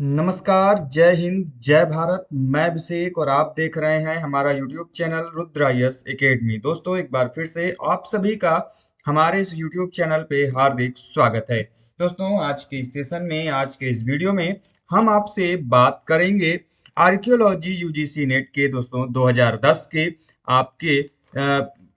नमस्कार, जय हिंद, जय भारत। मैं अभिषेक और आप देख रहे हैं हमारा YouTube channel Rudra IAS academy. दोस्तों, एक बार फिर से आप सभी का हमारे इस यूट्यूब चैनल पे हार्दिक स्वागत है। दोस्तों, आज के इस सेशन में, आज के इस वीडियो में हम आपसे बात करेंगे आर्कियोलॉजी यूजीसी नेट के दोस्तों 2010 के आपके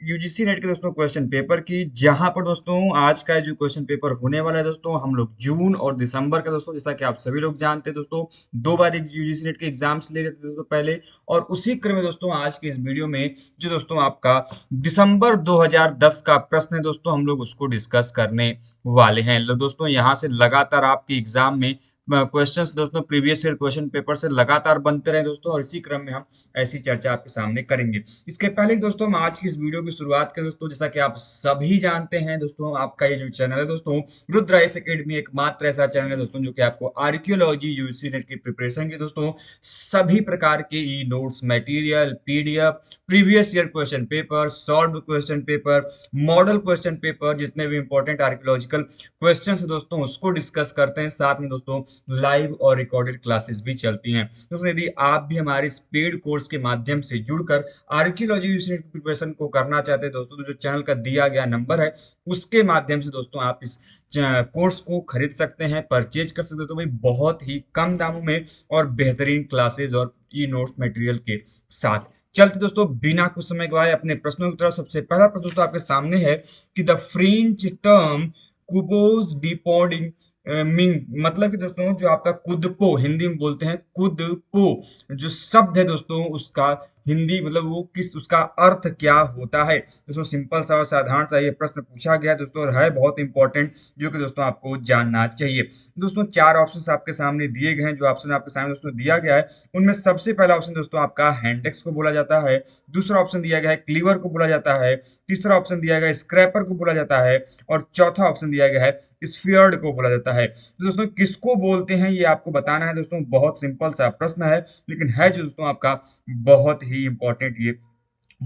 यूजीसी नेट के दोस्तों क्वेश्चन पेपर की, जहां पर दोस्तों आज का जो क्वेश्चन पेपर होने वाला है दोस्तों, हम लोग जून और दिसंबर का दोस्तों, जैसा कि आप सभी लोग जानते हैं दोस्तों, दो बार एक यूजीसी नेट के एग्जाम्स ले लेते थे दोस्तों पहले। और उसी क्रम में दोस्तों आज के इस वीडियो में जो दोस्तों आपका दिसंबर 2010 का प्रश्न है दोस्तों, हम लोग उसको डिस्कस करने वाले हैं। दोस्तों, यहाँ से लगातार आपके एग्जाम में क्वेश्चंस दोस्तों प्रीवियस ईयर क्वेश्चन पेपर से लगातार बनते रहे दोस्तों, और इसी क्रम में हम ऐसी चर्चा आपके सामने करेंगे। इसके पहले दोस्तों हम आज की इस वीडियो की शुरुआत करें दोस्तों, जैसा कि आप सभी जानते हैं दोस्तों, आपका ये जो चैनल है दोस्तों रुद्र आईएएस एकेडमी, एकमात्र ऐसा चैनल है दोस्तों जो कि आपको आर्कियोलॉजी यूजीसी नेट की प्रिपरेशन की दोस्तों सभी प्रकार के e notes, material, PDF, previous year question paper, solve question paper, model question paper, जितने भी इंपॉर्टेंट आर्कियोलॉजिकल क्वेश्चन है दोस्तों उसको डिस्कस करते हैं। साथ में दोस्तों लाइव और रिकॉर्डेड क्लासेस भी चलती हैं। दोस्तों, यदि आप भी हमारे इस पेड कोर्स के माध्यम से जुड़कर आर्कियोलॉजी यूनिट प्रिपरेशन को करना चाहते हैं दोस्तों, तो जो चैनल का दिया गया नंबर है उसके माध्यम से दोस्तों आप इस कोर्स को खरीद सकते हैं, परचेज कर सकते हो, तो भाई बहुत ही कम दामों में और बेहतरीन क्लासेस और ई नोट्स मटेरियल के साथ। चलते दोस्तों बिना कुछ समय गवाए अपने प्रश्नों की तरफ। सबसे पहला प्रश्न दोस्तों आपके सामने है कि द फ्रेंच टर्म कुबोज डिपोडिंग मिंग, मतलब कि दोस्तों जो आपका कुदपो, हिंदी में बोलते हैं कुदपो, जो शब्द है दोस्तों उसका हिंदी मतलब वो किस, उसका अर्थ क्या होता है दोस्तों। सिंपल सा और साधारण सा ये प्रश्न पूछा गया दोस्तों, और है बहुत इंपॉर्टेंट, जो कि दोस्तों आपको जानना चाहिए। दोस्तों, चार ऑप्शन आपके सामने दिए गए हैं। जो ऑप्शन आपके सामने दोस्तों दिया गया है उनमें सबसे पहला ऑप्शन दोस्तों आपका हैंडेक्स को बोला जाता है, दूसरा ऑप्शन दिया गया है क्लीवर को बोला जाता है, तीसरा ऑप्शन दिया गया है स्क्रैपर को बोला जाता है, और चौथा ऑप्शन दिया गया है स्फीयर्ड को बोला जाता है। तो दोस्तों किसको बोलते हैं ये आपको बताना है दोस्तों। बहुत सिंपल सा प्रश्न है, लेकिन है जो दोस्तों आपका बहुत ही इंपॉर्टेंट ये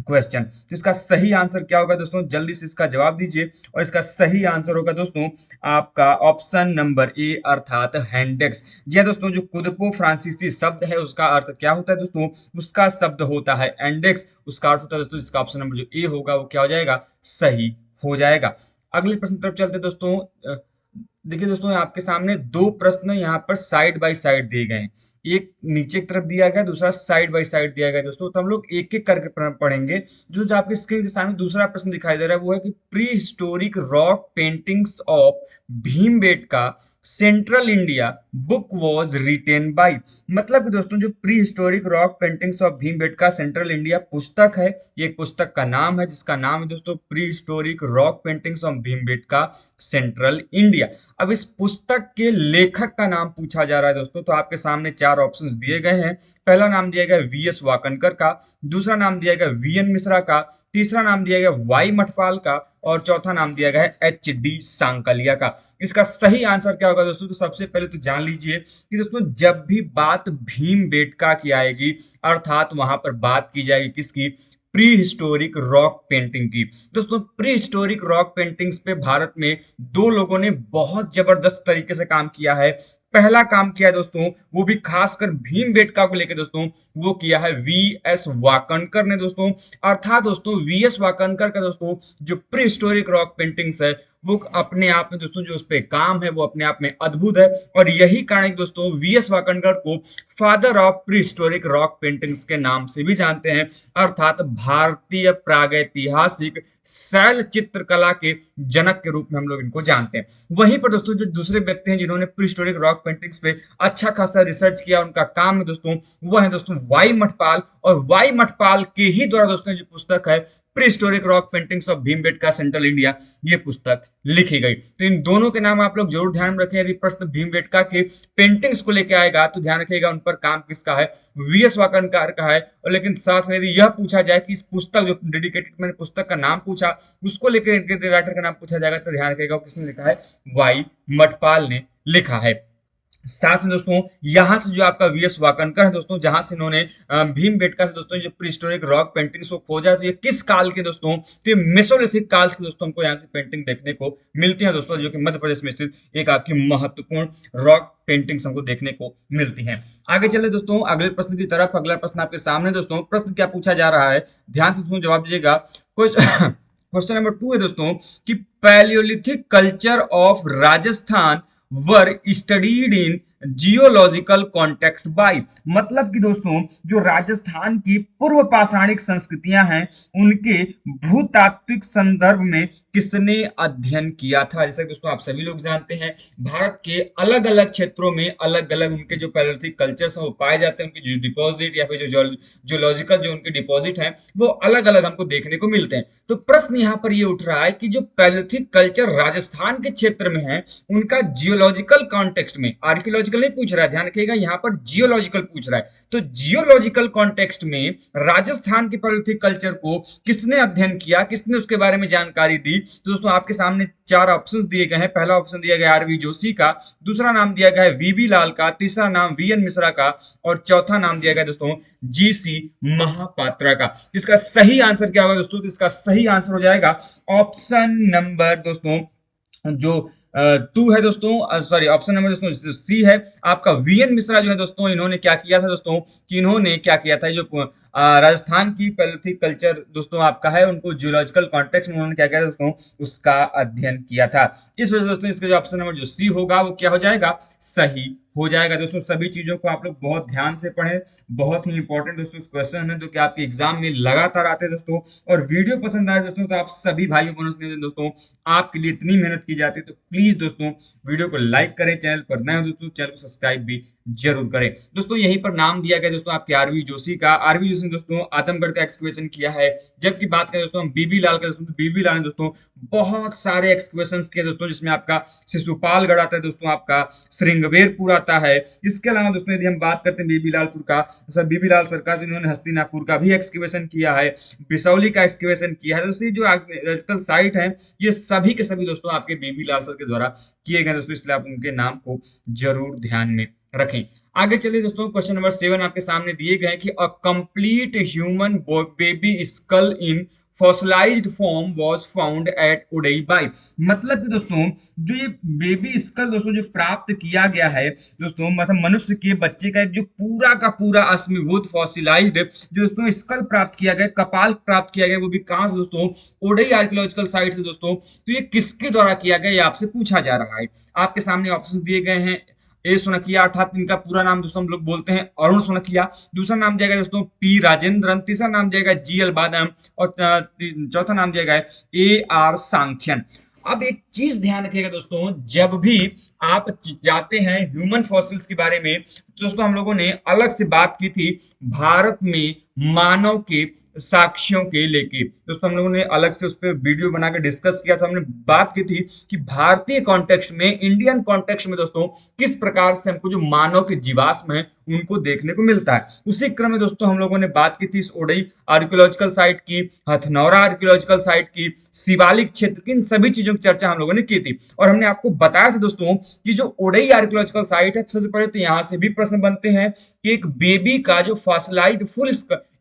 क्वेश्चन। तो इसका सही आंसर क्या होगा दोस्तों, जल्दी से इसका जवाब दीजिए। और इसका सही आंसर होगा दोस्तों आपका ऑप्शन नंबर ए, अर्थात हैंडेक्स। जी हाँ दोस्तों, जो कुदपो फ्रांसीसी शब्द है उसका अर्थ क्या होता है दोस्तों, उसका शब्द होता है एंडेक्स, उसका अर्थ होता है दोस्तों, इसका ऑप्शन नंबर जो ए होगा वो क्या हो जाएगा, सही हो जाएगा। अगले प्रश्न तरफ चलते दोस्तों। देखिए दोस्तों, आपके सामने दो प्रश्न यहाँ पर साइड बाय साइड दिए गए हैं, एक नीचे की तरफ दिया गया, दूसरा साइड बाय साइड दिया गया दोस्तों। तो हम लोग एक एक करके पढ़ेंगे। जो आपके स्क्रीन के सामने दूसरा प्रश्न दिखाई दे रहा है वो है कि pre historic rock paintings of Bhimbetka central India book was written by, मतलब कि दोस्तों जो pre historic rock paintings of Bhimbetka central India पुस्तक है, ये एक पुस्तक का नाम है जिसका नाम है दोस्तों pre historic rock paintings of Bhimbetka central India. अब इस पुस्तक के लेखक का नाम पूछा जा रहा है दोस्तों, तो आपके सामने चार ऑप्शंस दिए गए हैं। पहला नाम दिया गया वीएस वाकनकर का, दूसरा नाम दिया गया वीएन मिश्रा का, तीसरा नाम दिया गया वाई मठपाल का, और चौथा नाम दिया गया है एच डी सांकलिया का। इसका सही आंसर क्या होगा दोस्तों, तो सबसे पहले तो जान लीजिए कि दोस्तों जब भी बात भीमबेटका की आएगी, अर्थात वहां पर बात की जाएगी किसकी, प्री हिस्टोरिक रॉक पेंटिंग की। दोस्तों प्री हिस्टोरिक रॉक पेंटिंग्स पे भारत में दो लोगों ने बहुत जबरदस्त तरीके से काम किया है। पहला काम किया है दोस्तों, वो भी खासकर भीमबेटका को लेकर दोस्तों, वो किया है वी एस वाकनकर ने दोस्तों। अर्थात दोस्तों वी एस वाकनकर का दोस्तों जो प्री हिस्टोरिक रॉक पेंटिंग्स है वो अपने आप में दोस्तों जो उस पे काम है वो अपने आप में अद्भुत है, और यही कारण है दोस्तों वी एस वाकनकर को father of pre historic rock paintings के नाम से भी जानते हैं, अर्थात भारतीय प्रागैतिहासिक शैल चित्रकला के जनक के रूप में हम लोग इनको जानते हैं। वहीं पर दोस्तों जो दूसरे व्यक्ति हैं जिन्होंने प्री हिस्टोरिक रॉक पेंटिंग्स पे अच्छा खासा रिसर्च किया, उनका काम है दोस्तों वो है दोस्तों वाई मठपाल, और वाई मठपाल के ही द्वारा दोस्तों जो पुस्तक है pre historic rock paintings of Bhimbetka central India, ये पुस्तक लिखी गई। तो इन दोनों के नाम आप लोग जरूर ध्यान में रखें। यदि प्रश्न भीमबेटका के पेंटिंग्स को लेकर आएगा तो ध्यान रखिएगा उन पर काम किसका है, वी एस वाकनकर का है। और लेकिन साथ में यदि यह पूछा जाए कि इस पुस्तक जो डेडिकेटेड, मैंने पुस्तक का नाम पूछा, उसको लेकर इनके राइटर का नाम पूछा जाएगा तो ध्यान रखिएगा किसने लिखा है, वाई मठपाल ने लिखा है। साथ में दोस्तों यहाँ से जो आपका वीएस वाकनकर है दोस्तों, जहां से इन्होंने भीमबेटका से दोस्तों जो प्रीहिस्टोरिक रॉक पेंटिंग्स को खोजा, तो ये किस काल के दोस्तों, तो ये मेसोलिथिक काल के दोस्तों हमको यहाँ की पेंटिंग देखने को मिलती है दोस्तों, जो कि मध्य प्रदेश में स्थित एक आपकी महत्वपूर्ण रॉक पेंटिंग्स हमको देखने को मिलती हैं। आगे चले दोस्तों अगले प्रश्न की तरफ। अगला प्रश्न आपके सामने दोस्तों, प्रश्न क्या पूछा जा रहा है, ध्यान से दोस्तों जवाब दीजिएगा। क्वेश्चन नंबर 2 है दोस्तों कि palaeolithic culture of Rajasthan were studied in geological context by, मतलब कि दोस्तों जो राजस्थान की पूर्व पाषाणिक संस्कृतियां हैं उनके भूतात्विक संदर्भ में किसने अध्ययन किया था। जैसे दोस्तों आप सभी लोग जानते हैं भारत के अलग अलग क्षेत्रों में अलग अलग उनके जो पैलियोलिथिक कल्चर्स हैं वो पाए जाते हैं, उनके जो डिपॉजिट या फिर जो जियोलॉजिकल जो उनके डिपॉजिट हैं वो अलग अलग हमको देखने को मिलते हैं। तो प्रश्न यहाँ पर ये उठ रहा है कि जो पैलियोलिथिक कल्चर राजस्थान के क्षेत्र में है उनका जियोलॉजिकल कॉन्टेक्स्ट में, आर्कियोलॉजिकल नहीं पूछ रहा है, ध्यान रखिएगा यहाँ पर जियोलॉजिकल पूछ रहा है, तो जियोलॉजिकल कॉन्टेक्स्ट में राजस्थान के पैलियोलिथिक कल्चर को किसने अध्ययन किया, किसने उसके बारे में जानकारी दी। तो दोस्तों आपके सामने 4 ऑप्शंस दिए गए हैं। पहला ऑप्शन दिया गया आरवी जोशी का, दूसरा नाम दिया गया है वीबी लाल का, तीसरा नाम वीएन मिश्रा का और चौथा नाम दिया गया दोस्तों जीसी महापात्रा का। इसका सही आंसर क्या होगा दोस्तों, तो इसका सही आंसर हो जाएगा ऑप्शन नंबर दोस्तों जो 2 है दोस्तों, सॉरी ऑप्शन नंबर दोस्तों सी है आपका, वीएन मिश्रा जो है दोस्तों, इन्होंने क्या किया था दोस्तों कि इन्होंने क्या किया था, जो राजस्थान की पैलियोलिथिक कल्चर दोस्तों आपका है उनको जियोलॉजिकल कॉन्टेक्स्ट में उन्होंने क्या किया दोस्तों, उसका अध्ययन किया था। इस वजह से दोस्तों इसका जो ऑप्शन नंबर जो सी होगा वो क्या हो जाएगा, सही हो जाएगा। दोस्तों सभी चीजों को आप लोग बहुत ध्यान से पढ़ें, बहुत ही इंपॉर्टेंट दोस्तों क्वेश्चन है जो कि आपके एग्जाम में लगातार आते हैं दोस्तों। और वीडियो पसंद आए दोस्तों तो आप सभी भाइयों बहनों से दोस्तों आपके लिए इतनी मेहनत की जाती है, तो प्लीज दोस्तों वीडियो को लाइक करें, चैनल पर नए हो दोस्तों चैनल को सब्सक्राइब भी जरूर करें। दोस्तों यहीं पर नाम दिया गया दोस्तों आपके आरवी जोशी का, आरवी जोशी ने दोस्तों आजमगढ़ का एक्सकवेशन किया है। जबकि बात करें दोस्तों बीबी लाल का दोस्तों, तो बीबी लाल ने दोस्तों बहुत सारे एक्सकवेशन किए दोस्तों, जिसमें आपका शिशुपालगढ़ आता है दोस्तों, आपका श्रृंगवेरपुर आता है। इसके अलावा दोस्तों यदि हम बात करते हैं बीबीलालपुर का, सर बीबीलाल सरकार तो इन्होंने हस्तिनापुर का भी एक्सकवेशन किया है, बिसौली का एक्सकवेशन किया है। दोस्तों जो आजकल साइट है ये सभी के सभी दोस्तों आपके बीबीलाल सर के द्वारा किए गए दोस्तों, इसलिए आप उनके नाम को जरूर ध्यान में रखें। आगे चलिए दोस्तों क्वेश्चन नंबर 7 आपके सामने दिए गए कि a complete human baby skull in fossilised form was found at उडईबाई, मतलब कि दोस्तों जो ये बेबी स्कल दोस्तों जो प्राप्त किया गया है दोस्तों, मतलब मनुष्य के बच्चे का एक जो पूरा का पूरा अश्मीभूत फॉसिलाइज्ड जो दोस्तों स्कल प्राप्त किया गया, कपाल प्राप्त किया गया, वो भी कहां से दोस्तों, उडई आर्कियोलॉजिकल साइट से दोस्तों। तो ये किसके द्वारा किया गया ये आपसे पूछा जा रहा है। आपके सामने ऑप्शन दिए गए हैं, ए सोनकिया अर्थात इनका पूरा नाम दोस्तों हम लोग बोलते हैं अरुण सोनकिया, दूसरा नाम दिया गया दोस्तों पी राजेंद्रन, तीसरा नाम दिया गया जी एल बादम और चौथा नाम दिया गया ए आर सांख्यन। अब एक चीज ध्यान रखिएगा दोस्तों, जब भी आप जाते हैं ह्यूमन फॉसिल्स के बारे में, तो दोस्तों हम लोगों ने अलग से बात की थी भारत में मानव के साक्ष्यों के लेके, दोस्तों हम लोगों ने अलग से उस पर वीडियो बनाकर डिस्कस किया था। हमने बात की थी कि भारतीय कॉन्टेक्स्ट में, इंडियन कॉन्टेक्स्ट में दोस्तों किस प्रकार से हमको जो मानव के जीवाश्म है उनको देखने को मिलता है। उसी क्रम में दोस्तों हम लोगों ने बात की थी इस ओडई आर्कियोलॉजिकल साइट की, हथनौरा आर्कियोलॉजिकल साइट की, शिवालिक क्षेत्र की, इन सभी चीजों की चर्चा हम लोगों ने की थी। और हमने आपको बताया था दोस्तों कि जो ओडई आर्कियोलॉजिकल साइट है, सबसे पहले तो यहाँ से भी प्रश्न बनते हैं कि एक बेबी का जो फॉसिलाइज्ड फुल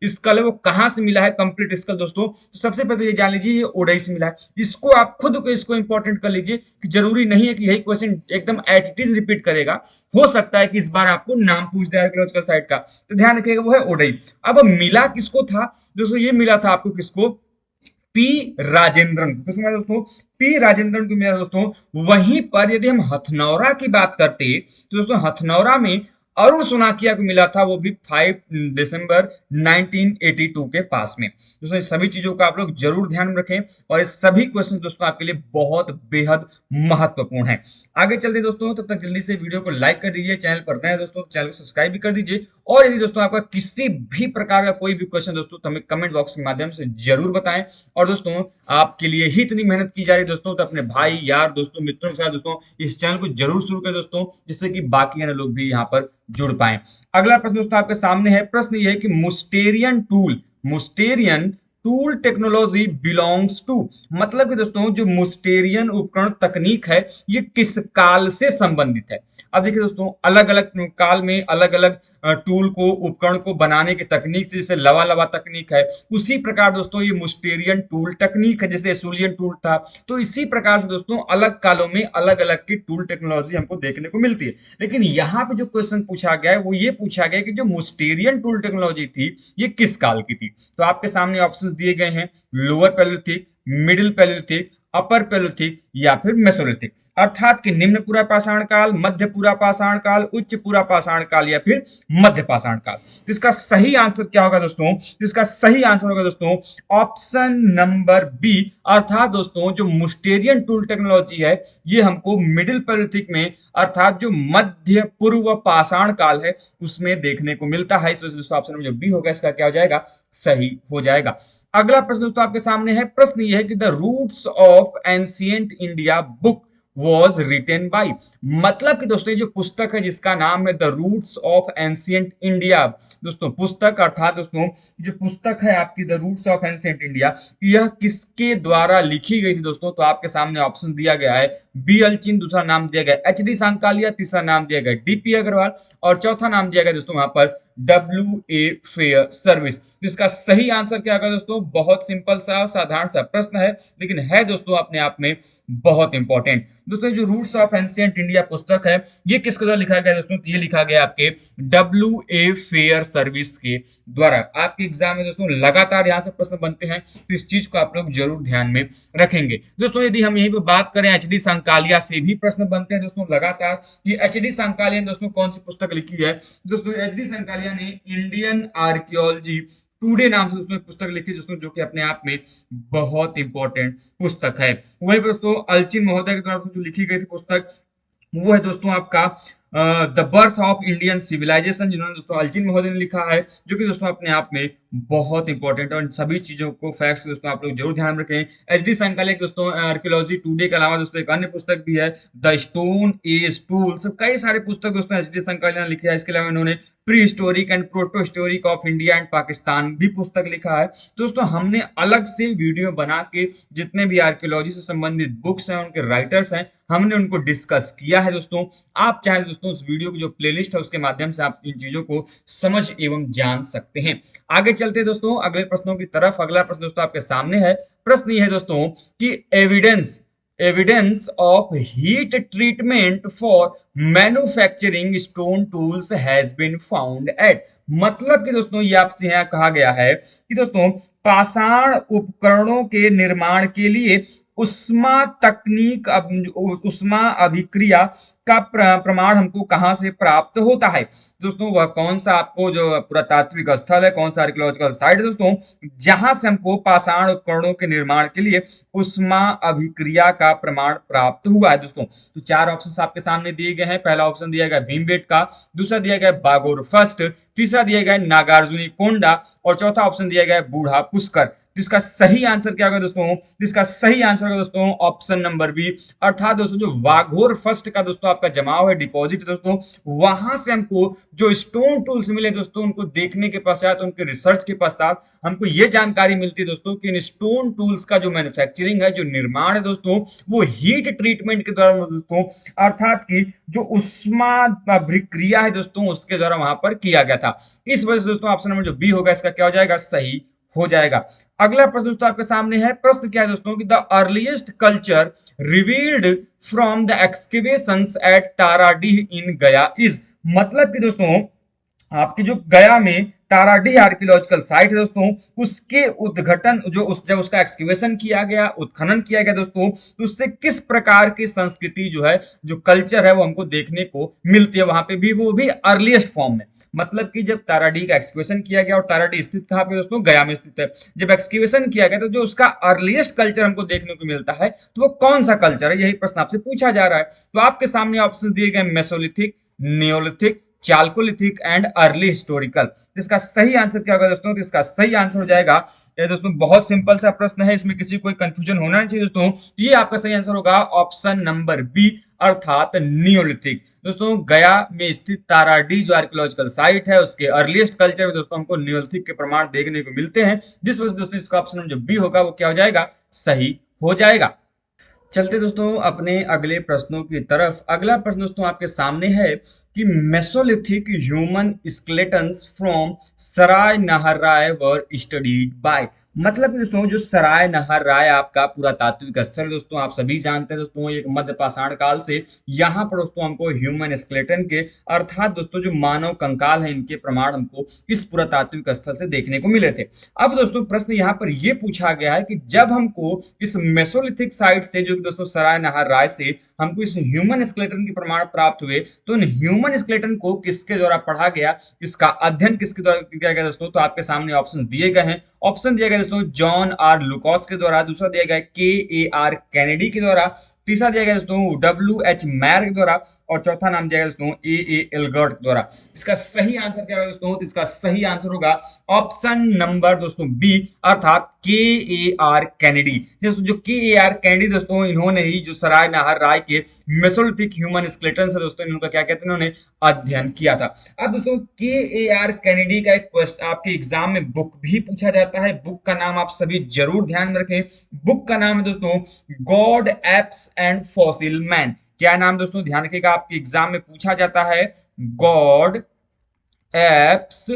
स्कल है वो कहां से मिला है, कंप्लीट स्कल दोस्तों। तो सबसे पहले तो ये जान लीजिए ये ओडई से मिला है। इसको आप खुद को इसको इंपॉर्टेंट कर लीजिए कि जरूरी नहीं है कि यही क्वेश्चन एकदम एट इट इज रिपीट करेगा, हो सकता है कि इस बार आपको नाम पूछ दे आर्कियोलॉजिकल साइट का, तो ध्यान रखिएगा वो है ओडई। अब मिला किसको था दोस्तों, ये मिला था आपको किसको, पी राजेंद्रन दोस्तों, पी राजेंद्रन को मिला दोस्तों। वहीं पर यदि हम हथनौरा की बात करते तो दोस्तों हथनौरा में अरुण सोनाकिया को मिला था, वो भी 5 दिसंबर 1982 के पास में। दोस्तों सभी चीजों का आप लोग जरूर ध्यान में रखें और ये सभी क्वेश्चन दोस्तों आपके लिए बहुत बेहद महत्वपूर्ण है। आगे चलते दोस्तों, तब तक जल्दी से वीडियो को लाइक कर दीजिए, चैनल पर नए दोस्तों चैनल को सब्सक्राइब भी कर दीजिए। और यदि दोस्तों आपका किसी भी प्रकार का कोई भी क्वेश्चन दोस्तों तो हमें कमेंट बॉक्स के माध्यम से जरूर बताएं। और दोस्तों आपके लिए ही इतनी मेहनत की जा रही है दोस्तों, तो अपने भाई यार दोस्तों मित्रों के साथ दोस्तों इस चैनल को जरूर शुरू करें दोस्तों, जिससे कि बाकी अन्य लोग भी यहाँ पर जुड़ पाए। अगला प्रश्न दोस्तों आपके सामने है, प्रश्न यह है कि मुस्टेरियन टूल टेक्नोलॉजी बिलोंग्स टू, मतलब कि दोस्तों जो मुस्टेरियन उपकरण तकनीक है ये किस काल से संबंधित है। अब देखिए दोस्तों, अलग अलग काल में अलग अलग टूल को उपकरण को बनाने की तकनीक, जैसे लवा लवा तकनीक है, उसी प्रकार दोस्तों ये मुस्टेरियन टूल टेक्निक है, जैसे एसुलियन टूल था। तो इसी प्रकार से दोस्तों अलग कालों में अलग अलग की टूल टेक्नोलॉजी हमको देखने को मिलती है। लेकिन यहाँ पे जो क्वेश्चन पूछा गया है वो ये पूछा गया कि जो मुस्टेरियन टूल टेक्नोलॉजी थी ये किस काल की थी। तो आपके सामने ऑप्शंस दिए गए हैं, लोअर पैलेलिथिक, मिडिल पैलेलिथिक, अपर पैलेलिथिक या फिर मेसोलिथिक, अर्थात कि निम्न पूरा पाषाण काल, मध्य पूरा पाषाण काल, उच्च पूरा पाषाण काल या फिर मध्य पाषाण काल। तो इसका सही आंसर क्या होगा दोस्तों? तो इसका सही आंसर होगा दोस्तों ऑप्शन नंबर बी, अर्थात दोस्तों जो मुस्टेरियन टूल टेक्नोलॉजी है ये हमको मिडिल पैलेलिथिक में, अर्थात जो मध्य पूर्व पाषाण काल है उसमें देखने को मिलता है। इस वजह से दोस्तों ऑप्शन नंबर जो बी होगा इसका क्या हो जाएगा? सही हो जाएगा। अगला प्रश्न दोस्तों आपके सामने है। प्रश्न यह है कि the roots of ancient India book was written by, मतलब कि दोस्तों जो पुस्तक है जिसका नाम है the roots of ancient India, दोस्तों पुस्तक अर्थात दोस्तों जो पुस्तक है आपकी the roots of ancient India, यह किसके द्वारा लिखी गई थी दोस्तों? तो आपके सामने ऑप्शन दिया गया है बी अल्चिन, दूसरा नाम दिया गया एच डी सांकालिया, तीसरा नाम दिया गया डी पी अग्रवाल और चौथा नाम दिया गया दोस्तों वहां पर डब्ल्यू ए फेयर सर्विस। तो इसका सही आंसर क्या होगा दोस्तों? बहुत सिंपल सा साधारण सा प्रश्न है, लेकिन है दोस्तों अपने आप में बहुत इंपॉर्टेंट। दोस्तों जो रूट्स ऑफ एंशिएंट इंडिया पुस्तक है ये किसके द्वारा लिखा गया दोस्तों? तो ये लिखा गया आपके डब्ल्यू ए फेयर सर्विस के द्वारा। आपके एग्जाम में दोस्तों लगातार यहाँ से प्रश्न बनते हैं, तो इस चीज को आप लोग जरूर ध्यान में रखेंगे। दोस्तों यदि हम यहीं पे बात करें एच डी सांकालिया से भी प्रश्न बनते हैं दोस्तों लगातार, कि एच डी सांकालिया ने दोस्तों कौन सी पुस्तक लिखी है? दोस्तों एच डी सांकालिया ने इंडियन आर्कियोलॉजी टुडे नाम से उसमें पुस्तक लिखी दोस्तों, जो कि अपने आप में बहुत इंपॉर्टेंट पुस्तक है। वही दोस्तों अल्चिन महोदय के द्वारा जो लिखी गई थी पुस्तक वो है दोस्तों आपका the birth of Indian civilisation, जिन्होंने दोस्तों अल्चिन महोदय ने लिखा है, जो कि दोस्तों अपने आप में बहुत इंपॉर्टेंट है। और इन सभी चीजों को फैक्ट्स दोस्तों आप लोग जरूर ध्यान रखें। एच डी सांकालिया दोस्तों आर्कियोलॉजी टुडे के अलावा दोस्तों एक अन्य पुस्तक भी है द स्टोन एज टूल्स, कई सारे पुस्तक दोस्तों एच डी सांकालिया ने लिखे हैं। इसके अलावा इन्होंने pre historic and proto historic of India and Pakistan भी पुस्तक लिखा है। दोस्तों हमने अलग से वीडियो बना के जितने भी आर्कियोलॉजी से संबंधित बुक्स हैं, उनके राइटर्स हैं, हमने उनको डिस्कस किया है दोस्तों। आप चाहे दोस्तों उस वीडियो की जो प्लेलिस्ट है उसके माध्यम से आप इन चीजों को समझ एवं जान सकते हैं। आगे चलते दोस्तों अगले प्रश्नों की तरफ। अगला प्रश्न दोस्तों आपके सामने है। प्रश्न यह है दोस्तों कि evidence of heat treatment for manufacturing stone tools has been found at, मतलब कि दोस्तों ये आपसे यहाँ कहा गया है कि दोस्तों पाषाण उपकरणों के निर्माण के लिए उष्मा तकनीक, उष्मा अभिक्रिया का प्रमाण हमको कहां से प्राप्त होता है? दोस्तों वह कौन सा आपको जो पुरातात्विक स्थल है, कौन सा आर्कियोलॉजिकल साइट है दोस्तों जहां से हमको पाषाण उपकरणों के निर्माण के लिए उष्मा अभिक्रिया का प्रमाण प्राप्त हुआ है दोस्तों? तो चार ऑप्शन आपके सामने दिए गए हैं। पहला ऑप्शन दिया गया भीमबेटका, दूसरा दिया गया बागोर फर्स्ट, तीसरा दिया गया नागार्जुनी कोंडा और चौथा ऑप्शन दिया गया बूढ़ा पुष्कर। इसका सही आंसर क्या होगा दोस्तों? इसका सही आंसर होगा दोस्तों ऑप्शन नंबर बी, अर्थात दोस्तों जो वाघोर फर्स्ट का दोस्तों आपका जमाव है, डिपॉजिट दोस्तों, वहां से हमको जो स्टोन टूल्स मिले दोस्तों उनको देखने के पश्चात, उनके रिसर्च के पश्चात हमको ये जानकारी मिलती है दोस्तों कि इन स्टोन टूल्स का जो मैन्युफैक्चरिंग है, जो निर्माण है दोस्तों, वो हीट ट्रीटमेंट के द्वारा दोस्तों, अर्थात की जो उष्मा अभिक्रिया है दोस्तों उसके द्वारा वहां पर किया गया था। इस वजह से दोस्तों ऑप्शन नंबर जो बी होगा इसका क्या हो जाएगा? सही हो जाएगा। अगला प्रश्न दोस्तों आपके सामने है। प्रश्न क्या है दोस्तों कि the earliest culture revealed from the excavations at Taradih in Gaya is, मतलब कि दोस्तों आपकी जो गया में ताराडीह आर्कियोलॉजिकल साइट है दोस्तों, उसके उद्घाटन जब उसका एक्सकेवेशन किया गया, उत्खनन किया गया दोस्तों, तो उससे किस प्रकार की संस्कृति जो है, जो कल्चर है वो हमको देखने को मिलती है वहां पे भी, वो भी अर्लीस्ट फॉर्म में। मतलब कि जब ताराडीह का एक्सकेवेशन किया गया, और ताराडीह स्थित कहां पे दोस्तों? गया में स्थित है। जब एक्सकेवेशन किया गया तो जो उसका अर्लीस्ट कल्चर हमको देखने को मिलता है तो वो कौन सा कल्चर है, यही प्रश्न आपसे पूछा जा रहा है। तो आपके सामने ऑप्शन दिए गए Mesolithic, Neolithic, chalcolithic and early historical. इसका सही आंसर क्या होगा दोस्तों? तो इसका सही आंसर हो जाएगा, ये दोस्तों बहुत सिंपल सा प्रश्न है, इसमें किसी कोई कंफ्यूजन होना नहीं चाहिए दोस्तों। ये आपका सही आंसर होगा ऑप्शन नंबर बी, अर्थात नियोलिथिक। दोस्तों गया में स्थित ताराडीह जो आर्कियोलॉजिकल साइट है उसके अर्लीस्ट कल्चर में दोस्तों हमको नियोलिथिक के प्रमाण देखने को मिलते हैं, जिस वजह से दोस्तों इसका ऑप्शन जो बी होगा वो क्या हो जाएगा, सही हो जाएगा। चलते दोस्तों अपने अगले प्रश्नों की तरफ। अगला प्रश्न दोस्तों आपके सामने है कि Mesolithic human skeletons from Sarai Nahar Rai were studied by. मतलब कि दोस्तों जो सराय नहरराय आपका पुरातात्विक स्थल है दोस्तों, आप सभी जानते हैं दोस्तों एक मध्य पाषाण काल से यहाँ पर दोस्तों हमको ह्यूमन स्केलेटन के अर्थात दोस्तों जो मानव कंकाल है इनके प्रमाण हमको इस पुरातात्विक स्थल से देखने को मिले थे। अब दोस्तों प्रश्न यहाँ पर यह पूछा गया है कि जब हमको इस मेसोलिथिक साइट से जो दोस्तों सराय नहरराय से हमको इस ह्यूमन स्केलेटन के प्रमाण प्राप्त हुए, तो इन ह्यूमन स्केलेटन को किसके द्वारा पढ़ा गया, इसका अध्ययन किसके द्वारा किया गया दोस्तों, तो आपके सामने ऑप्शन दिए गए हैं। ऑप्शन दिया गया दोस्तों जॉन आर लुकॉस के द्वारा, दूसरा दिया गया के ए आर कैनेडी के द्वारा, तीसरा दिया गया दोस्तों डब्ल्यू एच मैर के द्वारा, और चौथा नाम दिया गया दोस्तों ए ए एल्गर्ट के द्वारा। इसका सही आंसर क्या होगा दोस्तों, तो इसका सही आंसर होगा ऑप्शन नंबर दोस्तों बी, अर्थात के ए आर कैनेडी। जो के ए आर कैनेडी दोस्तों इन्होंने ही जो सराय नहरराय के मेसोलिथिक ह्यूमन स्केलेटन से दोस्तों इनका क्या कहते हैं, इन्होंने अध्ययन किया था। अब दोस्तों के ए आर कैनेडी का एक क्वेश्चन आपके एग्जाम में बुक भी पूछा जाता है। बुक का नाम आप सभी जरूर ध्यान में रखें। बुक का नाम है दोस्तों God apps and fossil man. क्या नाम दोस्तों, ध्यान रखिएगा, आपके एग्जाम में पूछा जाता है God apps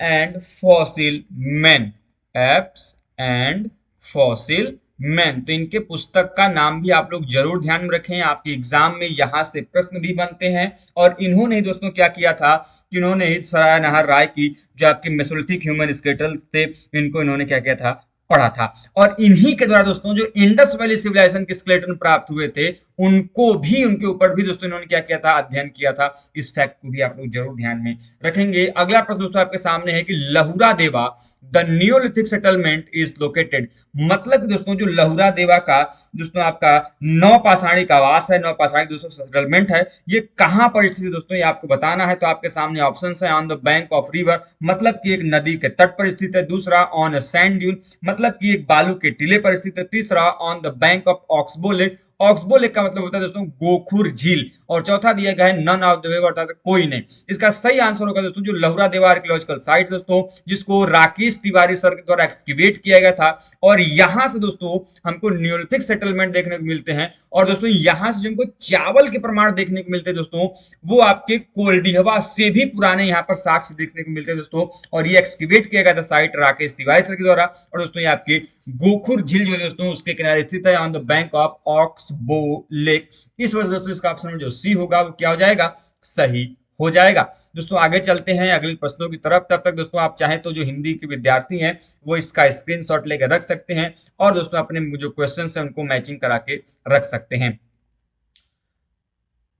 and fossil man, apps and fossil man. तो इनके पुस्तक का नाम भी आप लोग जरूर ध्यान में रखें, आपके एग्जाम में यहां से प्रश्न भी बनते हैं। और इन्होंने दोस्तों क्या किया था कि इन्होंने सराय नहरराय की जो आपके मेसोलिथिक ह्यूमन स्केलेटन थे इनको इन्होंने क्या किया था, पढ़ा था। और इन्हीं के द्वारा दोस्तों जो इंडस वैली सिविलाइजेशन के स्केलेटन प्राप्त हुए थे उनको भी, उनके ऊपर भी दोस्तों इन्होंने क्या किया था, अध्ययन किया था। इस फैक्ट को भी आप लोग जरूर ध्यान में रखेंगे। अगला प्रश्न दोस्तों आपके सामने है कि लहुरा देवा the Neolithic settlement is located. मतलब कि दोस्तों जो लहुरा देवा का दोस्तों आपका नवपाषाणिक आवास है, नवपाषाणिक दोस्तों सेटलमेंट है, ये कहां पर स्थित है दोस्तों, ये आपको बताना है। तो आपके सामने ऑप्शन है on the bank of river, मतलब कि एक नदी के तट पर स्थित है। दूसरा ऑन सैंड ड्यून, मतलब कि एक बालू के टीले पर स्थित है। तीसरा on the bank of oxbow lake, oxbow lake का मतलब होता है दोस्तों गोखुर झील। और चौथा दिया गया है नन ऑफ द वेव, अर्थात कोई नहीं। इसका सही आंसर होगा दोस्तों जो लहुरा देवा आर्कियोलॉजिकल साइट दोस्तों, जिसको राकेश तिवारी सर के द्वारा एक्सकेवेट किया गया था। और यहां से दोस्तों हमको नियोलिथिक सेटलमेंट देखने को मिलते हैं। और दोस्तों यहां से जो हमको चावल के प्रमाण देखने को मिलते हैं दोस्तों, वो आपके कोल्डिहवा से भी पुराने यहाँ पर साक्ष्य देखने को मिलते हैं दोस्तों। और ये एक्सकेवेट किया गया था साइट राकेश तिवारी सर के द्वारा। और दोस्तों ये आपके गोखुर झील जो दोस्तों उसके किनारे स्थित है on the bank of oxbow lake. इस वजह से दोस्तों इसका ऑप्शन जो सी होगा वो क्या हो जाएगा, सही हो जाएगा। दोस्तों आगे चलते हैं अगले प्रश्नों की तरफ। तब तक दोस्तों आप चाहें तो जो हिंदी के विद्यार्थी हैं वो इसका स्क्रीनशॉट लेकर रख सकते हैं और दोस्तों अपने जो क्वेश्चन है उनको मैचिंग करा के रख सकते हैं।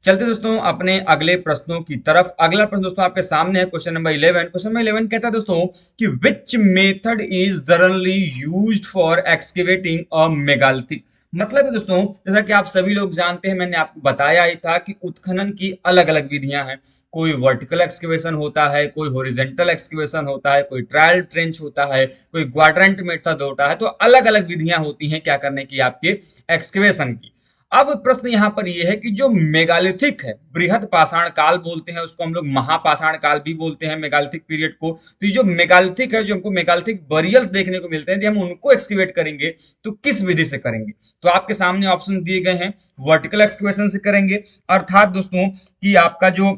चलते दोस्तों अपने अगले प्रश्नों की तरफ। अगला प्रश्न दोस्तों आपके सामने है क्वेश्चन नंबर 11। क्वेश्चन नंबर 11 कहता है दोस्तों कि which method is generally used for excavating a megalithic. मतलब है दोस्तों जैसा कि आप सभी लोग जानते हैं, मैंने आपको बताया ही था कि उत्खनन की अलग अलग विधियां हैं। कोई वर्टिकल एक्सकेवेशन होता है, कोई हॉरिजॉन्टल एक्सकेवेशन होता है, कोई ट्रायल ट्रेंच होता है, कोई क्वाड्रेंट मेथड होता है। तो अलग अलग विधियां होती हैं क्या करने की, आपके एक्सकेवेशन की। अब प्रश्न यहाँ पर यह है कि जो मेगालिथिक है, बृहद पाषाण काल बोलते हैं उसको हम लोग, महापाषाण काल भी बोलते हैं मेगालिथिक पीरियड को। तो ये जो मेगालिथिक है, जो हमको मेगालिथिक बरियल्स देखने को मिलते हैं, यदि हम उनको एक्सकेवेट करेंगे तो किस विधि से करेंगे। तो आपके सामने ऑप्शन दिए गए हैं, वर्टिकल एक्सकेवेशन से करेंगे, अर्थात दोस्तों कि आपका जो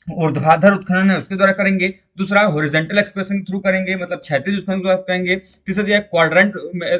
ऊर्ध्वाधर उत्खनन है उसके द्वारा करेंगे। दूसरा हॉरिजॉन्टल एक्सकेवेशन के थ्रू करेंगे, मतलब क्षैतिज उत्खनन के द्वारा करेंगे। तीसरा दिया क्वाड्रेंट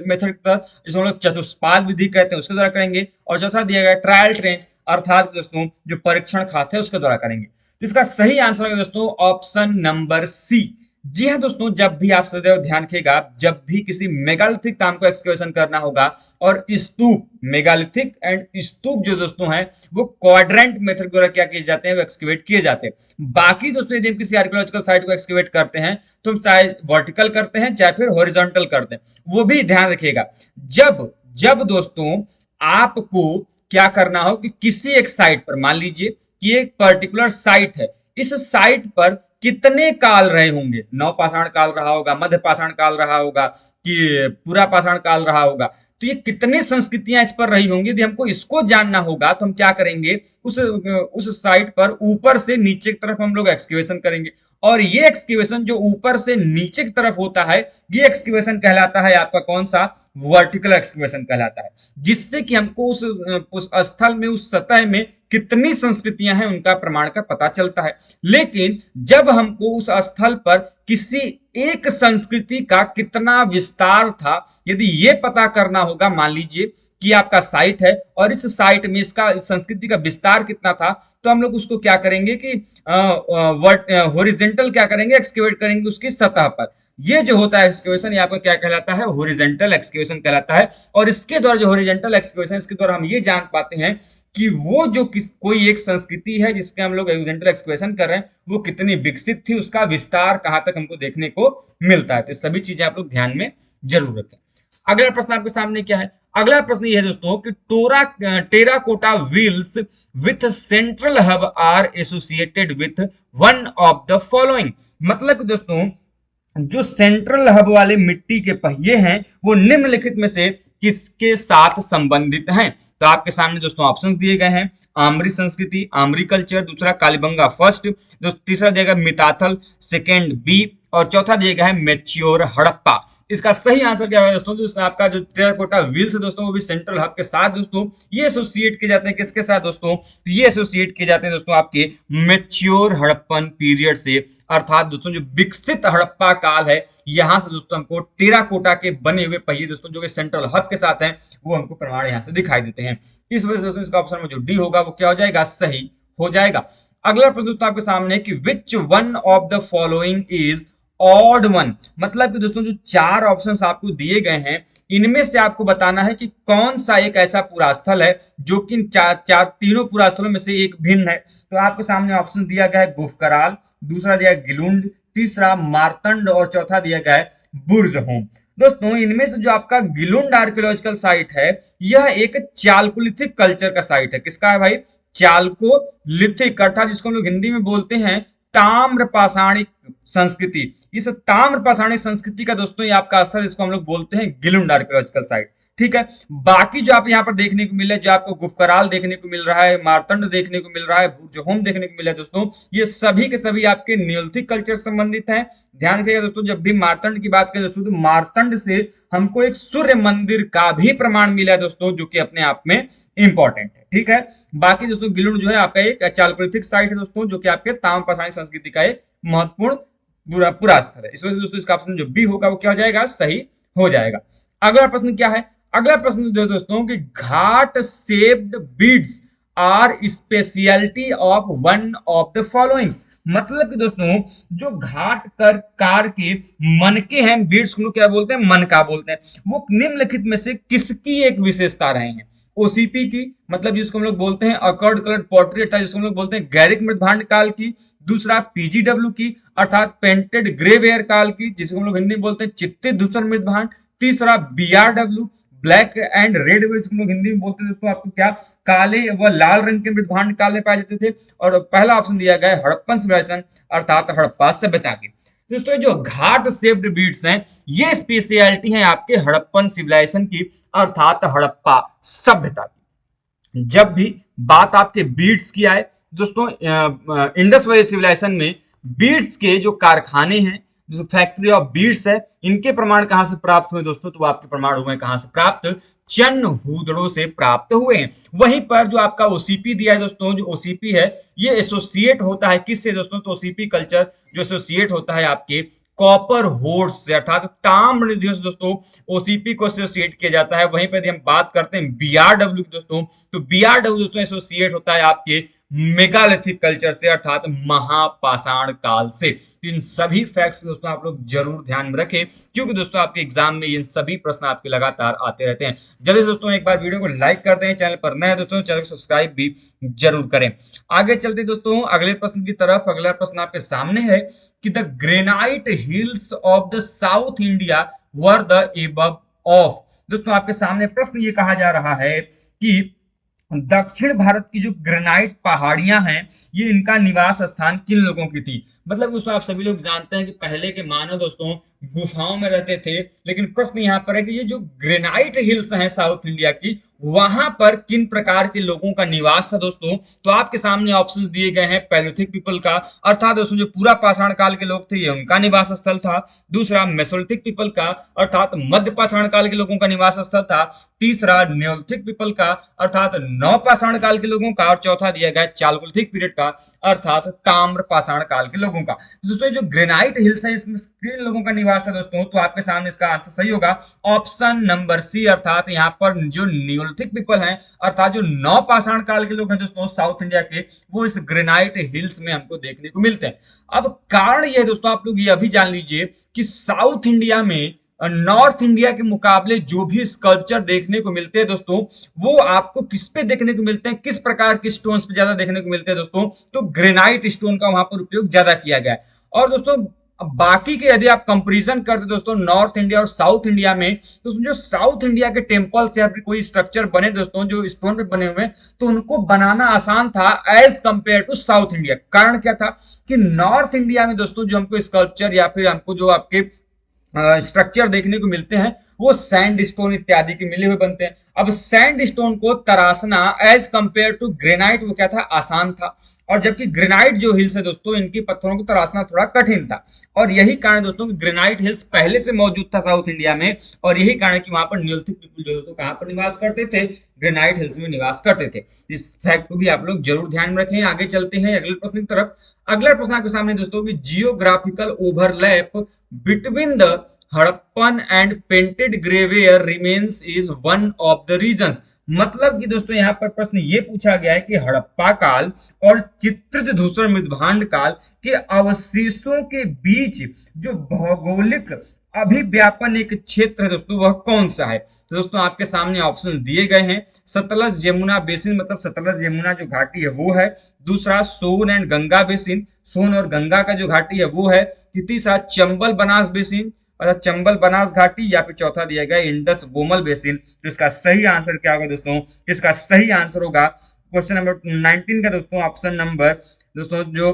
मेथड जिसको हम लोग चतुष्पाद विधि कहते हैं उसके द्वारा करेंगे। और चौथा दिया गया ट्रायल ट्रेंच, अर्थात दोस्तों जो परीक्षण खाते हैं उसके द्वारा करेंगे। तो इसका सही आंसर है दोस्तों ऑप्शन नंबर सी। जी हाँ दोस्तों, जब भी आप सदैव ध्यान रखिएगा, जब भी किसी मेगालिथिक काम को एक्सकेवेशन करना होगा और स्तूप, मेगालिथिक एंड स्तूप जो दोस्तों हैं वो क्वाड्रेंट मेथड द्वारा क्या किए जाते हैं, वो एक्सकेवेट किए जाते हैं। बाकी दोस्तों यदि हम किसी आर्कियोलॉजिकल साइट को एक्सकेवेट करते हैं तो हम चाहे वर्टिकल करते हैं चाहे फिर हॉरिजॉन्टल करते हैं। वो भी ध्यान रखिएगा, जब जब दोस्तों आपको क्या करना हो कि किसी एक साइट पर, मान लीजिए कि एक पर्टिकुलर साइट है, इस साइट पर कितने काल रहे होंगे, नवपाषाण काल रहा होगा, मध्य पाषाण काल रहा होगा कि पूरा पाषाण काल रहा होगा, तो ये कितनी संस्कृतियां इस पर रही होंगी। यदि हमको इसको जानना होगा तो हम क्या करेंगे, उस साइट पर ऊपर से नीचे की तरफ हम लोग एक्सकेवेशन करेंगे, और ये एक्सकेवेशन जो ऊपर से नीचे की तरफ होता है, ये एक्सकेवेशन कहलाता है आपका कौन सा, वर्टिकल एक्सकेवेशन कहलाता है, जिससे कि हमको उस स्थल में, उस सतह में कितनी संस्कृतियां हैं उनका प्रमाण का पता चलता है। लेकिन जब हमको उस स्थल पर किसी एक संस्कृति का कितना विस्तार था, यदि ये पता करना होगा, मान लीजिए कि आपका साइट है और इस साइट में इसका संस्कृति का विस्तार कितना था, तो हम लोग उसको क्या करेंगे कि हॉरिजेंटल क्या करेंगे, एक्सकेवेट करेंगे उसकी सतह पर। ये जो होता है एक्सकेवेशन, ये आपका क्या कहलाता है, हॉरिजेंटल एक्सकेवेशन कहलाता है। और इसके द्वारा जो हॉरिजेंटल एक्सकेवेशन, इसके द्वारा हम ये जान पाते हैं कि वो जो कोई एक संस्कृति है जिसके हम लोग हॉरिजेंटल एक्सकेवेशन कर रहे हैं, वो कितनी विकसित थी, उसका विस्तार कहां तक हमको देखने को मिलता है। तो सभी चीजें आप लोग ध्यान में जरूर रखें। अगला प्रश्न आपके सामने क्या है, अगला प्रश्न ये है दोस्तों कि terracotta wheels with central hub are associated with one of the following. मतलब कि दोस्तों जो सेंट्रल हब वाले मिट्टी के पहिए हैं वो निम्नलिखित में से किसके साथ संबंधित हैं। तो आपके सामने दोस्तों ऑप्शंस दिए गए हैं, आम्री संस्कृति, आम्री कल्चर, दूसरा कालीबंगा फर्स्ट, तीसरा दिया गया मिताथल, सेकेंड बी, और चौथा दिया गया है मेच्योर हड़प्पा। इसका सही आंसर क्या है दोस्तों, जो आपका जो टेराकोटा व्हील्स है दोस्तों, वो भी सेंट्रल हब के साथ दोस्तों ये एसोसिएट किए जाते हैं। किसके साथ दोस्तों, तो ये एसोसिएट किए जाते हैं दोस्तों आपके मेच्योर हड़प्पन पीरियड से, अर्थात दोस्तों जो विकसित हड़प्पा काल है, यहां से दोस्तों हमको टेराकोटा के बने हुए पहिए दोस्तों जो कि सेंट्रल हब के साथ हैं, वो हमको प्रमाण यहां से दिखाई देते हैं। इस वजह से दोस्तों इसका ऑप्शन में जो डी होगा वो क्या हो जाएगा, सही हो जाएगा। अगला प्रश्न दोस्तों आपके सामने कि which one of the following is odd one. मतलब कि दोस्तों जो चार ऑप्शंस आपको दिए गए हैं, इनमें से आपको बताना है कि कौन सा एक ऐसा पुरास्थल है जो कि तीनों पुरास्थलों में से एक भिन्न है। तो आपके सामने ऑप्शन दिया गया है गुफकराल, दूसरा दिया है गिलुंड, तीसरा मार्तंड, और चौथा दिया गया है बुर्जहोम। दोस्तों इनमें से जो आपका गिलुंड आर्कियोलॉजिकल साइट है, यह एक चालकोलिथिक कल्चर का साइट है। किसका है भाई, चालकोलिथिक, अर्थात जिसको हम लोग हिंदी में बोलते हैं ताम्र पाषाणिक संस्कृति। इस ताम्र पाषाणिक संस्कृति का दोस्तों ये आपका स्थल, इसको हम लोग बोलते हैं गिलुंड आर्कियोलॉजिकल साइट। ठीक है, बाकी जो आप यहाँ पर देखने को मिले, जो आपको गुफकराल देखने को मिल रहा है, मार्तंड देखने को मिल रहा है, बुर्जहोम देखने को मिला है दोस्तों, ये सभी के सभी आपके नियोलिथिक कल्चर से संबंधित हैं। ध्यान रखिएगा दोस्तों, जब भी मार्तंड की बात करें दोस्तों, तो मार्तंड से हमको एक सूर्य मंदिर का भी प्रमाण मिला है दोस्तों, जो कि अपने आप में इंपॉर्टेंट है। ठीक है, बाकी दोस्तों गिलुंड जो है आपका एक चालकोलिथिक साइट है दोस्तों, जो कि आपके ताम्र पाषाणिक संस्कृति का एक महत्वपूर्ण पूरा स्तर है। इस वजह से दोस्तों इसका ऑप्शन जो बी होगा वो क्या हो जाएगा, सही हो जाएगा। अगला प्रश्न क्या है, अगला प्रश्न जो दोस्तों कि ghat shaped beads are speciality of one of the following. मतलब कि दोस्तों जो घाट कार के मनके हैं, बीड्स को क्या बोलते हैं, मनका बोलते हैं, वो निम्नलिखित में से किसकी एक विशेषता रहे हैं। ओसीपी की, मतलब जिसको हम लोग बोलते हैं अकर्ड कलर पॉटरी, अर्थात जिसको हम लोग बोलते हैं गैरिक मृदभांड काल की। दूसरा पीजीडब्ल्यू की, अर्थात पेंटेड ग्रेवेयर काल की, जिसको हम लोग हिंदी में बोलते हैं चित्तित धूसर मृदभांड। तीसरा बीआरडब्ल्यू, ब्लैक एंड रेड, हम लोग हिंदी में बोलते हैं दोस्तों आपको क्या, काले व लाल रंग के मृदभांड काल में पाए जाते थे। और पहला ऑप्शन दिया गया है हड़प्पन सिविलाइजेशन, अर्थात हड़प्पा सभ्यता की। दोस्तों जो घाट शेप्ड बीड्स हैं, ये स्पेशलिटी है आपके हड़प्पन सिविलाइजेशन की, अर्थात हड़प्पा सभ्यता की। जब भी बात आपके बीड्स की आए दोस्तों, इंडस वैली सिविलाइजेशन में बीड्स के जो कारखाने हैं, जो फैक्ट्री ऑफ बीड्स है, इनके प्रमाण कहां से प्राप्त हुए दोस्तों, तो आपके प्रमाण हुए कहां से प्राप्त, चन्नहूदड़ों से प्राप्त हुए हैं। वहीं पर जो आपका ओसीपी दिया है दोस्तों, जो ओसीपी है ये एसोसिएट होता है किससे दोस्तों, तो ओसीपी कल्चर जो एसोसिएट होता है आपके कॉपर होर्स से, अर्थात ताम्र निधियों से दोस्तों ओसीपी को एसोसिएट किया जाता है। वहीं पर यदि हम बात करते हैं बीआरडब्ल्यू की दोस्तों, तो बीआरडब्ल्यू दोस्तों एसोसिएट होता है आपके मेगालिथिक कल्चर से, अर्थात महापाषाण काल से। तो इन सभी फैक्ट्स दोस्तों आप लोग जरूर ध्यान में रखें, क्योंकि दोस्तों आपके एग्जाम में इन सभी प्रश्न आपके लगातार आते रहते हैं। जल्दी से दोस्तों एक बार वीडियो को लाइक कर दें, चैनल पर नए हैं दोस्तों चैनल को सब्सक्राइब भी जरूर करें। आगे चलते दोस्तों अगले प्रश्न की तरफ। अगला प्रश्न आपके सामने है कि the granite hills of the south India were the above of. दोस्तों आपके सामने प्रश्न ये कहा जा रहा है कि दक्षिण भारत की जो ग्रेनाइट पहाड़ियां हैं, ये इनका निवास स्थान किन लोगों की थी। मतलब उसमें आप सभी लोग जानते हैं कि पहले के मानव दोस्तों गुफाओं में रहते थे। लेकिन प्रश्न यहाँ पर है कि ये जो ग्रेनाइट हिल्स हैं साउथ इंडिया की, वहां पर किन प्रकार के लोगों का निवास था दोस्तों। तो आपके सामने ऑप्शंस दिए गए हैं। पैलोथिक पीपल का, अर्थात दोस्तों जो पूरा पाषाण काल के लोग थे ये उनका निवास स्थल था। दूसरा मेसोलिथिक पीपल का, अर्थात मध्य पाषाण काल के लोगों का निवास स्थल था। तीसरा न्योलिथिक पीपल का, अर्थात नव पाषाण काल के लोगों का। और चौथा दिया गया चालकोलिथिक पीरियड का, अर्थात ताम्र पाषाण काल के लोगों का। तो दोस्तों जो ग्रेनाइट हिल्स है इसमें किन लोगों का निवास था दोस्तों, तो आपके सामने इसका आंसर सही होगा ऑप्शन नंबर सी, अर्थात यहाँ पर जो न्योलिथिक पीपल हैं, अर्थात जो नव पाषाण काल के लोग हैं दोस्तों साउथ इंडिया के, वो इस ग्रेनाइट हिल्स में हमको देखने को मिलते हैं। अब कारण यह है दोस्तों, आप लोग ये भी जान लीजिए कि साउथ इंडिया में नॉर्थ इंडिया के मुकाबले जो भी स्कल्पचर देखने को मिलते हैं दोस्तों, वो आपको किस पे देखने को मिलते हैं, किस प्रकार के स्टोन्स पे ज्यादा देखने को मिलते हैं दोस्तों, तो ग्रेनाइट स्टोन का वहां पर उपयोग ज्यादा किया गया है। और दोस्तों बाकी के यदि आप कंपैरिजन करते दोस्तों नॉर्थ इंडिया और साउथ इंडिया में, तो जो साउथ इंडिया के टेम्पल्स या फिर कोई स्ट्रक्चर बने दोस्तों जो स्टोन पे बने हुए, तो उनको बनाना आसान था as compared to South India. कारण क्या था कि नॉर्थ इंडिया में दोस्तों जो हमको स्कल्पचर या फिर हमको जो आपके स्ट्रक्चर देखने को मिलते हैं वो सैंड स्टोन इत्यादि के मिले हुए बनते हैं। अब सैंड स्टोन को तराशना एज कंपेयर टू ग्रेनाइट वो क्या था, आसान था। और जबकि ग्रेनाइट जो हिल्स है दोस्तों, इनकी पत्थरों को तराशना थोड़ा कठिन था। और यही कारण दोस्तों कि ग्रेनाइट हिल्स पहले से मौजूद था साउथ इंडिया में, और यही कारण कि वहां पर न्योलिथिक पीपल जो दोस्तों कहां पर निवास करते थे, ग्रेनाइट हिल्स में निवास करते थे। इस फैक्ट को भी आप लोग जरूर ध्यान में रखें। आगे चलते हैं अगले प्रश्न की तरफ। अगला प्रश्न आपके सामने दोस्तों की geographical overlap between the Harappan and painted grey ware remains is one of the reasons. मतलब कि दोस्तों यहाँ पर प्रश्न ये पूछा गया है कि हड़प्पा काल और चित्रित धूसर मृदभांड काल के अवशेषों के बीच जो भौगोलिक अभिव्यापन एक क्षेत्र है दोस्तों, वह कौन सा है। तो दोस्तों आपके सामने ऑप्शन दिए गए हैं। सतलज यमुना बेसिन, मतलब सतलज यमुना जो घाटी है वो है। दूसरा सोन एंड गंगा बेसिन, सोन और गंगा का जो घाटी है वो है। तीसरा चंबल बनास बेसिन, चंबल बनास घाटी, या फिर चौथा दिया गया इंडस गोमल बेसिन। तो इसका सही आंसर क्या होगा दोस्तों, इसका सही आंसर होगा क्वेश्चन नंबर 19 का दोस्तों ऑप्शन नंबर दोस्तों जो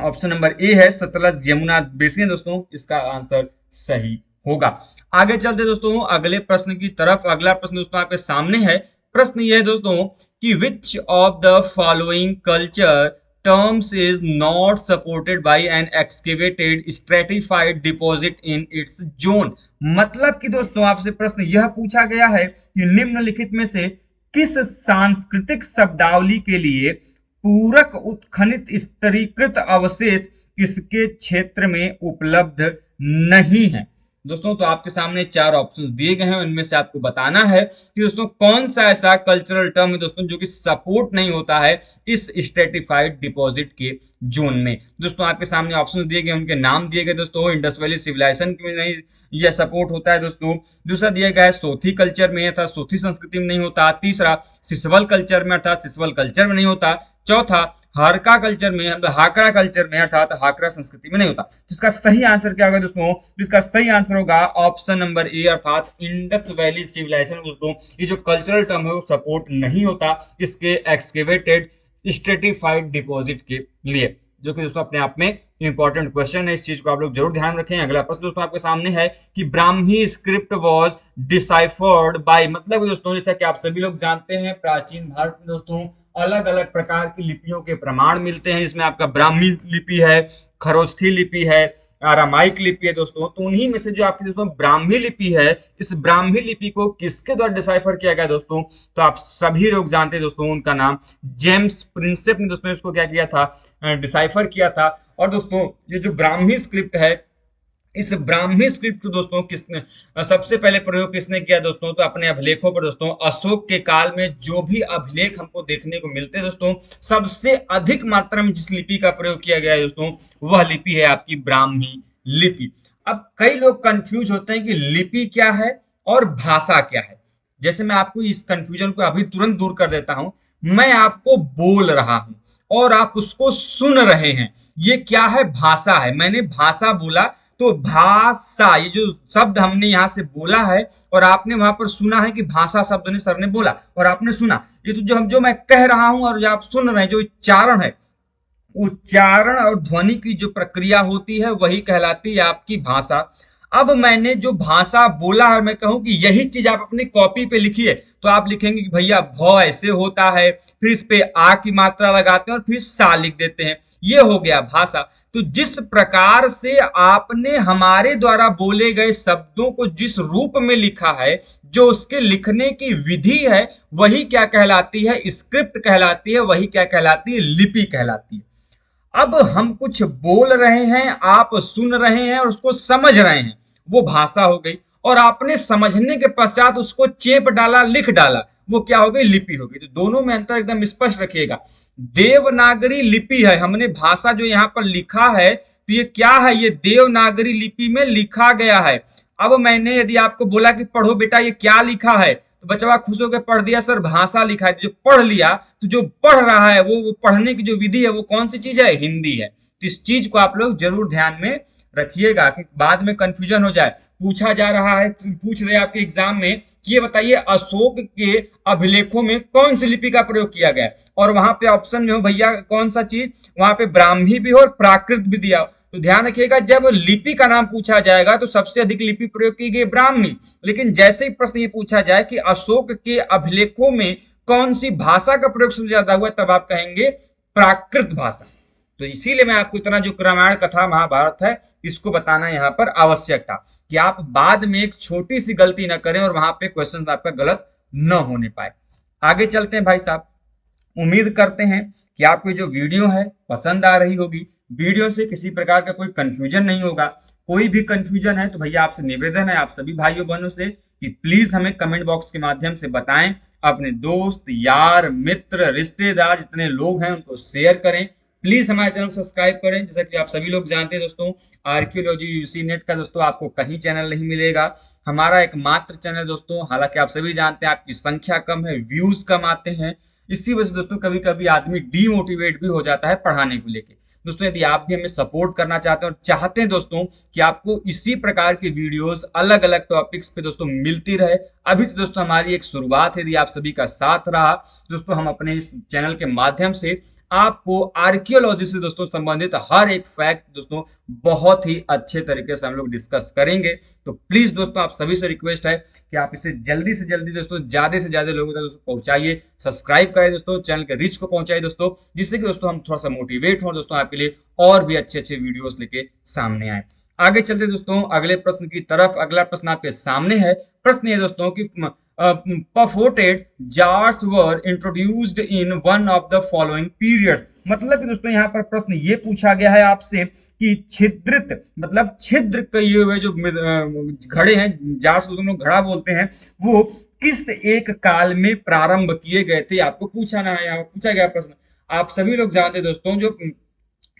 ऑप्शन नंबर ए है सतलज यमुना बेसिन दोस्तों, इसका आंसर सही होगा। आगे चलते दोस्तों अगले प्रश्न की तरफ। अगला प्रश्न दोस्तों आपके सामने है। प्रश्न यह है दोस्तों कि which of the following culture terms is not supported by an excavated stratified deposit in its zone। मतलब कि दोस्तों आपसे प्रश्न यह पूछा गया है कि निम्नलिखित में से किस सांस्कृतिक शब्दावली के लिए पूरक उत्खनित स्तरीकृत अवशेष इसके क्षेत्र में उपलब्ध नहीं है। दोस्तों तो आपके सामने चार ऑप्शंस दिए गए हैं, उनमें से आपको बताना है कि दोस्तों कौन सा ऐसा कल्चरल टर्म है दोस्तों जो कि सपोर्ट नहीं होता है इस स्ट्रेटिफाइड डिपॉजिट के जोन में। दोस्तों आपके सामने ऑप्शंस दिए गए, उनके नाम दिए गए दोस्तों। इंडस वैली सिविलाइजेशन में नहीं यह सपोर्ट होता है दोस्तों। दूसरा दिया गया है सोथी कल्चर में, अर्थात सोथी संस्कृति में नहीं होता। तीसरा सिसवल कल्चर में, अर्थात सिसवल कल्चर में नहीं होता। चौथा हारका कल्चर में, हाकरा कल्चर में, अर्थात हाकरा संस्कृति में नहीं होता। तो इसका सही आंसर क्या होगा दोस्तों, इसका सही आंसर होगा ऑप्शन नंबर ए, अर्थात इंडस वैली सिविलाइजेशन। दोस्तों ये जो कल्चरल टर्म है वो सपोर्ट नहीं होता इसके एक्सकेवेटेड स्ट्रेटिफाइड डिपॉजिट के लिए, जो कि दोस्तों अपने आप में इंपॉर्टेंट क्वेश्चन है। इस चीज को आप लोग जरूर ध्यान रखें। अगला प्रश्न दोस्तों आपके सामने है कि Brahmi script was deciphered by, मतलब दोस्तों जैसा कि आप सभी लोग जानते हैं प्राचीन भारत में दोस्तों अलग अलग प्रकार की लिपियों के प्रमाण मिलते हैं। इसमें आपका ब्राह्मी लिपि है, खरोष्ठी लिपि है, अरामाइक लिपि है दोस्तों। तो उन्हीं में से जो आपकी दोस्तों ब्राह्मी लिपि है, इस ब्राह्मी लिपि को किसके द्वारा डिसाइफर किया गया दोस्तों, तो आप सभी लोग जानते हैं दोस्तों उनका नाम जेम्स प्रिंसेप ने दोस्तों इसको क्या किया था, डिसाइफर किया था। और दोस्तों ये जो ब्राह्मी स्क्रिप्ट है, इस ब्राह्मी स्क्रिप्ट को दोस्तों किसने सबसे पहले प्रयोग किसने किया दोस्तों, तो अपने अभिलेखों पर दोस्तों अशोक के काल में जो भी अभिलेख हमको देखने को मिलते हैं दोस्तों, सबसे अधिक मात्रा में जिस लिपि का प्रयोग किया गया है दोस्तों वह लिपि है आपकी ब्राह्मी लिपि। अब कई लोग कंफ्यूज होते हैं कि लिपि क्या है और भाषा क्या है। जैसे मैं आपको इस कंफ्यूजन को अभी तुरंत दूर कर देता हूं। मैं आपको बोल रहा हूं और आप उसको सुन रहे हैं, ये क्या है, भाषा है। मैंने भाषा बोला तो भाषा, ये जो शब्द हमने यहाँ से बोला है और आपने वहां पर सुना है कि भाषा शब्द ने सर ने बोला और आपने सुना, ये तो जो मैं कह रहा हूं और जो आप सुन रहे हैं जो उच्चारण है उच्चारण और ध्वनि की जो प्रक्रिया होती है वही कहलाती है आपकी भाषा। अब मैंने जो भाषा बोला और मैं कहूं कि यही चीज आप अपनी कॉपी पे लिखिए, तो आप लिखेंगे कि भैया भ ऐसे होता है, फिर इस पे आ की मात्रा लगाते हैं और फिर सा लिख देते हैं। ये हो गया भाषा। तो जिस प्रकार से आपने हमारे द्वारा बोले गए शब्दों को जिस रूप में लिखा है, जो उसके लिखने की विधि है, वही क्या कहलाती है, स्क्रिप्ट कहलाती है, वही क्या कहलाती है, लिपि कहलाती है। अब हम कुछ बोल रहे हैं, आप सुन रहे हैं और उसको समझ रहे हैं, वो भाषा हो गई। और आपने समझने के पश्चात उसको चेप डाला, लिख डाला, वो क्या हो गई, लिपि हो गई। तो दोनों में अंतर एकदम स्पष्ट रखिएगा। देवनागरी लिपि है, हमने भाषा जो यहाँ पर लिखा है, तो ये क्या है, ये देवनागरी लिपि में लिखा गया है। अब मैंने यदि आपको बोला कि पढ़ो बेटा ये क्या लिखा है, तो बच्चा खुश होकर पढ़ दिया, सर भाषा लिखा है। तो जो पढ़ लिया, तो जो पढ़ रहा है वो पढ़ने की जो विधि है वो कौन सी चीज है, हिंदी है। तो इस चीज को आप लोग जरूर ध्यान में रखिएगा कि बाद में कंफ्यूजन हो जाए। पूछा जा रहा है, पूछ रहे आपके एग्जाम में कि ये बताइए अशोक के अभिलेखों में कौन सी लिपि का प्रयोग किया गया है, और वहां पे ऑप्शन में हो भैया कौन सा चीज, वहां पे ब्राह्मी भी हो और प्राकृत भी दिया हो। तो ध्यान रखिएगा, जब लिपि का नाम पूछा जाएगा तो सबसे अधिक लिपि प्रयोग की गई ब्राह्मी। लेकिन जैसे ही प्रश्न ये पूछा जाए कि अशोक के अभिलेखों में कौन सी भाषा का प्रयोग सबसे ज्यादा हुआ, तब आप कहेंगे प्राकृत भाषा। तो इसीलिए मैं आपको इतना जो रामायण कथा महाभारत है इसको बताना यहाँ पर आवश्यक था, कि आप बाद में एक छोटी सी गलती ना करें और वहां पे क्वेश्चन आपका गलत न होने पाए। आगे चलते हैं भाई साहब। उम्मीद करते हैं कि आपको जो वीडियो है पसंद आ रही होगी। वीडियो से किसी प्रकार का कोई कंफ्यूजन नहीं होगा। कोई भी कंफ्यूजन है तो भैया आपसे निवेदन है, आप सभी भाइयों बहनों से, कि प्लीज हमें कमेंट बॉक्स के माध्यम से बताएं। अपने दोस्त यार मित्र रिश्तेदार जितने लोग हैं उनको शेयर करें। प्लीज हमारे चैनल को सब्सक्राइब करें। जैसा कि आप सभी लोग जानते हैं दोस्तों, आर्कियोलॉजी यूसी नेट का दोस्तों आपको कहीं चैनल नहीं मिलेगा। हमारा एकमात्र चैनल दोस्तों, हालांकि आप सभी जानते हैं आपकी संख्या कम है, व्यूज कम आते हैं, इसी वजह से दोस्तों कभी कभी आदमी डीमोटिवेट भी हो जाता है पढ़ाने को लेके। दोस्तों यदि आप भी हमें सपोर्ट करना चाहते हैं और चाहते हैं दोस्तों कि आपको इसी प्रकार की वीडियोस अलग अलग टॉपिक्स पे दोस्तों मिलती रहे, अभी तो दोस्तों हमारी एक शुरुआत है, यदि आप सभी का साथ रहा दोस्तों, हम अपने इस चैनल के माध्यम से आपको आर्कियोलॉजी से दोस्तों संबंधित हर एक फैक्ट दोस्तों बहुत ही अच्छे तरीके से हम लोग डिस्कस करेंगे। तो प्लीज दोस्तों आप सभी से रिक्वेस्ट है कि आप इसे जल्दी से जल्दी दोस्तों ज्यादा से ज्यादा लोगों तक दोस्तों पहुंचाइए, सब्सक्राइब करें दोस्तों, चैनल के रीच को पहुंचाइए दोस्तों, जिससे कि दोस्तों हम थोड़ा सा मोटिवेट हो दोस्तों आपके लिए और भी अच्छे अच्छे वीडियोस लेके सामने आए। आगे चलते दोस्तों अगले प्रश्न की तरफ। अगला प्रश्न आपके सामने है। प्रश्न ये दोस्तों कि purported jars were introduced in one of the following periods। मतलब कि दोस्तों यहाँ पर प्रश्न ये पूछा गया है आपसे कि छिद्रित मतलब छिद्र किए हुए जो घड़े हैं, जार्स को हम लोग घड़ा बोलते हैं, वो किस एक काल में प्रारंभ किए गए थे, आपको पूछना है। यहाँ पूछा गया प्रश्न। आप सभी लोग जानते हैं दोस्तों, जो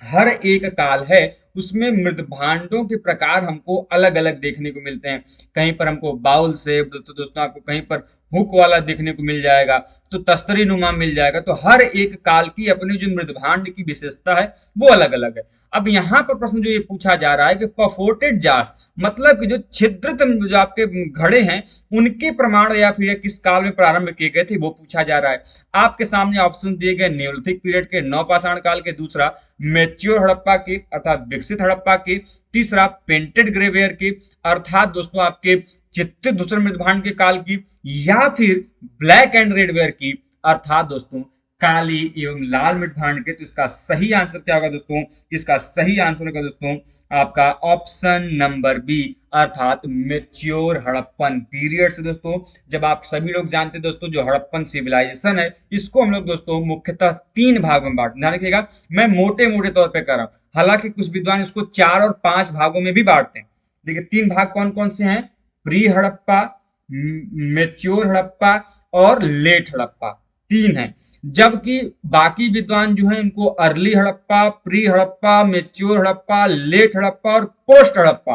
हर एक काल है उसमें मृद भांडों के प्रकार हमको अलग अलग देखने को मिलते हैं। कहीं पर हमको बाउल से तो दोस्तों आपको कहीं पर हुक वाला देखने को मिल जाएगा, तो तस्तरी नुमा मिल जाएगा। तो हर एक काल की अपनी जो मृद भांड की विशेषता है वो अलग अलग है। अब यहाँ पर प्रश्न जो ये पूछा जा रहा है कि परफोर्टेड जार्स मतलब कि जो छिद्रित जो आपके घड़े हैं उनके प्रमाण या फिर किस काल में प्रारंभ किए गए थे वो पूछा जा रहा है। आपके सामने ऑप्शन दिए गए न्योलिथिक पीरियड के, नवपाषाण काल के, दूसरा मेच्योर हड़प्पा के अर्थात विकसित हड़प्पा के, तीसरा पेंटेड ग्रेवेयर के अर्थात दोस्तों आपके चित्रित धूसर मृदभांड के काल की, या फिर ब्लैक एंड रेड वेयर की अर्थात दोस्तों काली एवं लाल मृदभांड के। तो इसका सही आंसर क्या होगा दोस्तों, इसका सही आंसर होगा दोस्तों आपका ऑप्शन नंबर बी अर्थात मेच्योर हड़प्पन पीरियड से। दोस्तों जब आप सभी लोग जानते हैं दोस्तों, जो हड़प्पन सिविलाइजेशन है इसको हम लोग दोस्तों मुख्यतः 3 भागों में बांटते हैं। ध्यान रखिएगा, मैं मोटे मोटे तौर पे कर रहा हूं, हालांकि कुछ विद्वान इसको 4 और 5 भागों में भी बांटते हैं। देखिए 3 भाग कौन कौन से हैं, प्री हड़प्पा, मेच्योर हड़प्पा और लेट हड़प्पा, 3 है। जबकि बाकी विद्वान जो है इनको early Harappa, pre Harappa, mature Harappa, late Harappa और पोस्ट हड़प्पा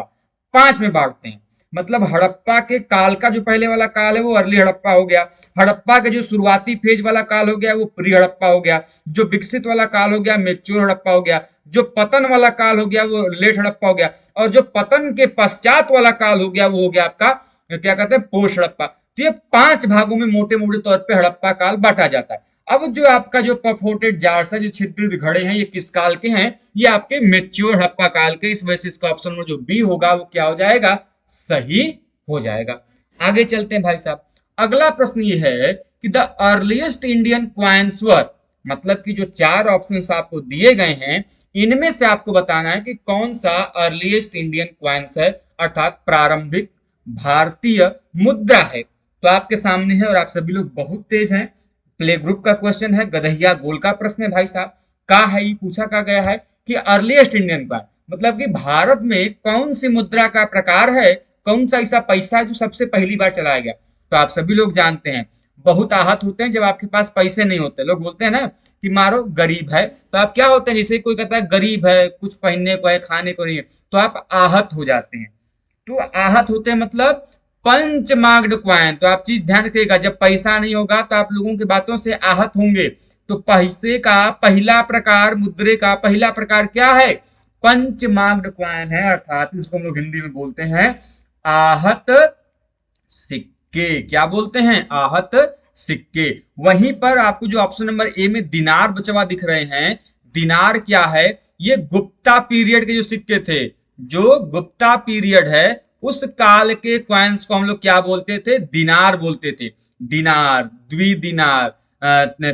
5 में बांटते हैं। मतलब हड़प्पा के काल का जो पहले वाला काल है वो अर्ली हड़प्पा हो गया, हड़प्पा के जो शुरुआती फेज वाला काल हो गया वो प्री हड़प्पा हो गया, जो विकसित वाला काल हो गया मेच्योर हड़प्पा हो गया, जो पतन वाला काल हो गया वो लेट हड़प्पा हो गया, और जो पतन के पश्चात वाला काल हो गया वो हो गया आपका क्या कहते हैं, पोस्ट हड़प्पा। तो ये 5 भागों में मोटे मोटे तौर पे हड़प्पा काल बांटा जाता है। अब जो आपका जो परफोर्टेड जार्स है, जो छिद्रित घड़े हैं, ये किस काल के हैं? ये आपके मेच्योर हड़प्पा काल के। इस वजह से इसका ऑप्शन में जो बी होगा वो क्या हो जाएगा? सही हो जाएगा। आगे चलते हैं भाई साहब। अगला प्रश्न ये है कि द अर्लीस्ट इंडियन क्वाइंस वर, मतलब कि जो चार ऑप्शंस आपको दिए गए हैं, इनमें से आपको बताना है कि कौन सा अर्लीस्ट इंडियन क्वाइंस है, अर्थात प्रारंभिक भारतीय मुद्रा है। तो आपके सामने है और आप सभी लोग बहुत तेज हैं। प्ले ग्रुप का क्वेश्चन है, गदहिया गोल का प्रश्न है भाई साहब। का है ये पूछा का गया है कि अर्लीस्ट इंडियन क्वाइन, मतलब कि भारत में कौन सी मुद्रा का प्रकार है, कौन सा ऐसा पैसा है जो सबसे पहली बार चलाया गया। तो आप सभी लोग जानते हैं, बहुत आहत होते हैं जब आपके पास पैसे नहीं होते। लोग बोलते हैं ना कि मारो गरीब है, तो आप क्या होते हैं, जैसे कोई कहता है गरीब है, कुछ पहनने को है, खाने को नहीं है, तो आप आहत हो जाते हैं। तो आहत होते हैं मतलब पंच मार्क्ड क्वाइन। तो आप चीज ध्यान रखिएगा, जब पैसा नहीं होगा तो आप लोगों की बातों से आहत होंगे। तो पैसे का पहला प्रकार, मुद्रे का पहला प्रकार क्या है? पंच मार्क्ड क्वाइन है, अर्थात इसको हम लोग हिंदी में बोलते हैं आहत सिक्के। क्या बोलते हैं? आहत सिक्के। वहीं पर आपको जो ऑप्शन नंबर ए में दिनार बचा हुआ दिख रहे हैं, दिनार क्या है? ये गुप्ता पीरियड के जो सिक्के थे, जो गुप्ता पीरियड है उस काल के क्वाइंस को हम लोग क्या बोलते थे? दिनार बोलते थे। दिनार, द्विदिनार,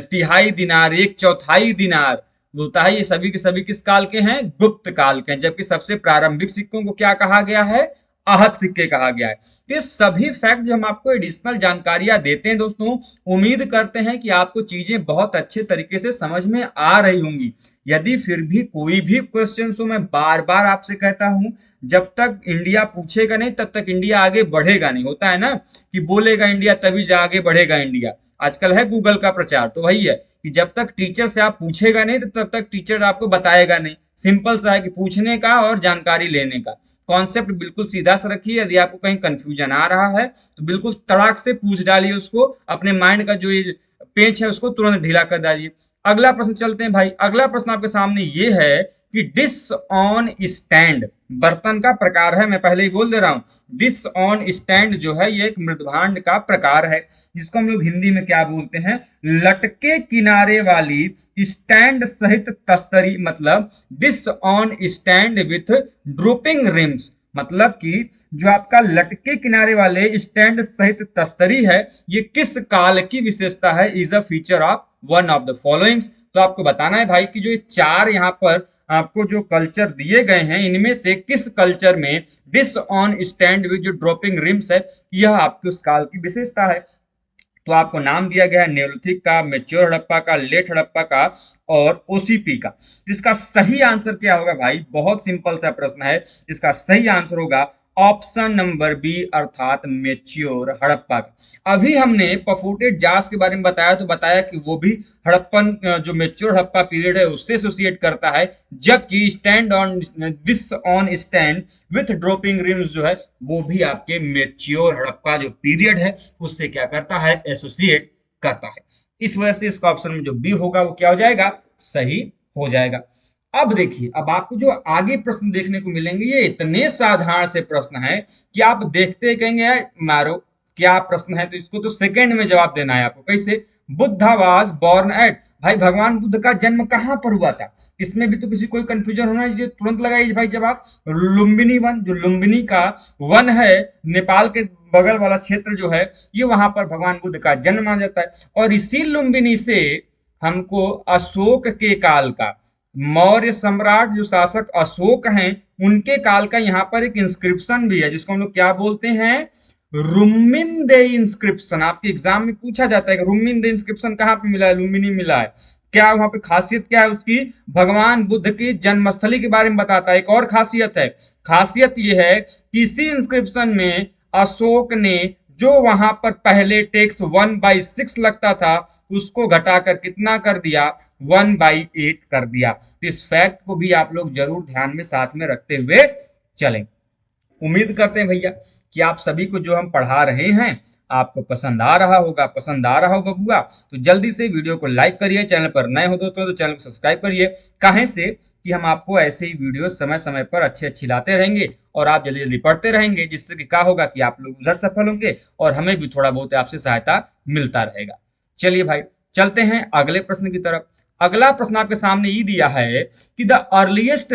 तिहाई दिनार, एक चौथाई दिनार बोलता है। ये सभी के सभी किस काल के हैं? गुप्त काल के हैं। जबकि सबसे प्रारंभिक सिक्कों को क्या कहा गया है? आहत सिक्के कहा गया है। तो ये सभी फैक्ट जो हम आपको एडिशनल जानकारियां देते हैं दोस्तों, उम्मीद करते हैं कि आपको चीजें बहुत अच्छे तरीके से समझ में आ रही होंगी। यदि फिर भी कोई भी क्वेश्चन हो, मैं बार बार आपसे कहता हूं, जब तक इंडिया पूछेगा नहीं तब तक इंडिया आगे बढ़ेगा नहीं। होता है ना कि बोलेगा इंडिया तभी जा आगे बढ़ेगा इंडिया। आजकल है गूगल का प्रचार, तो वही है कि जब तक टीचर से आप पूछेगा नहीं तब तक टीचर आपको बताएगा नहीं। सिंपल सा है कि पूछने का और जानकारी लेने का कॉन्सेप्ट बिल्कुल सीधा सा रखिए। यदि आपको कहीं कंफ्यूजन आ रहा है तो बिल्कुल तड़ाक से पूछ डालिए उसको, अपने माइंड का जो ये पेच है उसको तुरंत ढीला कर डालिए। अगला प्रश्न चलते हैं भाई। अगला प्रश्न आपके सामने ये है कि डिश ऑन स्टैंड, बर्तन का प्रकार है, मैं पहले ही बोल दे रहा हूं। डिश ऑन स्टैंड जो है ये एक मृदभांड का प्रकार है, जिसको हम लोग हिंदी में क्या बोलते हैं? लटके किनारे वाली स्टैंड सहित तस्तरी, मतलब dish on stand with drooping rims, मतलब कि जो आपका लटके किनारे वाले स्टैंड सहित तस्तरी है, ये किस काल की विशेषता है? Is a feature of one of the followings. तो आपको बताना है भाई कि जो ये चार यहाँ पर आपको जो कल्चर दिए गए हैं, इनमें से किस कल्चर में डिश ऑन स्टैंड विद जो ड्रॉपिंग रिम्स है, यह आपके उस काल की विशेषता है। तो आपको नाम दिया गया है नेलोथिक का, मेच्योर हड़प्पा का, लेट हड़प्पा का और ओसीपी का। जिसका सही आंसर क्या होगा भाई? बहुत सिंपल सा प्रश्न है। इसका सही आंसर होगा ऑप्शन नंबर बी, अर्थात मेच्योर हड़प्पा का। अभी हमने परफोर्टेड जार्स के बारे में बताया, तो बताया कि वो भी हड़प्पन, जो मेच्योर हड़प्पा पीरियड है उससे एसोसिएट करता है। जबकि stand on, this on stand with dropping RIMS जो है वो भी आपके मेच्योर हड़प्पा जो पीरियड है उससे क्या करता है? एसोसिएट करता है। इस वजह से इसका ऑप्शन में जो बी होगा वो क्या हो जाएगा? सही हो जाएगा। अब देखिए, अब आपको जो आगे प्रश्न देखने को मिलेंगे ये इतने साधारण से प्रश्न है कि आप देखते कहेंगे यार मारो क्या प्रश्न है, तो इसको तो सेकंड में जवाब देना है आपको। कैसे? बुद्धा वाज बोर्न एट, भाई भगवान बुद्ध का जन्म कहां पर हुआ था? इसमें भी तो किसी कोई कंफ्यूजन होना चाहिए, तुरंत लगाइए भाई जवाब। लुम्बिनी वन, जो लुम्बिनी का वन है नेपाल के बगल वाला क्षेत्र जो है, ये वहां पर भगवान बुद्ध का जन्म माना जाता है। और इसी लुम्बिनी से हमको अशोक के काल का, मौर्य सम्राट जो शासक अशोक हैं उनके काल का यहाँ पर एक इंस्क्रिप्शन भी है, जिसको हम लोग क्या बोलते हैं? रुम्मिनदे इंस्क्रिप्शन। आपके एग्जाम में पूछा जाता है कि रुम्मिनदे इंस्क्रिप्शन कहाँ पे मिला है? लुम्बिनी मिला है। क्या वहां पे खासियत क्या है उसकी? भगवान बुद्ध की जन्मस्थली के बारे में बताता है। एक और खासियत है, खासियत यह है कि इसी इंस्क्रिप्शन में अशोक ने जो वहां पर पहले टैक्स 1/6 लगता था उसको घटाकर कितना कर दिया? 1/8 कर दिया। तो इस फैक्ट को भी आप लोग जरूर ध्यान में साथ में रखते हुए चलें। उम्मीद करते हैं भैया कि आप सभी को जो हम पढ़ा रहे हैं आपको पसंद आ रहा होगा। पसंद आ रहा होगा बुआ तो जल्दी से वीडियो को लाइक करिए। चैनल पर नए हो दोस्तों तो चैनल को सब्सक्राइब करिए। काहे से कि हम आपको ऐसे ही वीडियो समय समय पर अच्छे अच्छी लाते रहेंगे और आप जल्दी जल्दी पढ़ते रहेंगे, जिससे कि क्या होगा कि आप लोग उधर सफल होंगे और हमें भी थोड़ा बहुत आपसे सहायता मिलता रहेगा। चलिए भाई, चलते हैं अगले प्रश्न की तरफ। अगला प्रश्न आपके सामने ये दिया है कि the earliest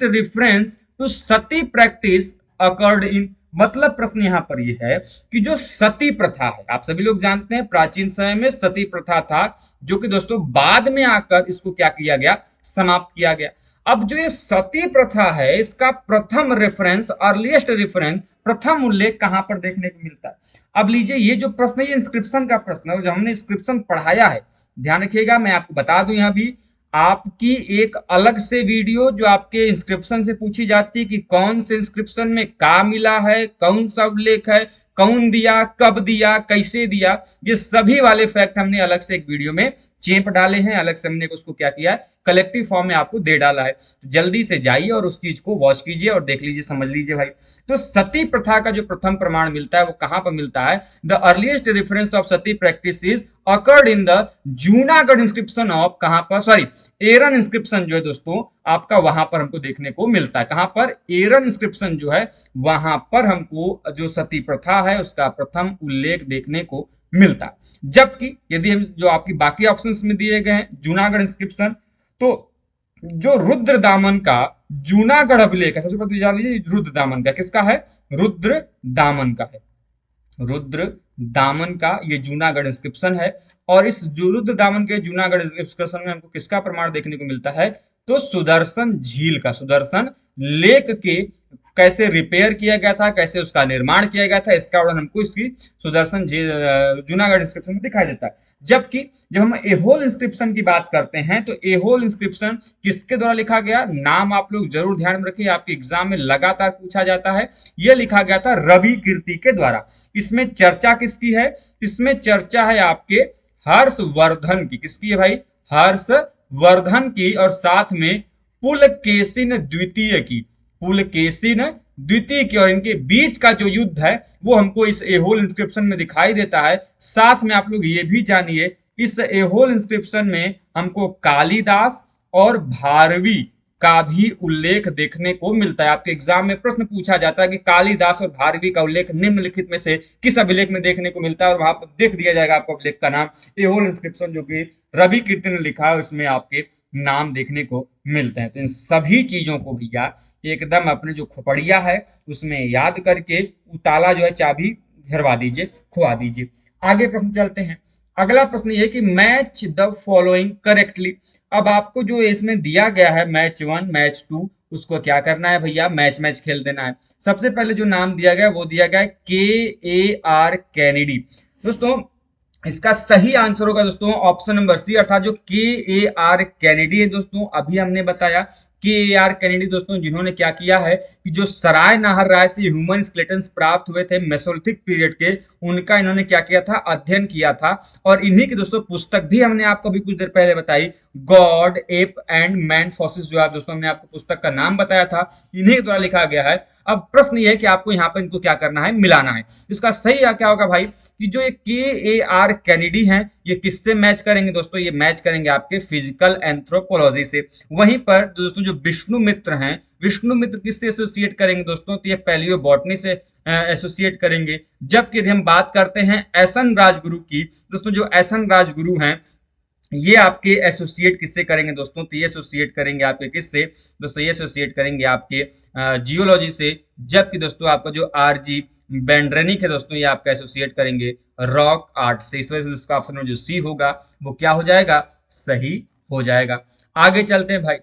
reference to sati practice occurred in, मतलब प्रश्न यहां पर यह है कि जो सती प्रथा है, आप सभी लोग जानते हैं प्राचीन समय में सती प्रथा था, जो कि दोस्तों बाद में आकर इसको क्या किया गया, समाप्त किया गया। अब जो ये सती प्रथा है इसका प्रथम रेफरेंस, अर्लीस्ट रेफरेंस, प्रथम उल्लेख कहां पर देखने को मिलता है। अब लीजिए ये जो प्रश्न है ये इंस्क्रिप्शन का प्रश्न है, और जब हमने इंस्क्रिप्शन पढ़ाया है, ध्यान रखिएगा, मैं आपको बता दूं यहां भी आपकी एक अलग से वीडियो जो आपके इंस्क्रिप्शन से पूछी जाती है कि कौन से इंस्क्रिप्शन में का मिला है, कौन सा उल्लेख है, कौन दिया, कब दिया, कैसे दिया, ये सभी वाले फैक्ट हमने अलग से एक वीडियो में चेप डाले हैं, अलग से हमने उसको क्या किया है, कलेक्टिव फॉर्म में आपको दे डाला है। तो जल्दी से जाइए और उस चीज को वॉच कीजिए और देख लीजिए, समझ लीजिए भाई। तो सती प्रथा का जो प्रथम प्रमाण मिलता है वो कहां पर मिलता है, the earliest reference of Sati practice occurred in the Junagadh inscription of, कहां पर, सॉरी, एरन इंस्क्रिप्शन जो है दोस्तों आपका वहां पर हमको देखने को मिलता है। कहां पर, एरन इंस्क्रिप्शन जो है वहां पर हमको जो सती प्रथा है उसका प्रथम उल्लेख देखने को मिलता है। जबकि यदि हम जो आपकी बाकी ऑप्शंस में दिए गए हैं जूनागढ़ इंस्क्रिप्शन, तो जो रुद्र दामन का जूनागढ़ अभिलेख है, सबसे पहले तो जान लीजिए रुद्र दामन का किसका है, रुद्र दामन का है, रुद्र दामन का ये जूनागढ़ इंस्क्रिप्शन है। और इस रुद्र दामन के जूनागढ़ इंस्क्रिप्शन में हमको किसका प्रमाण देखने को मिलता है, तो सुदर्शन झील का, सुदर्शन लेक के कैसे रिपेयर किया गया था, कैसे उसका निर्माण किया गया था, इसका वर्णन हमको इसकी सुदर्शन जूनागढ़ इंस्क्रिप्शन में दिखाई देता है। जबकि जब हम एहोल इंस्क्रिप्शन की बात करते हैं तो एहोल इंस्क्रिप्शन किसके द्वारा लिखा गया, नाम आप लोग जरूर ध्यान में रखिए, आपके एग्जाम में लगातार पूछा जाता है। यह लिखा गया था रवि कीर्ति के द्वारा। इसमें चर्चा किसकी है, इसमें चर्चा है आपके हर्षवर्धन की, किसकी है भाई, हर्षवर्धन की, और साथ में पुलकेशिन द्वितीय की, पुलकेशिन द्वितीय की, और इनके बीच का जो युद्ध है वो हमको इस एहोल इंस्क्रिप्शन में दिखाई देता है। साथ में आप लोग ये भी जानिए इस एहोल इंस्क्रिप्शन में हमको कालिदास और भारवी का भी उल्लेख देखने को मिलता है। आपके एग्जाम में प्रश्न पूछा जाता है कि कालिदास और भारवी का उल्लेख निम्नलिखित में से किस अभिलेख में देखने को मिलता है, और वहां पर देख दिया जाएगा आपको अभिलेख का नाम, एहोल इंस्क्रिप्शन जो कि रवि कीर्ति ने लिखा है उसमें आपके नाम देखने को मिलते हैं। तो इन सभी चीजों को भैया एकदम अपने जो खोपड़िया है उसमें याद करके ताला जो है चाबी घरवा दीजिए, खुआ दीजिए। आगे प्रश्न चलते हैं। अगला प्रश्न ये कि मैच द फॉलोइंग करेक्टली। अब आपको जो इसमें दिया गया है मैच 1 मैच 2, उसको क्या करना है भैया, मैच मैच खेल देना है। सबसे पहले जो नाम दिया गया वो दिया गया है KAR कैनेडी। दोस्तों इसका सही आंसर होगा दोस्तों ऑप्शन नंबर सी, अर्थात जो KAR कैनेडी है। दोस्तों अभी हमने बताया KAR कैनेडी दोस्तों जिन्होंने क्या किया है कि जो सराय नाहर राय से ह्यूमन स्केलेटन्स प्राप्त हुए थे मेसोलिथिक पीरियड के, उनका इन्होंने क्या किया था, अध्ययन किया था। और इन्हीं की दोस्तों पुस्तक भी हमने आपको अभी कुछ देर पहले बताई, God app and man fossils, जो आप दोस्तों हमने आपको पुस्तक का नाम बताया था, इन्हीं के द्वारा लिखा गया है। अब प्रश्न ये है कि आपको यहाँ पर इनको क्या करना है, मिलाना है। इसका सही क्या होगा भाई कि जो ये KAR कैनेडी हैं ये किससे मैच करेंगे दोस्तों, ये मैच करेंगे आपके फिजिकल एंथ्रोपोलॉजी से। वहीं पर दोस्तों जो विष्णु मित्र हैं, विष्णु मित्र किससे एसोसिएट करेंगे दोस्तों, तो ये पैलियो बॉटनी से एसोसिएट करेंगे। जबकि यदि हम बात करते हैं एसन राजगुरु की, दोस्तों जो एसन राजगुरु हैं ये आपके एसोसिएट किससे करेंगे दोस्तों, तो ये एसोसिएट करेंगे आपके किससे दोस्तों, ये एसोसिएट करेंगे आपके जियोलॉजी से। जबकि दोस्तों आपका जो RG बेंड्रेनिक है दोस्तों ये आपका एसोसिएट करेंगे रॉक आर्ट से। इस वजह से उसका ऑप्शन में जो सी होगा वो क्या हो जाएगा, सही हो जाएगा। आगे चलते हैं भाई।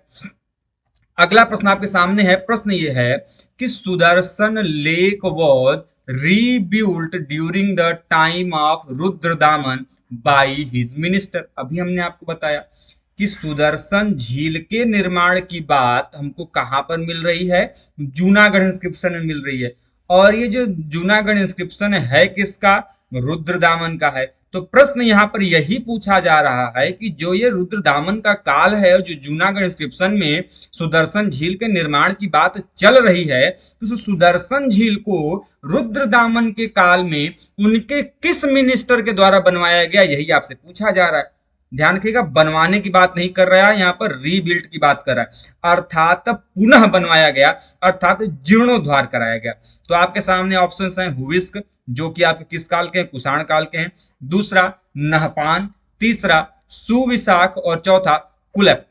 अगला प्रश्न आपके सामने है। प्रश्न ये है कि Sudarshan lake was rebuilt during the time of Rudradaman by his minister. अभी हमने आपको बताया कि सुदर्शन झील के निर्माण की बात हमको कहां पर मिल रही है, जूनागढ़ इंस्क्रिप्शन में मिल रही है। और ये जो जूनागढ़ इंस्क्रिप्शन है किसका, रुद्रदामन का है। तो प्रश्न यहाँ पर यही पूछा जा रहा है कि जो ये रुद्रदामन का काल है और जो जूनागढ़ इंस्क्रिप्शन में सुदर्शन झील के निर्माण की बात चल रही है, तो सुदर्शन झील को रुद्रदामन के काल में उनके किस मिनिस्टर के द्वारा बनवाया गया, यही आपसे पूछा जा रहा है। ध्यान रखिएगा, बनवाने की बात नहीं कर रहा है, यहाँ पर रीबिल्ट की बात कर रहा है, अर्थात पुनः बनवाया गया, अर्थात जीर्णोद्धार कराया गया। तो आपके सामने ऑप्शंस हैं हुविस्क, जो कि आपके किस काल के हैं, कुषाण काल के हैं, दूसरा नहपान, तीसरा सुविशाख और चौथा कुलप।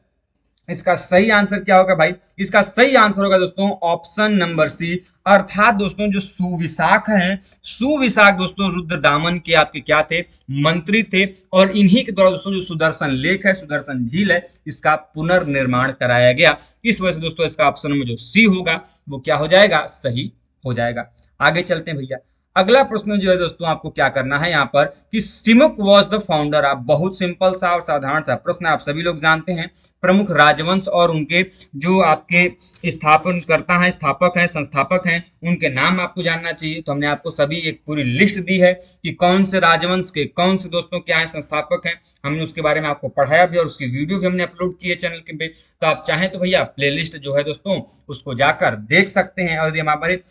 इसका सही आंसर क्या होगा भाई? इसका सही आंसर होगा दोस्तों ऑप्शन नंबर सी, अर्थात दोस्तों जो सुविशाख हैं, सुविशाख दोस्तों रुद्रदामन के आपके क्या थे, मंत्री थे, और इन्हीं के द्वारा दोस्तों जो सुदर्शन लेक है, सुदर्शन झील है, इसका पुनर्निर्माण कराया गया। इस वजह से दोस्तों इसका ऑप्शन नंबर जो सी होगा वो क्या हो जाएगा, सही हो जाएगा। आगे चलते हैं भैया। अगला प्रश्न जो है दोस्तों आपको क्या करना है यहाँ पर कि सिमुक वॉज द फाउंडर। आप बहुत सिंपल सा और साधारण सा प्रश्न, आप सभी लोग जानते हैं, प्रमुख राजवंश और उनके जो आपके स्थापन करता है, स्थापक हैं, संस्थापक हैं, उनके नाम आपको जानना चाहिए। तो हमने आपको सभी एक पूरी लिस्ट दी है कि कौन से राजवंश के कौन से दोस्तों क्या है, संस्थापक हैं। हमने उसके बारे में आपको पढ़ाया भी और उसकी वीडियो भी हमने अपलोड की है चैनल के पे। तो आप चाहें तो भैया प्लेलिस्ट जो है दोस्तों उसको जाकर देख सकते हैं। और यदि हमारे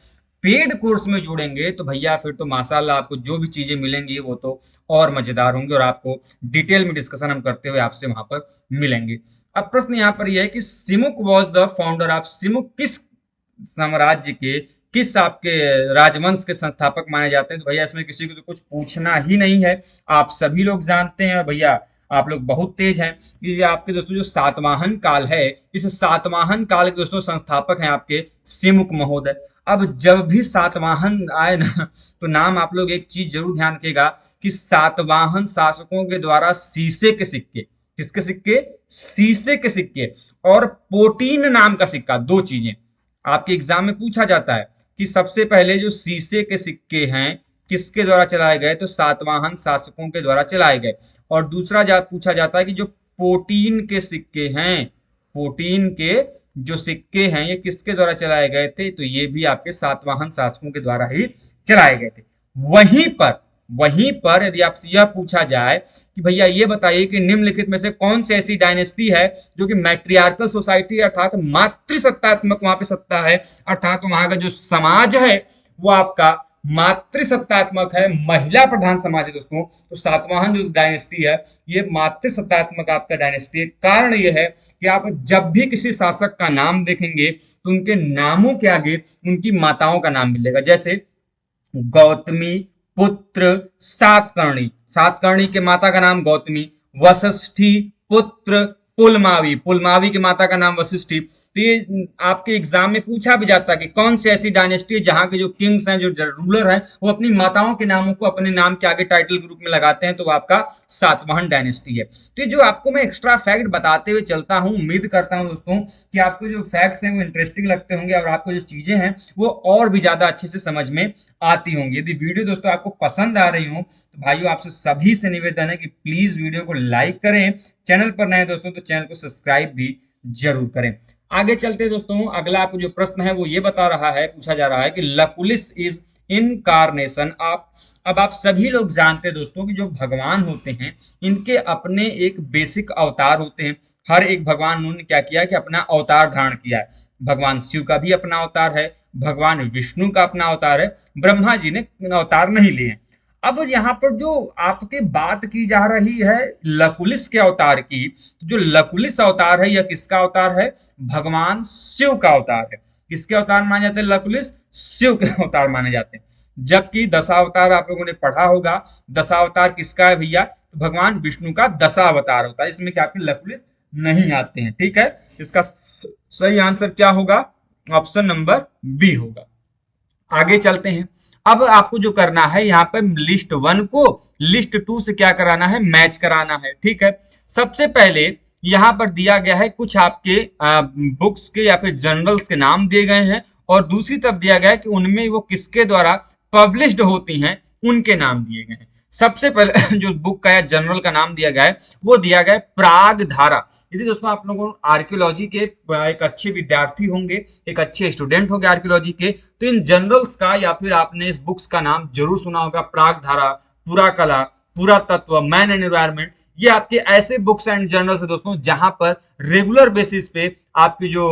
पेड कोर्स में जुड़ेंगे तो भैया फिर तो माशाल्लाह आपको जो भी चीजें मिलेंगी वो तो और मजेदार होंगी, और आपको डिटेल में डिस्कशन हम करते हुए आपसे वहां पर मिलेंगे। अब प्रश्न यहाँ पर यह है कि Simuk was the founder of, Simuk किस साम्राज्य के, किस आपके राजवंश के संस्थापक माने जाते हैं? तो भैया इसमें किसी को तो कुछ पूछना ही नहीं है, आप सभी लोग जानते हैं। और भैया आप लोग बहुत तेज हैं। ये आपके दोस्तों जो सातवाहन काल है, इस सातवाहन काल के दोस्तों संस्थापक हैं आपके सिमुक महोदय। अब जब भी सातवाहन आए ना, तो नाम आप लोग एक चीज जरूर ध्यान रखिएगा कि सातवाहन शासकों के द्वारा शीशे के सिक्के, किसके सिक्के, शीशे के सिक्के, और पोटीन नाम का सिक्का, दो चीजें आपके एग्जाम में पूछा जाता है कि सबसे पहले जो शीशे के सिक्के हैं किसके द्वारा चलाए गए, तो सातवाहन शासकों के द्वारा चलाए गए। और दूसरा पूछा जाता है कि जो पोटीन के सिक्के हैं, पोटीन के जो सिक्के हैं ये किसके द्वारा चलाए गए थे, तो ये भी आपके सातवाहन शासकों के द्वारा ही चलाए गए थे। वहीं पर यदि आपसे यह पूछा जाए कि भैया ये बताइए कि निम्नलिखित में से कौन सी ऐसी डायनेस्टी है जो कि मैट्रियार्कल सोसाइटी अर्थात मातृसत्तात्मक वहां पे सत्ता है, अर्थात वहां का जो समाज है वो आपका मातृसत्तात्मक है, महिला प्रधान समाज है दोस्तों। तो सातवाहन जो डायनेस्टी है ये मातृसत्तात्मक आपका डायनेस्टी है। कारण ये है कि आप जब भी किसी शासक का नाम देखेंगे तो उनके नामों के आगे उनकी माताओं का नाम मिलेगा, जैसे गौतमी पुत्र सातकर्णी, सातकर्णी के माता का नाम गौतमी, वशिष्ठी पुत्र पुलमावी, पुलमावी की माता का नाम वशिष्ठी। तो ये आपके एग्जाम में पूछा भी जाता है कि कौन सी ऐसी डायनेस्टी है जहां के जो किंग्स हैं, जो रूलर हैं, वो अपनी माताओं के नामों को अपने नाम के आगे टाइटल के रूप में लगाते हैं, तो वो आपका सातवाहन डायनेस्टी है। तो जो आपको मैं एक्स्ट्रा फैक्ट बताते हुए चलता हूं, उम्मीद करता हूं दोस्तों कि आपको जो फैक्ट्स हैं वो इंटरेस्टिंग लगते होंगे और आपको जो चीजें हैं वो और भी ज्यादा अच्छे से समझ में आती होंगी। यदि वीडियो दोस्तों आपको पसंद आ रही हो तो भाइयों आपसे सभी से निवेदन है कि प्लीज वीडियो को लाइक करें, चैनल पर नए दोस्तों तो चैनल को सब्सक्राइब भी जरूर करें। आगे चलते दोस्तों, अगला आपको जो प्रश्न है वो ये बता रहा है, पूछा जा रहा है कि लकुलिस इज इनकारनेशन ऑफ। अब आप सभी लोग जानते हैं दोस्तों कि जो भगवान होते हैं इनके अपने एक बेसिक अवतार होते हैं। हर एक भगवान ने क्या किया कि अपना अवतार धारण किया है। भगवान शिव का भी अपना अवतार है, भगवान विष्णु का अपना अवतार है, ब्रह्मा जी ने अवतार नहीं लिए हैं। अब यहाँ पर जो आपके बात की जा रही है लकुलिस के अवतार की, जो लकुलिस अवतार है यह किसका अवतार है, भगवान शिव का अवतार है। किसके अवतार माने जाते हैं लकुलिस, शिव के अवतार माने जाते हैं। जबकि दशावतार आप लोगों ने पढ़ा होगा, दशावतार किसका है भैया, तो भगवान विष्णु का दशावतार होता है, इसमें क्या आपके लकुलिस नहीं आते हैं। ठीक है, इसका सही आंसर क्या होगा, ऑप्शन नंबर बी होगा। आगे चलते हैं। अब आपको जो करना है यहाँ पे लिस्ट 1 को लिस्ट 2 से क्या कराना है, मैच कराना है। ठीक है, सबसे पहले यहाँ पर दिया गया है कुछ आपके बुक्स के या फिर जर्नल्स के नाम दिए गए हैं, और दूसरी तरफ दिया गया है कि उनमें वो किसके द्वारा पब्लिश्ड होती हैं उनके नाम दिए गए हैं। सबसे पहले जो बुक का या जर्नल का नाम दिया गया है वो दिया गया है प्राग धारा। यदि दोस्तों आप लोगों आर्कियोलॉजी के एक अच्छे विद्यार्थी होंगे, एक अच्छे स्टूडेंट होंगे आर्कियोलॉजी के, तो इन जर्नल्स का या फिर आपने इस बुक्स का नाम जरूर सुना होगा, प्राग धारा, पुराकला, पुरातत्व, मैन एंड एनवायरनमेंट। ये आपके ऐसे बुक्स एंड जर्नल्स है दोस्तों जहां पर रेगुलर बेसिस पे आपकी जो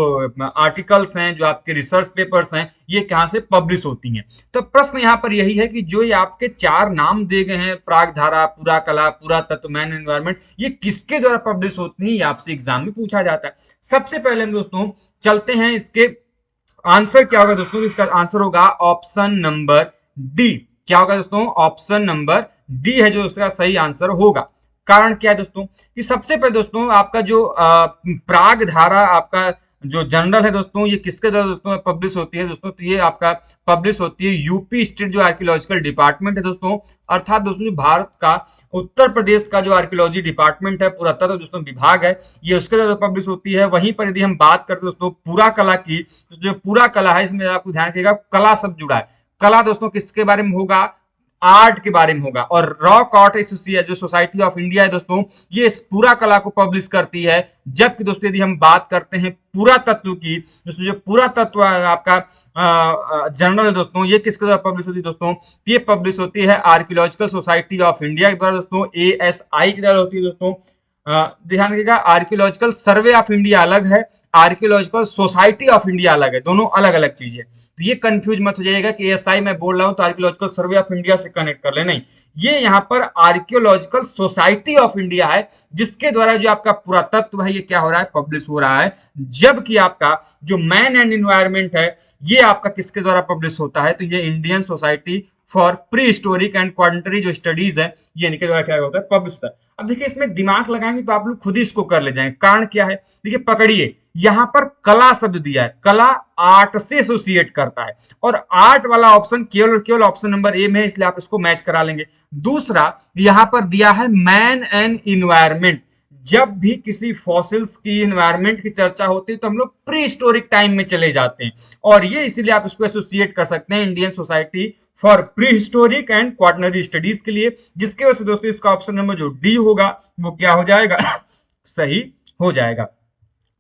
आर्टिकल्स हैं, जो आपके रिसर्च पेपर्स हैं, ये कहां से पब्लिश होती हैं। तो प्रश्न यहाँ पर यही है कि जो ये आपके चार नाम दिए गए हैं, प्रागधारा, पूरा कला, पूरा तत्व, मैन एनवायरमेंट, ये किसके द्वारा पब्लिश होती हैं, ये आपसे एग्जाम में पूछा जाता है। सबसे पहले हम दोस्तों चलते हैं, इसके आंसर क्या होगा दोस्तों, इसका आंसर होगा ऑप्शन नंबर डी। क्या होगा दोस्तों, ऑप्शन नंबर डी है जो इसका सही आंसर होगा। कारण क्या है दोस्तों, कि सबसे पहले दोस्तों आपका जो प्राग धारा आपका जो जर्नल है दोस्तों, ये किसके द्वारा दोस्तों पब्लिश होती है दोस्तों, तो ये आपका पब्लिश होती है यूपी स्टेट जो आर्कियोलॉजिकल डिपार्टमेंट है दोस्तों, अर्थात दोस्तों जो भारत का उत्तर प्रदेश का जो आर्कियोलॉजी डिपार्टमेंट है, पुरातत्व दोस्तों विभाग है, ये उसके द्वारा पब्लिश होती है। वहीं पर यदि हम बात करते हैं दोस्तों पूरा कला की, तो जो पूरा कला है इसमें आपको ध्यान रखिएगा कला शब्द जुड़ा है। कला दोस्तों किसके बारे में होगा, आर्ट के बारे में होगा। और रॉक आर्ट एसोसिएशन जो सोसाइटी ऑफ इंडिया है दोस्तों, ये इस पूरा कला को पब्लिश करती है। जबकि दोस्तों यदि हम बात करते हैं पूरा तत्व की, दोस्तों जो पूरा तत्व आपका जर्नल है दोस्तों, ये किसके द्वारा पब्लिश होती है दोस्तों, ये पब्लिश होती है आर्कियोलॉजिकल सोसाइटी ऑफ इंडिया के द्वारा दोस्तों, ASI के द्वारा होती है दोस्तों। ध्यान रखिएगा, आर्कियोलॉजिकल सर्वे ऑफ इंडिया अलग है, आर्कियोलॉजिकल सोसाइटी ऑफ इंडिया अलग है, दोनों अलग अलग चीजें। तो ये कंफ्यूज मत हो जाइएगा कि एएसआई मैं बोल रहा हूं तो आर्कियोलॉजिकल सर्वे ऑफ इंडिया से कनेक्ट कर ले, नहीं, ये यहाँ पर आर्कियोलॉजिकल सोसाइटी ऑफ इंडिया है, जिसके द्वारा जो आपका पुरातत्व है ये क्या हो रहा है, पब्लिश हो रहा है। जबकि आपका जो मैन एंड एनवायरमेंट है ये आपका किसके द्वारा पब्लिश होता है, तो ये Indian Society for Prehistoric and क्वांटरी जो स्टडीज है, ये इनके द्वारा क्या होता है, पब्लिश होता है। अब देखिए इसमें दिमाग लगाएंगे तो आप लोग खुद ही इसको कर ले जाएंगे। कारण क्या है, देखिए पकड़िए, यहां पर कला शब्द दिया है, कला आर्ट से एसोसिएट करता है, और आर्ट वाला ऑप्शन केवल और केवल ऑप्शन नंबर ए में है, इसलिए आप इसको मैच करा लेंगे। दूसरा यहां पर दिया है मैन एंड इन्वायरमेंट। जब भी किसी फॉसिल्स की इन्वायरमेंट की चर्चा होती है तो हम लोग प्री हिस्टोरिक टाइम में चले जाते हैं, और ये इसीलिए आप इसको एसोसिएट कर सकते हैं Indian Society for Prehistoric and quaternary studies के लिए, जिसके वजह से दोस्तों इसका ऑप्शन नंबर जो डी होगा वो क्या हो जाएगा, सही हो जाएगा।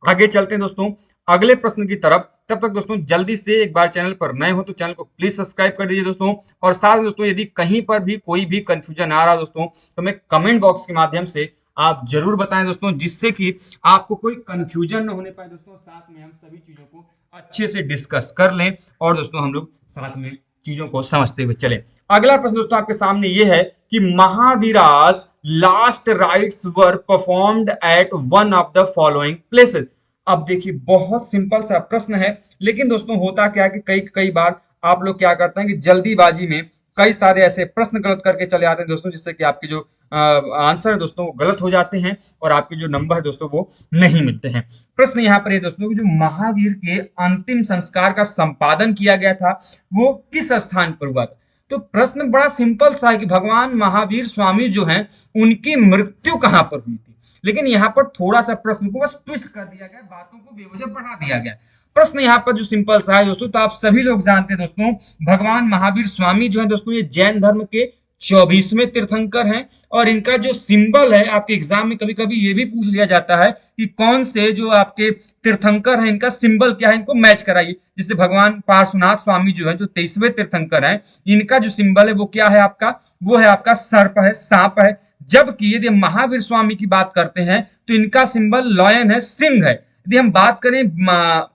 आगे चलते हैं दोस्तों अगले प्रश्न की तरफ। तब तक दोस्तों जल्दी से एक बार चैनल पर नए हो तो चैनल को प्लीज सब्सक्राइब कर दीजिए दोस्तों, और साथ में दोस्तों यदि कहीं पर भी कोई भी कंफ्यूजन आ रहा है दोस्तों तो मैं कमेंट बॉक्स के माध्यम से आप जरूर बताएं दोस्तों, जिससे कि आपको कोई कंफ्यूजन न होने पाए दोस्तों। साथ में हम सभी चीजों को अच्छे से डिस्कस कर लें और दोस्तों हम लोग साथ में चीजों को समझते हुए चलें। अगला प्रश्न दोस्तों आपके सामने ये है कि Mahavira's last rites were performed at one of the following places. अब देखिए बहुत सिंपल सा प्रश्न है, लेकिन दोस्तों होता क्या है कि कई बार आप लोग क्या करते हैं कि जल्दीबाजी में कई सारे ऐसे प्रश्न गलत करके चले आते हैं दोस्तों, जिससे कि आपके जो आंसर है दोस्तों वो गलत हो जाते हैं और आपके जो नंबर है दोस्तों वो नहीं मिलते हैं। प्रश्न यहाँ पर है दोस्तों, जो महावीर के अंतिम संस्कार का संपादन किया गया था वो किस स्थान पर हुआ था। तो प्रश्न बड़ा सिंपल सा है कि भगवान महावीर स्वामी जो हैं उनकी मृत्यु कहां पर हुई थी, लेकिन यहाँ पर थोड़ा सा प्रश्न को बस ट्विस्ट कर दिया गया, बातों को बेवजह बढ़ा दिया गया। प्रश्न यहाँ पर जो सिंपल सा है दोस्तों, तो आप सभी लोग जानते हैं दोस्तों भगवान महावीर स्वामी जो है दोस्तों ये जैन धर्म के 24वें तीर्थंकर हैं, और इनका जो सिंबल है आपके एग्जाम में कभी कभी ये भी पूछ लिया जाता है कि कौन से जो आपके तीर्थंकर हैं इनका सिंबल क्या है, इनको मैच कराइए। जैसे भगवान पार्श्वनाथ स्वामी जो है जो 23वें तीर्थंकर हैं, इनका जो सिंबल है वो क्या है आपका, वो है आपका सर्प है, सांप है। जबकि यदि महावीर स्वामी की बात करते हैं तो इनका सिंबल लॉयन है, सिंह है। यदि हम बात करें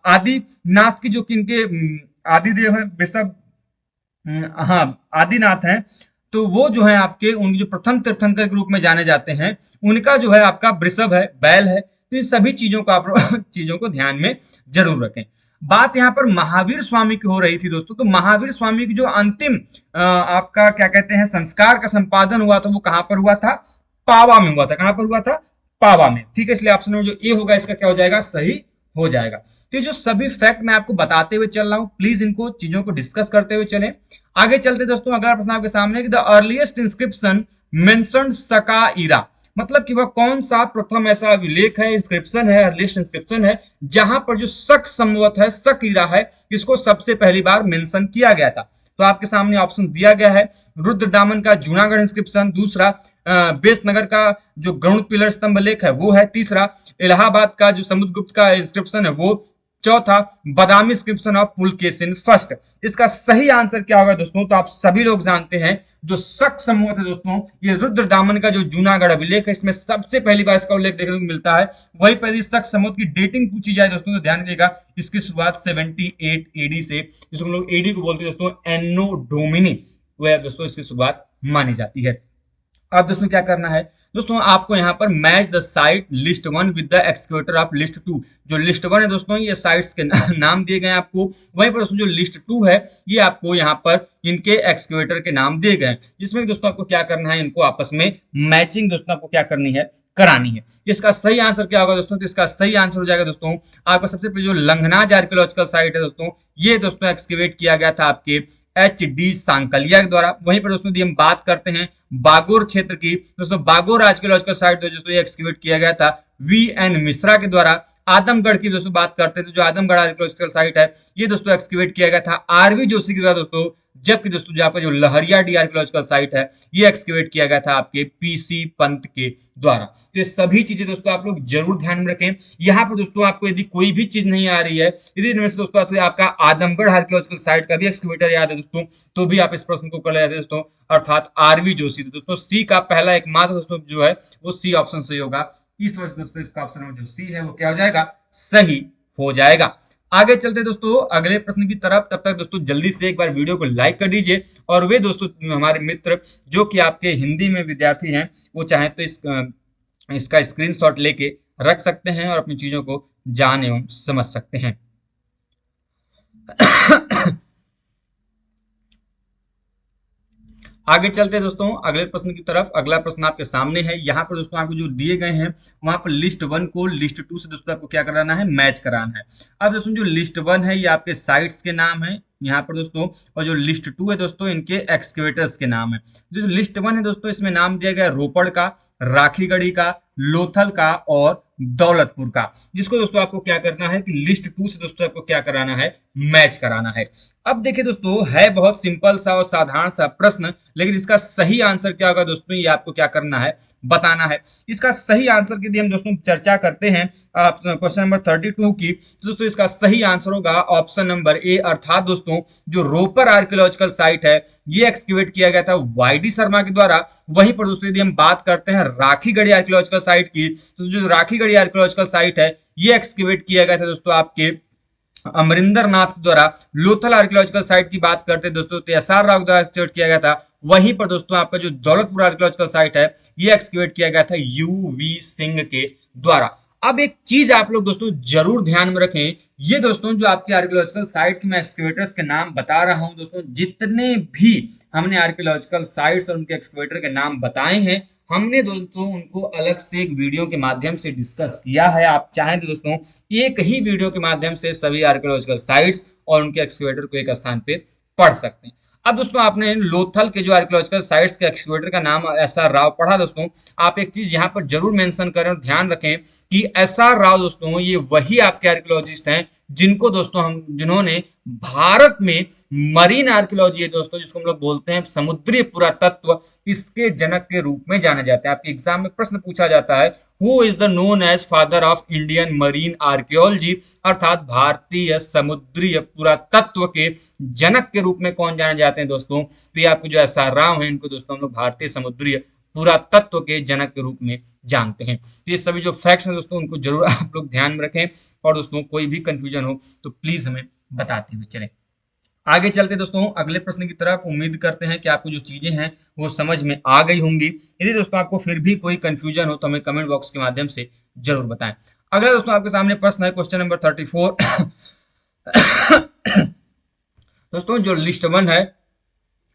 आदिनाथ की, जो कि इनके आदिदेव है वृषभ, हाँ आदिनाथ हैं, तो वो जो है आपके उनके जो प्रथम तीर्थंकर के रूप में जाने जाते हैं, उनका जो है आपका वृषभ है, बैल है। तो इन सभी चीजों को आप चीजों को ध्यान में जरूर रखें। बात यहाँ पर महावीर स्वामी की हो रही थी दोस्तों, तो महावीर स्वामी की जो अंतिम आपका क्या कहते हैं संस्कार का संपादन हुआ था वो कहां पर हुआ था, पावा में हुआ था। कहां पर हुआ था, पावा में। ठीक है, इसलिए ऑप्शन जो ए होगा इसका क्या हो जाएगा, सही हो जाएगा। तो ये जो सभी फैक्ट मैं आपको बताते हुए चल रहा हूं, प्लीज इनको चीजों को डिस्कस करते हुए चलें। आगे चलते दोस्तों अगला प्रश्न आपके सामने कि द अर्लीस्ट इंस्क्रिप्शन मेंशन्ड सका इरा, मतलब कि वह कौन सा प्रथम ऐसा अभिलेख है, इंस्क्रिप्शन है, अर्लीस्ट इंस्क्रिप्शन है जहां पर जो शक संवत है, शक इरा है, इसको सबसे पहली बार मेंशन किया गया था। तो आपके सामने ऑप्शन दिया गया है, रुद्रदामन का जूनागढ़ इंस्क्रिप्शन, दूसरा बेसनगर का जो गरुड़ पिलर स्तंभ लेख है वो है, तीसरा इलाहाबाद का जो समुद्रगुप्त का इंस्क्रिप्शन है वो, चौथा, बादामी स्क्रिप्शन ऑफ पुलकेशिन फर्स्ट। इसका सही आंसर क्या होगा दोस्तों? तो आप सभी लोग जानते हैं जो शक समूह है दोस्तों, ये रुद्रदामन का जो जूनागढ़ अभिलेख है इसमें सबसे पहली बार इसका उल्लेख देखने को मिलता है। वहीं पर यदि शक समूह की डेटिंग पूछी जाए दोस्तों तो ध्यान दीजिएगा, इसकी शुरुआत 78 एडी से, जिसको हम लोग एडी को बोलते हैं दोस्तों, एनो डोमिनी, वह दोस्तों इसकी शुरुआत मानी जाती है। अब दोस्तों क्या करना है दोस्तों, आपको यहाँ पर match the site list one with the excavator of list two. जो लिस्ट वन है दोस्तों ये साइट्स के नाम दिए गए हैं आपको, वहीं पर दोस्तों जो लिस्ट टू है ये आपको यहाँ पर इनके एक्सक्वेटर के नाम दिए गए हैं, जिसमें दोस्तों आपको क्या करना है, इनको आपस में मैचिंग दोस्तों आपको क्या करनी है, करानी है। इसका सही आंसर क्या होगा दोस्तों? तो इसका सही आंसर हो जाएगा दोस्तों आपका सबसे पहले जो लंघनाज आर्कियोलॉजिकल साइट है दोस्तों, ये दोस्तों एक्सकेवेट किया गया था आपके HD सांकलिया के द्वारा। वहीं पर दोस्तों यदि हम बात करते हैं बागोर क्षेत्र की, दोस्तों बागोर आर्कियोलॉजिकल साइट दोस्तों ये एक्सकेवेट किया गया था VN मिश्रा के द्वारा। आदमगढ़ की दोस्तों बात करते हैं तो जो आदमगढ़ आर्कियोलॉजिकल साइट है ये दोस्तों एक्सकेवेट किया गया था RV जोशी के द्वारा दोस्तों, जबकि दोस्तों जो आपका जो लहरिया डी आर्कियोलॉजिकल साइट है ये एक्सकेवेट किया गया था आपके PC पंत के द्वारा। तो ये सभी चीजें दोस्तों आप लोग जरूर ध्यान में रखें। यहाँ पर दोस्तों आपको यदि कोई भी चीज नहीं आ रही है, यदि इनमें से दोस्तों आपका आदमगढ़ आर्कियोलॉजिकल साइट का भी एक्सकेवेटर याद है दोस्तों, तो भी आप इस प्रश्न को कर लेते दोस्तों, अर्थात RV जोशी। तो दोस्तों सी का पहला एकमात्र दोस्तों जो है वो सी ऑप्शन सही होगा। इस वजह से दोस्तों इसका ऑप्शन में जो सी है वो क्या हो जाएगा, सही हो जाएगा। आगे चलते दोस्तों अगले प्रश्न की तरफ। तब तक दोस्तों जल्दी से एक बार वीडियो को लाइक कर दीजिए, और वे दोस्तों हमारे मित्र जो कि आपके हिंदी में विद्यार्थी हैं वो चाहे तो इसका स्क्रीनशॉट लेके रख सकते हैं और अपनी चीजों को जान एवं समझ सकते हैं। आगे चलते हैं दोस्तों अगले प्रश्न की तरफ। अगला प्रश्न आपके सामने है। यहाँ पर दोस्तों आपको जो दिए गए हैं वहां पर लिस्ट वन को लिस्ट टू से दोस्तों आपको क्या कराना है, मैच कराना है। अब दोस्तों जो लिस्ट वन है ये आपके साइट्स के नाम है यहाँ पर दोस्तों, और जो लिस्ट टू है दोस्तों इनके एक्सकेवेटर्स के नाम है। जो लिस्ट वन है दोस्तों इसमें नाम दिया गया रोपड़ का, राखीगढ़ी का, लोथल का और दौलतपुर का, जिसको दोस्तों आपको क्या करना है कि लिस्ट टू से दोस्तों आपको क्या कराना है, मैच कराना है। अब देखिए दोस्तों है बहुत सिंपल सा और साधारण सा प्रश्न, लेकिन इसका सही आंसर क्या होगा दोस्तों ये आपको क्या करना है, बताना है। इसका सही आंसर की यदि हम दोस्तों चर्चा करते हैं क्वेश्चन नंबर 32 की, तो दोस्तों इसका सही आंसर होगा ऑप्शन नंबर ए, अर्थात दोस्तों जो रोपर आर्कियोलॉजिकल साइट है ये एक्सकेवेट किया गया था YD शर्मा के द्वारा। वहीं पर दोस्तों यदि हम बात करते हैं राखीगढ़ी आर्कियोलॉजिकल साइट की, तो जो राखीगढ़ी आर्कियोलॉजिकल साइट है ये एक्सकेवेट किया गया था दोस्तों आपके अमरिंदर नाथ के द्वारा। लोथल आर्कियोलॉजिकल साइट की बात करते हैं दोस्तों तो SR राव द्वारा एक्सकेवेट किया गया था। वहीं पर दोस्तों आपका जो दौलतपुर आर्कियोलॉजिकल साइट है ये एक्सकेवेट किया गया था UV सिंह के द्वारा। अब एक चीज आप लोग दोस्तों जरूर ध्यान में रखें, ये दोस्तों जो आपके आर्कियोलॉजिकल साइट के मैं एक्सकेवेटर्स के नाम बता रहा हूं दोस्तों, जितने भी हमने आर्कियोलॉजिकल साइट्स और उनके एक्सकेवेटर के नाम बताए हैं हमने दोस्तों उनको अलग से एक वीडियो के माध्यम से डिस्कस किया है। आप चाहें तो दोस्तों एक ही वीडियो के माध्यम से सभी आर्कियोलॉजिकल साइट्स और उनके एक्सकेवेटर को एक स्थान पे पढ़ सकते हैं। अब दोस्तों आपने लोथल के जो आर्कियोलॉजिकल साइट्स के एक्सकेवेटर का नाम SR राव पढ़ा दोस्तों, आप एक चीज यहाँ पर जरूर मेंशन करें और ध्यान रखें कि SR राव दोस्तों ये वही आपके आर्कियोलॉजिस्ट हैं जिनको दोस्तों जिन्होंने भारत में मरीन आर्कियोलॉजी है दोस्तों, जिसको हम लोग बोलते हैं समुद्री पुरातत्व, इसके जनक के रूप में जाने जाते हैं। आपके एग्जाम में प्रश्न पूछा जाता है who is the known as father of Indian marine archaeology, अर्थात भारतीय समुद्री पुरातत्व के जनक के रूप में कौन जाने जाते हैं दोस्तों, तो ये आपको जो SR राव है इनको दोस्तों हम लोग भारतीय समुद्री पुरातत्व के जनक के रूप में जानते हैं। तो ये सभी जो फैक्ट्स हैं दोस्तों उनको जरूर आप लोग ध्यान में रखें, और दोस्तों कोई भी कंफ्यूजन हो तो प्लीज हमें बताते हुए चलें। आगे चलते दोस्तों अगले प्रश्न की तरफ। उम्मीद करते हैं कि आपको जो चीजें हैं वो समझ में आ गई होंगी। यदि दोस्तों आपको फिर भी कोई कंफ्यूजन हो तो हमें कमेंट बॉक्स के माध्यम से जरूर बताएं। अगला दोस्तों आपके सामने प्रश्न है क्वेश्चन नंबर 34। दोस्तों जो लिस्ट वन है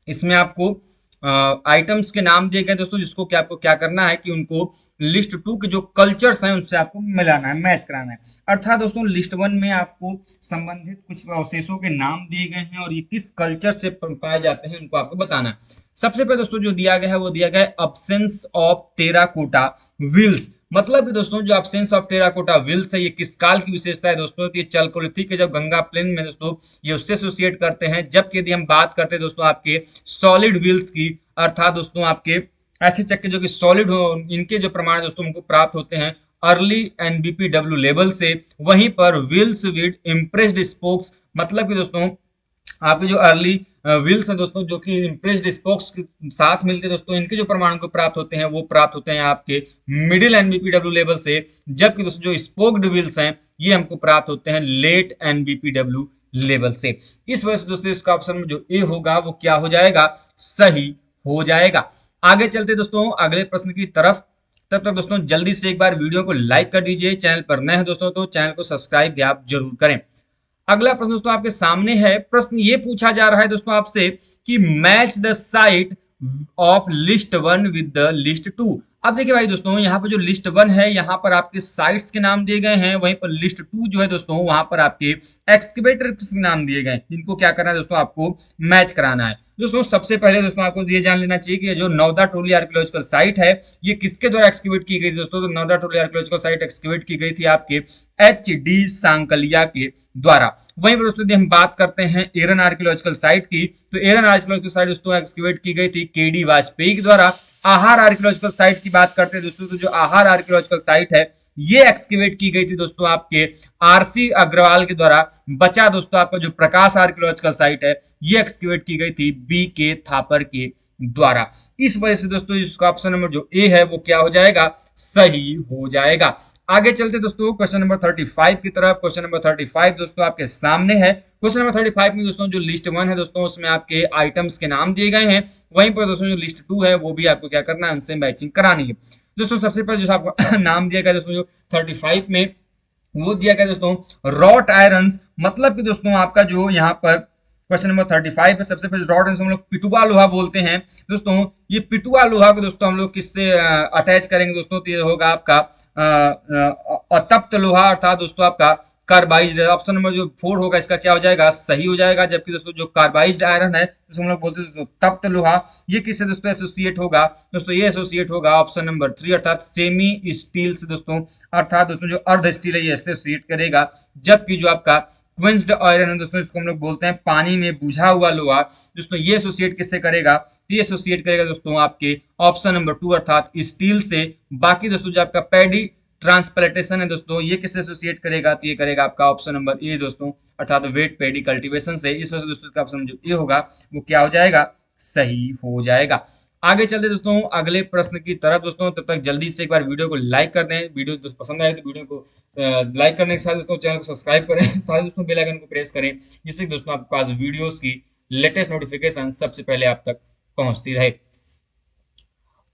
इसमें आपको आइटम्स के नाम दिए गए दोस्तों, जिसको क्या आपको क्या करना है कि उनको लिस्ट टू के जो कल्चर्स हैं उनसे आपको मिलाना है, मैच कराना है। अर्थात दोस्तों लिस्ट वन में आपको संबंधित कुछ अवशेषों के नाम दिए गए हैं और ये किस कल्चर से पाए जाते हैं उनको आपको बताना है। सबसे पहले दोस्तों जो दिया गया है वो दिया गया है अब्सेंस ऑफ टेराकोटा विल्स। मतलब कि दोस्तों जो अब्सेंस ऑफ टेराकोटा विल्स है ये किस काल की विशेषता है दोस्तों, तो ये चलकोलिथिक के जब गंगा प्लेन में दोस्तों ये उससे एसोसिएट करते हैं। जबकि यदि हम बात करते हैं दोस्तों आपके सॉलिड विल्स की, अर्थात दोस्तों आपके ऐसे चक्के जो कि सॉलिड हो, इनके जो प्रमाण दोस्तों हमको प्राप्त होते हैं अर्ली एनबीपीडब्ल्यू लेवल से, वहीं पर व्हील्स विद इम्प्रेस्ड स्पोक्स, मतलब कि दोस्तों आपके जो अर्ली व्हील्स हैं दोस्तों, जो कि इम्प्रेस्ड स्पोक्स के साथ मिलकर दोस्तों इनके जो परमाणु को प्राप्त होते हैं वो प्राप्त होते हैं आपके मिडिल एनबीपीडब्ल्यू लेवल से, जबकि दोस्तों जो स्पोक्ड व्हील्स हैं ये हमको प्राप्त होते हैं लेट एनबीपीडब्ल्यू लेवल से। इस वजह से दोस्तों इसका ऑप्शन में जो ए होगा वो क्या हो जाएगा, सही हो जाएगा। आगे चलते दोस्तों अगले प्रश्न की तरफ। तब तक दोस्तों जल्दी से एक बार वीडियो को लाइक कर दीजिए, चैनल पर नए हैं दोस्तों तो चैनल को सब्सक्राइब भी आप जरूर करें। अगला प्रश्न दोस्तों आपके सामने है। प्रश्न ये पूछा जा रहा है दोस्तों आपसे कि match the site of list one with the list two. अब देखिए भाई दोस्तों यहाँ पर जो लिस्ट वन है यहाँ पर आपके साइट्स के नाम दिए गए हैं, वहीं पर लिस्ट टू जो है दोस्तों वहां पर आपके एक्सकेवेटर के नाम दिए गए हैं, जिनको क्या करना है दोस्तों आपको मैच कराना है। दोस्तों सबसे पहले दोस्तों आपको ये जान लेना चाहिए कि जो नौदा टोली आर्कियोलॉजिकल साइट है ये किसके द्वारा एक्सकेवेट की गई थी दोस्तों। तो नौदा टोली आर्कियोलॉजिकल साइट एक्सकेवेट की गई थी आपके HD सांकलिया के द्वारा। वहीं पर दोस्तों हम बात करते हैं एरन आर्कियोलॉजिकल साइट की, तो एरन आर्कियोलॉजिकल साइट दोस्तों एक्सकेवेट की गई थी KD वाजपेयी के द्वारा। आहार आर्कियोलॉजिकल साइट की बात करते हैं दोस्तों, तो जो आहार आर्कियोलॉजिकल साइट है ये एक्सकेवेट की गई थी दोस्तों आपके RC अग्रवाल के द्वारा। बचा दोस्तों आपका जो प्रकाश आर्कियोलॉजिकल साइट है ये एक्सकेवेट की गई थी BK थापर के द्वारा। इस वजह से दोस्तों इसका ऑप्शन नंबर जो ए है वो क्या हो जाएगा, सही हो जाएगा। आगे चलते दोस्तों क्वेश्चन नंबर 35 की तरफ। क्वेश्चन नंबर 35 दोस्तों आपके सामने है। क्वेश्चन नंबर 35 में दोस्तों जो लिस्ट वन है दोस्तों उसमें आपके आइटम्स के नाम दिए गए हैं, वहीं पर दोस्तों जो लिस्ट टू है वो भी आपको क्या करना है, उनसे मैचिंग करानी है। दोस्तों सबसे पहले जो आपको नाम दिया गया दोस्तों जो 35 में वो दिया गया दोस्तों रॉट आयरन्स, मतलब कि दोस्तों आपका जो यहाँ पर क्वेश्चन नंबर 35 है सबसे पहले रॉड आयरन हम लोग पिटुआ लोहा बोलते हैं दोस्तों। ये पिटुआ लोहा को दोस्तों हम लोग किससे अटैच करेंगे दोस्तों, तो ये होगा आपका अतप्त लोहा, अर्थात दोस्तों आपका कार्बाइज्ड। ऑप्शन नंबर जो 4 होगा इसका क्या हो जाएगा, सही हो जाएगा। जबकि दोस्तों जो कार्बाइज्ड आयरन है जिसको हम लोग बोलते हैं दोस्तों तप्त लोहा, ये किससे दोस्तों एसोसिएट होगा दोस्तों, ये एसोसिएट होगा ऑप्शन नंबर 3 अर्थात सेमी स्टील से दोस्तों, अर्थात दोस्तों जो अर्ध स्टील है ये एसोसिएट करेगा। जबकि जो आपका क्वेंस्ड आयरन है दोस्तों इसको हम लोग बोलते हैं पानी में बुझा हुआ लोहा दोस्तों, ये एसोसिएट किससे करेगा, ये एसोसिएट करेगा दोस्तों आपके ऑप्शन नंबर 2 अर्थात स्टील से। बाकी दोस्तों जो आपका पैडी ट्रांसप्लांटेशन है दोस्तों ये किससे एसोसिएट करेगा, तो ये करेगा आपका ऑप्शन नंबर ए दोस्तों अर्थात वेट पैडी कल्टीवेशन से। इस वजह से दोस्तों इसका ऑप्शन जो ए होगा वो क्या हो जाएगा, सही हो जाएगा। आगे चलते दोस्तों अगले प्रश्न की तरफ दोस्तों। तब तक जल्दी से एक बार वीडियो को लाइक कर दें, वीडियो दोस्तों पसंद आए तो वीडियो को लाइक करने के साथ दोस्तों चैनल को सब्सक्राइब करें, साथ दोस्तों बेल आइकन को प्रेस करें, जिससे दोस्तों आपके पास वीडियोस की लेटेस्ट नोटिफिकेशन सबसे पहले आप तक पहुंचती रहे।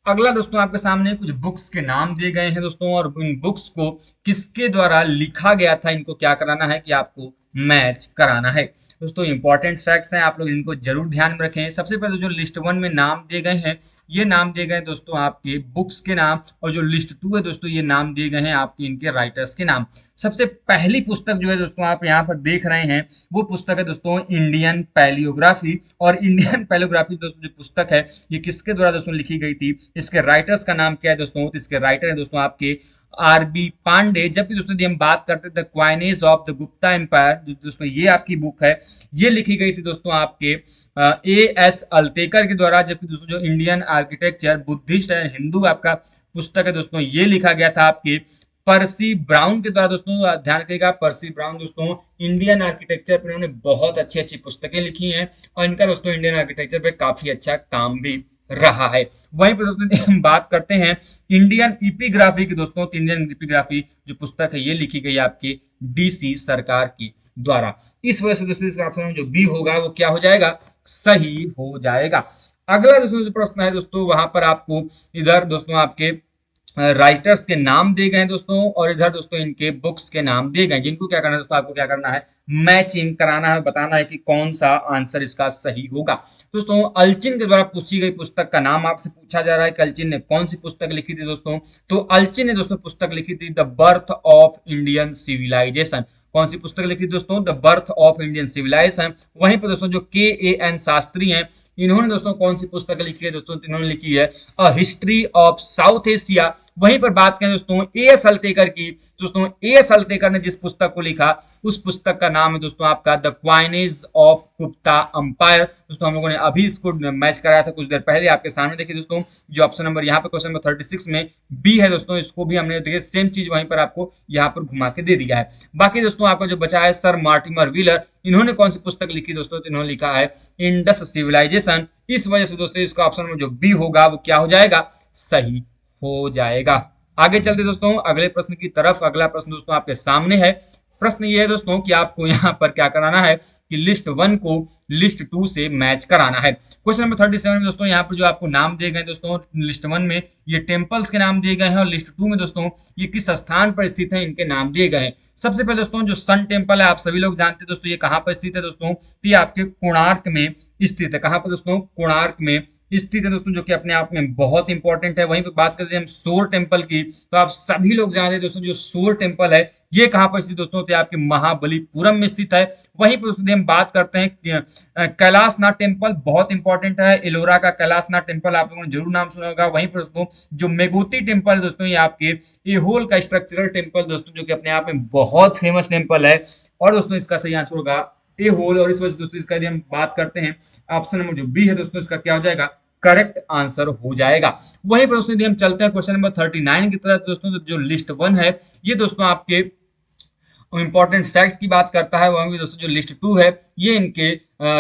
अगला दोस्तों आपके सामने कुछ बुक्स के नाम दिए गए हैं दोस्तों, और इन बुक्स को किसके द्वारा लिखा गया था इनको क्या कराना है कि आपको मैच कराना है। दोस्तों इंपॉर्टेंट फैक्ट्स हैं, आप लोग इनको जरूर ध्यान में रखें। सबसे पहले जो लिस्ट वन में नाम दिए गए हैं ये नाम दिए गए दोस्तों आपके बुक्स के नाम, और जो लिस्ट टू है दोस्तों ये नाम दिए गए हैं आपके इनके राइटर्स के नाम। सबसे पहली पुस्तक जो है दोस्तों आप यहाँ पर देख रहे हैं वो पुस्तक है दोस्तों इंडियन पैलियोग्राफी। और इंडियन पैलियोग्राफी दोस्तों जो पुस्तक है ये किसके द्वारा दोस्तों लिखी गई थी, इसके राइटर्स का नाम क्या है दोस्तों, तो इसके राइटर है दोस्तों आपके RB पांडे। जबकि दोस्तों यदि हम बात करते हैं the coinage of the Gupta empire दोस्तों ये आपकी बुक है, ये लिखी गई थी दोस्तों आपके AS अल्तेकर के द्वारा। जबकि दोस्तों जो Indian architecture Buddhist and Hindu आपका पुस्तक है दोस्तों ये लिखा गया था आपके पर्सी ब्राउन के द्वारा। दोस्तों ध्यान रखिएगा पर्सी ब्राउन दोस्तों इंडियन आर्किटेक्चर पर उन्होंने बहुत अच्छी अच्छी पुस्तकें लिखी हैं, और इनका दोस्तों इंडियन आर्किटेक्चर पे काफी अच्छा काम भी रहा है। वहीं पर दोस्तों हम बात करते हैं इंडियन इपिग्राफी की दोस्तों, तो इंडियन इपिग्राफी जो पुस्तक है ये लिखी गई आपके DC सरकार की द्वारा। इस वजह से दोस्तों इसका ऑप्शन जो बी होगा वो क्या हो जाएगा, सही हो जाएगा। अगला दोस्तों जो प्रश्न है दोस्तों वहां पर आपको इधर दोस्तों आपके राइटर्स के नाम दिए गए हैं दोस्तों, और इधर दोस्तों इनके बुक्स के नाम दिए गए, जिनको क्या करना है दोस्तों आपको क्या करना है, मैचिंग कराना है, बताना है कि कौन सा आंसर इसका सही होगा। दोस्तों अल्चिन के द्वारा पूछी गई पुस्तक का नाम आपसे पूछा जा रहा है कि अल्चिन ने कौन सी पुस्तक लिखी थी दोस्तों, तो अल्चिन ने दोस्तों पुस्तक लिखी थी the birth of Indian civilisation. कौन सी पुस्तक लिखी दोस्तों, the birth of Indian civilisation. वहीं पर दोस्तों जो KAN शास्त्री हैं इन्होंने दोस्तों कौन सी पुस्तक लिखी है दोस्तों? तो इन्होंने लिखी है a history of south Asia. वहीं पर बात करें दोस्तों ए एस हल्तेकर की, दोस्तों ए एस हल्तेकर ने जिस पुस्तक को लिखा उस पुस्तक का नाम है दोस्तों आपका the coinage of Gupta umpire. दोस्तों हम लोगों ने अभी इसको मैच कराया था कुछ देर पहले आपके सामने। देखिए दोस्तों जो ऑप्शन नंबर यहाँ पे क्वेश्चन नंबर 36 में बी है दोस्तों, इसको भी हमने देखिए सेम चीज वहीं पर आपको यहाँ पर घुमा के दे दिया है। बाकी दोस्तों आपका जो बचा है सर मार्टिमर व्हीलर, इन्होंने कौन सी पुस्तक लिखी दोस्तों? तो इन्होंने लिखा है इंडस सिविलाइजेशन। इस वजह से दोस्तों इसका ऑप्शन में जो बी होगा वो क्या हो जाएगा? सही हो जाएगा। आगे चलते दोस्तों अगले प्रश्न की तरफ। अगला प्रश्न दोस्तों आपके सामने है। प्रश्न ये है दोस्तों कि आपको यहाँ पर क्या कराना है कि लिस्ट 1 को लिस्ट 2 से मैच कराना है। क्वेश्चन नंबर 37 में दोस्तों यहाँ पर जो आपको नाम दिए गए दोस्तों लिस्ट 1 में ये टेम्पल्स के नाम दिए गए हैं और लिस्ट 2 में दोस्तों ये किस स्थान पर स्थित है इनके नाम दिए गए हैं। सबसे पहले दोस्तों जो सन टेम्पल है आप सभी लोग जानते हैं दोस्तों ये कहाँ पर स्थित है दोस्तों? तो ये आपके कोणार्क में स्थित है। कहाँ पर दोस्तों? कोणार्क में स्थित है दोस्तों, जो कि अपने आप में बहुत इंपॉर्टेंट है। वहीं पे बात करते हैं हम सोर टेम्पल की, तो आप सभी लोग जानते हैं दोस्तों जो सोर टेम्पल है ये कहाँ पर स्थित दोस्तों? तो आपके महाबलीपुरम में स्थित है। वहीं पर दोस्तों हम बात करते हैं कैलाशनाथ टेम्पल, बहुत इंपॉर्टेंट है। एलोरा का कैलाशनाथ टेम्पल आप लोगों ने जरूर नाम सुना होगा। वहीं पर दोस्तों जो मेगोती टेम्पल दोस्तों ये आपके एहोल का स्ट्रक्चरल टेम्पल दोस्तों, जो कि अपने आप में बहुत फेमस टेम्पल है। और दोस्तों इसका सही आंसर होगा ए होल। और इस वजह से दोस्तों इसका यदि हम बात करते हैं ऑप्शन नंबर जो बी है दोस्तों इसका क्या हो जाएगा? करेक्ट आंसर हो जाएगा। वहीं पर दोस्तों यदि हम चलते हैं क्वेश्चन नंबर 39 की तरफ दोस्तों, तो जो लिस्ट 1 है ये दोस्तों आपके इंपॉर्टेंट फैक्ट की बात करता है। वहीं दोस्तों जो लिस्ट 2 है ये इनके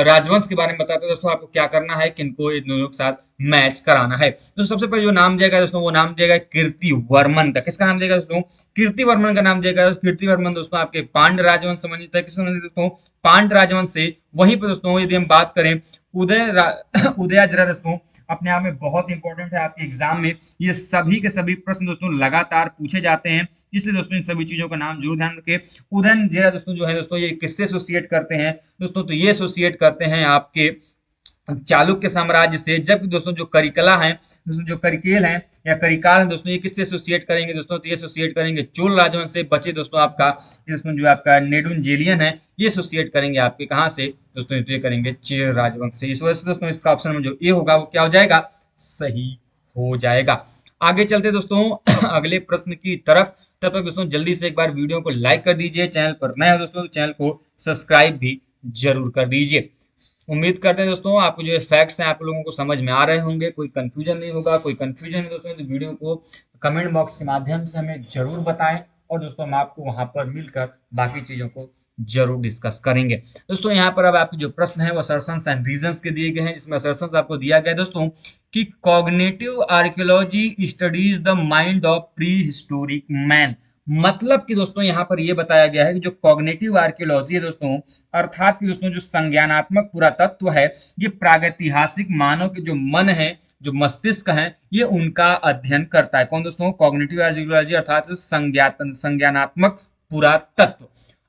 राजवंश के बारे में बताता है। दोस्तों आपको क्या करना है कि इनको इन दोनों के साथ मैच कराना है। तो सबसे पहले जो नाम दिया गया दोस्तों वो नाम दिया गया कीर्ति वर्मन का। किसका नाम दिया गया दोस्तों? कीर्ति वर्मन का नाम दिया गया। कीर्ति वर्मन दोस्तों आपके पांड्य राजवंश संबंधित है। किस संबंधित दोस्तों? पांड्य राजवंश से। वहीं पर दोस्तों यदि हम बात करें उदयाजरा दोस्तों अपने आप में बहुत इंपॉर्टेंट है आपके एग्जाम में। ये सभी के सभी प्रश्न दोस्तों लगातार पूछे जाते हैं, इसलिए दोस्तों इन सभी चीजों का नाम जरूर ध्यान रखें। उदयनजरा दोस्तों जो है दोस्तों ये किससे एसोसिएट करते हैं दोस्तों? तो ये एसोसिएट करते हैं आपके चालुक्य साम्राज्य से। जबकि दोस्तों जो करिकला है दोस्तों, जो करिकेल है या करिकाल है दोस्तों, ये किससे एसोसिएट करेंगे दोस्तों? तो ये एसोसिएट करेंगे चोल राजवंश से। बचे दोस्तों आपका दोस्तों जो आपका नेडुंजेलियन है ये एसोसिएट करेंगे आपके कहाँ से दोस्तों? ये करेंगे चेर राजवंश से। इस वजह से दोस्तों इसका ऑप्शन में जो ए होगा वो क्या हो जाएगा? सही हो जाएगा। आगे चलते दोस्तों अगले प्रश्न की तरफ। तब तक दोस्तों जल्दी से एक बार वीडियो को लाइक कर दीजिए। चैनल पर नए हो दोस्तों तो चैनल को सब्सक्राइब भी जरूर कर दीजिए। उम्मीद करते हैं दोस्तों आपको जो फैक्ट्स हैं आप लोगों को समझ में आ रहे होंगे, कोई कंफ्यूजन नहीं होगा। कोई कंफ्यूजन है दोस्तों तो वीडियो को कमेंट बॉक्स के माध्यम से हमें जरूर बताएं और दोस्तों हम आपको वहां पर मिलकर बाकी चीजों को जरूर डिस्कस करेंगे। दोस्तों यहाँ पर अब आपके जो प्रश्न है वो असर्शंस एंड रीजंस के दिए गए हैं, जिसमें असर्शंस आपको दिया गया है दोस्तों कि cognitive archaeology studies the mind of pre historic man. मतलब कि दोस्तों यहाँ पर यह बताया गया है कि जो कॉग्निटिव आर्कियोलॉजी है दोस्तों, अर्थात कि दोस्तों जो संज्ञानात्मक पुरातत्व है ये प्रागैतिहासिक मानव के जो मन है, जो मस्तिष्क है, ये उनका अध्ययन करता है। कौन दोस्तों? कॉग्निटिव आर्कियोलॉजी अर्थात संज्ञानात्मक पुरातत्व।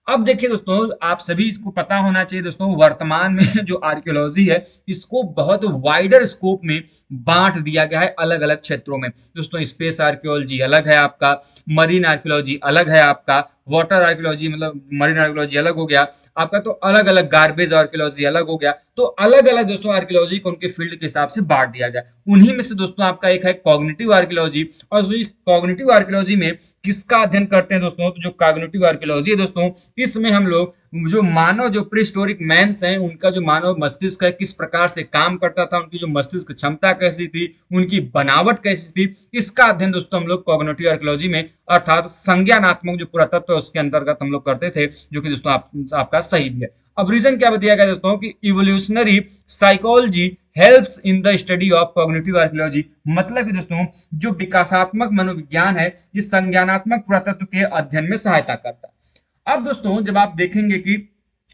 अब देखिए दोस्तों आप सभी को पता होना चाहिए दोस्तों वर्तमान में जो आर्कियोलॉजी है इसको बहुत वाइडर स्कोप में बांट दिया गया है अलग अलग क्षेत्रों में। दोस्तों स्पेस आर्कियोलॉजी अलग है आपका, मरीन आर्कियोलॉजी अलग है आपका, वाटर आर्कियोलॉजी मतलब मरीन आर्कियोलॉजी अलग हो गया आपका, तो अलग अलग गार्बेज आर्कियोलॉजी अलग हो गया। तो अलग अलग दोस्तों आर्कियोलॉजी को उनके फील्ड के हिसाब से बांट दिया गया। उन्हीं में से दोस्तों आपका एक है कॉग्निटिव आर्कियोलॉजी। और कॉग्निटिव आर्कियोलॉजी में किसका अध्ययन करते हैं दोस्तों? तो जो कॉग्निटिव आर्कियोलॉजी है दोस्तों इसमें हम लोग जो मानव जो प्रीहिस्टोरिक मैंस हैं उनका जो मानव मस्तिष्क है किस प्रकार से काम करता था, उनकी जो मस्तिष्क क्षमता कैसी थी, उनकी बनावट कैसी थी, इसका अध्ययन दोस्तों हम लोग कॉग्निटिव आर्कियोलॉजी में अर्थात संज्ञानात्मक जो पुरातत्व है उसके अंतर्गत हम लोग करते थे, जो कि दोस्तों आपका सही भी है। अब रीजन क्या बताया गया दोस्तों कि evolutionary psychology helps in the study of cognitive archaeology. मतलब कि दोस्तों जो विकासात्मक मनोविज्ञान है ये संज्ञानात्मक पुरातत्व के अध्ययन में सहायता करता है। अब दोस्तों जब आप देखेंगे कि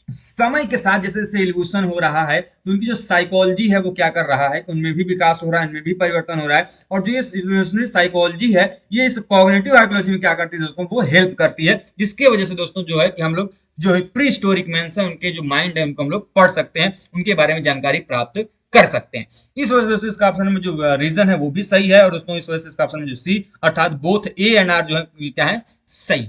समय के साथ जैसे जैसे इवोल्यूशन हो रहा है तो उनकी जो साइकोलॉजी है वो क्या कर रहा है, उनमें भी विकास हो रहा है, इनमें भी परिवर्तन हो रहा है। और जो ये इवोल्यूशनरी साइकोलॉजी है ये इस कॉग्निटिव आर्कियोलॉजी में क्या करती है दोस्तों? वो हेल्प करती है, जिसकी वजह से दोस्तों जो है कि हम लोग जो है प्री हिस्टोरिक मैंस है उनके जो माइंड है उनको हम लोग पढ़ सकते हैं, उनके बारे में जानकारी प्राप्त कर सकते हैं। इस वजह से इसका ऑप्शन में जो रीजन है वो भी सही है। और दोस्तों इस वजह से इसका ऑप्शन में जो सी अर्थात बोथ ए एंड आर जो है क्या है? सही।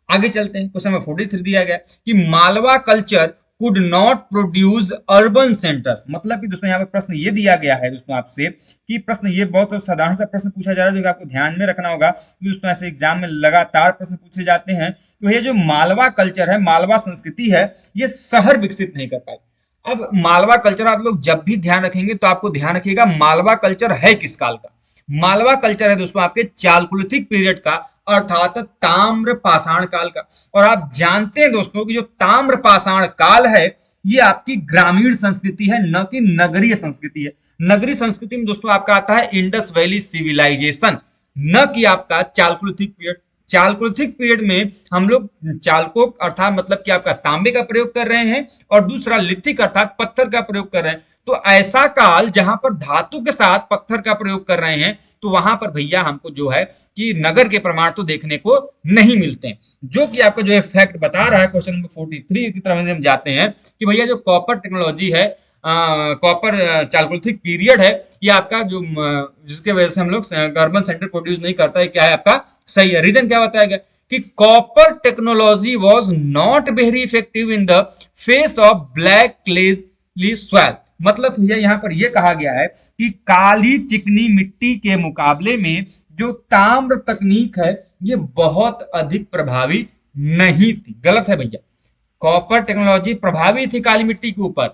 आगे चलते हैं। क्वेश्चन नंबर 43 दिया गया कि Malwa culture could not produce urban centres. मतलब कि दोस्तों यहाँ पे प्रश्न ये दिया गया है दोस्तों आपसे कि प्रश्न ये बहुत साधारण सा प्रश्न पूछा जा रहा है, जो कि आपको ध्यान में रखना होगा कि दोस्तों ऐसे एग्जाम में लगातार प्रश्न पूछे जाते हैं। तो ये जो मालवा कल्चर है, मालवा संस्कृति है, ये शहर विकसित नहीं कर पाई। अब मालवा कल्चर आप लोग जब भी ध्यान रखेंगे तो आपको ध्यान रखिएगा मालवा कल्चर है किस काल का। मालवा कल्चर है दोस्तों आपके चालकुलिथिक पीरियड का, अर्थात ताम्र पाषाण काल का। और आप जानते हैं दोस्तों कि जो ताम्र पाषाण काल है ये आपकी ग्रामीण संस्कृति है, न कि नगरीय संस्कृति है। नगरीय संस्कृति में दोस्तों आपका आता है इंडस वैली सिविलाइजेशन, न कि आपका चालकुलिथिक पीरियड। चालकुलिथिक पीरियड में हम लोग चालकों अर्थात मतलब कि आपका तांबे का प्रयोग कर रहे हैं, और दूसरा लिथिक अर्थात पत्थर का प्रयोग कर रहे हैं। तो ऐसा काल जहां पर धातु के साथ पत्थर का प्रयोग कर रहे हैं, तो वहां पर भैया हमको जो है कि नगर के प्रमाण तो देखने को नहीं मिलते हैं। जो कि आपका जो है फैक्ट बता रहा है क्वेश्चन नंबर 43 की तरफ हम जाते हैं कि भैया जो कॉपर टेक्नोलॉजी है, कॉपर चालकुलिथिक पीरियड है, ये आपका जो जिसके वजह से हम लोग अर्बन सेंटर प्रोड्यूस नहीं करता है, क्या है आपका सही है। रीजन क्या बताया गया कि copper technology was not very effective in the face of black clayey soil. मतलब भैया यहाँ पर यह कहा गया है कि काली चिकनी मिट्टी के मुकाबले में जो ताम्र तकनीक है ये बहुत अधिक प्रभावी नहीं थी। गलत है भैया, कॉपर टेक्नोलॉजी प्रभावी थी काली मिट्टी के ऊपर,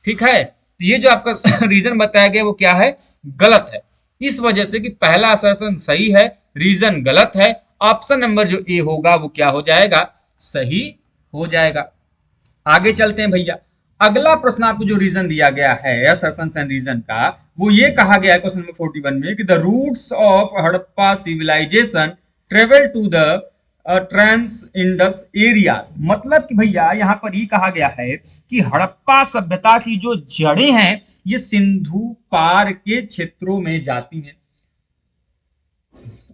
ठीक है। तो ये जो आपका रीजन बताया गया वो क्या है, गलत है। इस वजह से कि पहला असर्शन सही है, रीजन गलत है। ऑप्शन नंबर जो ए होगा वो क्या हो जाएगा, सही हो जाएगा। आगे चलते हैं भैया। अगला प्रश्न आपको जो रीजन दिया गया है असर्शन एंड रीजन का, वो ये कहा गया है क्वेश्चन नंबर 41 में कि the roots of Harappa civilisation travel to the trans Indus areas. मतलब कि भैया यहाँ पर ये कहा गया है कि हड़प्पा सभ्यता की जो जड़ें हैं ये सिंधु पार के क्षेत्रों में जाती हैं।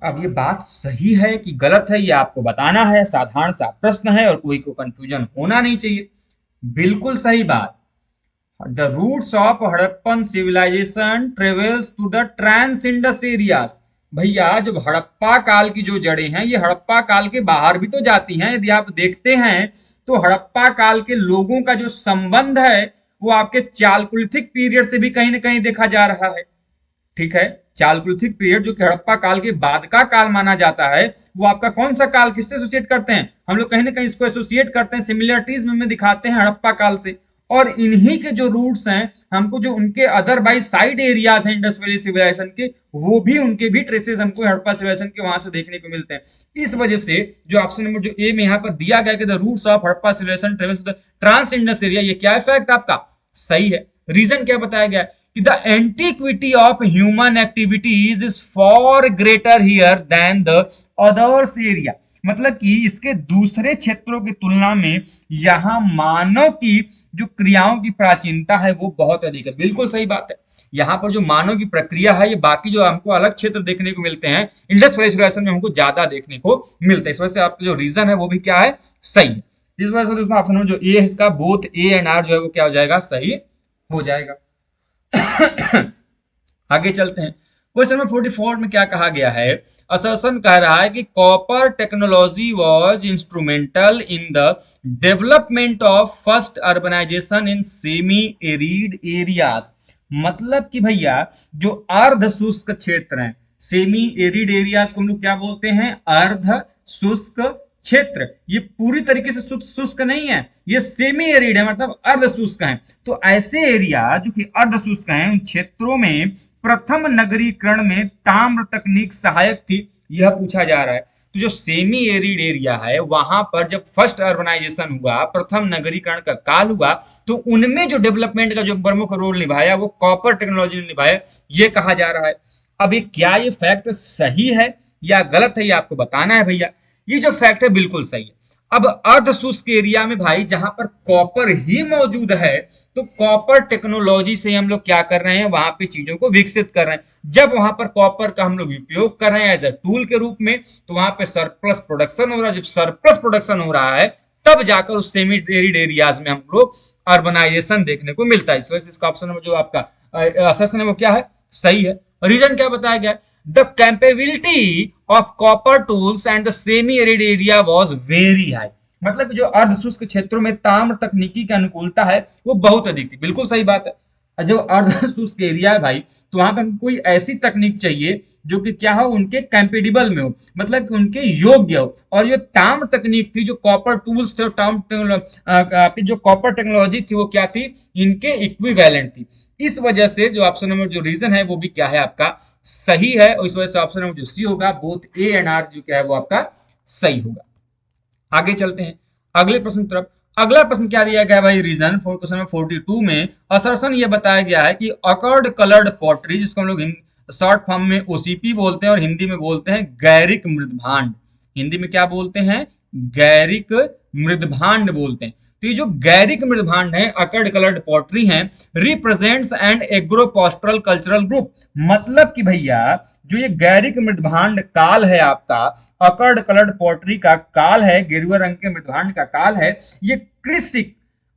अब ये बात सही है कि गलत है ये आपको बताना है, साधारण सा प्रश्न है और कोई को कंफ्यूजन होना नहीं चाहिए। बिल्कुल सही बात। The roots of Harappan civilisation travels to the trans Indus areas. भैया जब हड़प्पा काल की जो जड़ें हैं ये हड़प्पा काल के बाहर भी तो जाती हैं। यदि आप देखते हैं तो हड़प्पा काल के लोगों का जो संबंध है वो आपके चालकुलिथिक पीरियड से भी कहीं ना कहीं देखा जा रहा है, ठीक है। चालकुलिथिक पीरियड जो कि हड़प्पा काल के बाद का काल माना जाता है, वो आपका कौन सा काल किससे एसोसिएट करते हैं, हम लोग कहीं ना कहीं इसको एसोसिएट करते हैं, सिमिलरिटीज में दिखाते हैं हड़प्पा काल से। और इन्हीं के जो रूट्स हैं हमको जो उनके अदरवाइज साइड एरियाज हैं इंडस वैली सिविलाइजेशन के, वो भी उनके भी ट्रेसेस हमको हड़प्पा सिविलाइजेशन के वहां से देखने को मिलते हैं। इस वजह से जो ऑप्शन नंबर जो ए में यहाँ पर दिया गया कि the roots of Harappa civilisation travels to the trans Indus area, ये क्या है फैक्ट आपका सही है। रीजन क्या बताया गया कि the antiquity of human activities is far greater here than the others area. मतलब कि इसके दूसरे क्षेत्रों की तुलना में यहाँ मानव की जो क्रियाओं की प्राचीनता है वो बहुत अधिक है। बिल्कुल सही बात है। यहाँ पर जो मानव की प्रक्रिया है ये बाकी जो हमको अलग क्षेत्र देखने को मिलते हैं इंडस वैली सिविलाइजेशन में हमको ज्यादा देखने को मिलता है। इस वजह से आपका जो रीजन है वो भी क्या है, सही है। इस वजह से दोस्तों ऑप्शन जो ए है इसका बोथ ए एंड आर जो है वो क्या हो जाएगा, सही हो जाएगा। आगे चलते हैं। क्वेश्चन नंबर 44 में क्या कहा गया है, असर्शन कह रहा है कि copper technology was instrumental in the development of first urbanisation in semi arid areas. मतलब कि भैया जो अर्ध शुष्क क्षेत्र हैं, सेमी एरिड एरियाज को हम लोग क्या बोलते हैं, अर्ध शुष्क क्षेत्र। ये पूरी तरीके से शुष्क नहीं है, ये सेमी एरिड है मतलब अर्ध शुष्क है। तो ऐसे एरिया जो कि अर्ध शुष्क हैं उन क्षेत्रों में प्रथम नगरीकरण में ताम्र तकनीक सहायक थी, यह पूछा जा रहा है। तो जो सेमी एरिड एरिया है वहां पर जब फर्स्ट अर्बनाइजेशन हुआ, प्रथम नगरीकरण का काल हुआ, तो उनमें जो डेवलपमेंट का जो प्रमुख रोल निभाया वो कॉपर टेक्नोलॉजी ने निभाया, ये कहा जा रहा है। अब ये क्या ये फैक्ट सही है या गलत है ये आपको बताना है भैया। ये जो फैक्ट है बिल्कुल सही है। अब अर्ध शुष्क एरिया में भाई जहां पर कॉपर ही मौजूद है, तो कॉपर टेक्नोलॉजी से हम लोग क्या कर रहे हैं, वहां पे चीजों को विकसित कर रहे हैं। जब वहां पर कॉपर का हम लोग उपयोग कर रहे हैं एज ए टूल के रूप में, तो वहां पे सरप्लस प्रोडक्शन हो रहा है। जब सरप्लस प्रोडक्शन हो रहा है तब जाकर उस सेमी एरिड एरियाज में हम लोग अर्बनाइजेशन देखने को मिलता है। इस वजह से इसका ऑप्शन जो आपका असर्शन है वो क्या है, सही है। रीजन क्या बताया गया, the capability of copper tools and the semi arid area was very high। मतलब कि जो अर्ध शुष्क क्षेत्रों में ताम्र तकनीकी की अनुकूलता है वो बहुत अधिक थी। बिल्कुल सही बात है। और जो अर्ध शुष्क एरिया है भाई, तो वहां पर हमको कोई ऐसी तकनीक चाहिए जो कि क्या हो, उनके कैपेबिलिटी में हो, मतलब कि उनके योग्य हो। और ये ताम्र तकनीक थी, जो कॉपर टूल्स थे और आपकी जो कॉपर टेक्नोलॉजी थी वो क्या थी, इनके इक्विवेलेंट थी। इस वजह से जो ऑप्शन नंबर जो रीजन है वो भी क्या है आपका सही है, और इस वजह से ऑप्शन नंबर जो सी होगा बोथ ए एंड आर जो क्या है वो आपका सही होगा। आगे चलते हैं अगले प्रश्न की तरफ। अगला प्रश्न क्या दिया गया है भाई, रीजन फॉर क्वेश्चन नंबर 42 में असर्शन ये बताया गया है कि अकर्ड कलर्ड पॉटरी, जिसको हम लोग शॉर्ट फॉर्म में ओसीपी बोलते हैं और हिंदी में बोलते हैं गैरिक मृदभांड। हिंदी में क्या बोलते हैं, गैरिक मृदभांड बोलते हैं। तो ये जो गैरिक मृदभांड है, अकर्ड कलर्ड पॉटरी हैं, रिप्रेजेंट्स एंड एग्रोपोस्टरल कल्चरल ग्रुप। मतलब कि भैया जो ये गैरिक मृदभांड काल है आपका, अकर्ड कलर्ड पॉटरी का काल है, गेरुआ रंग के मृदभांड का काल है, ये कृषि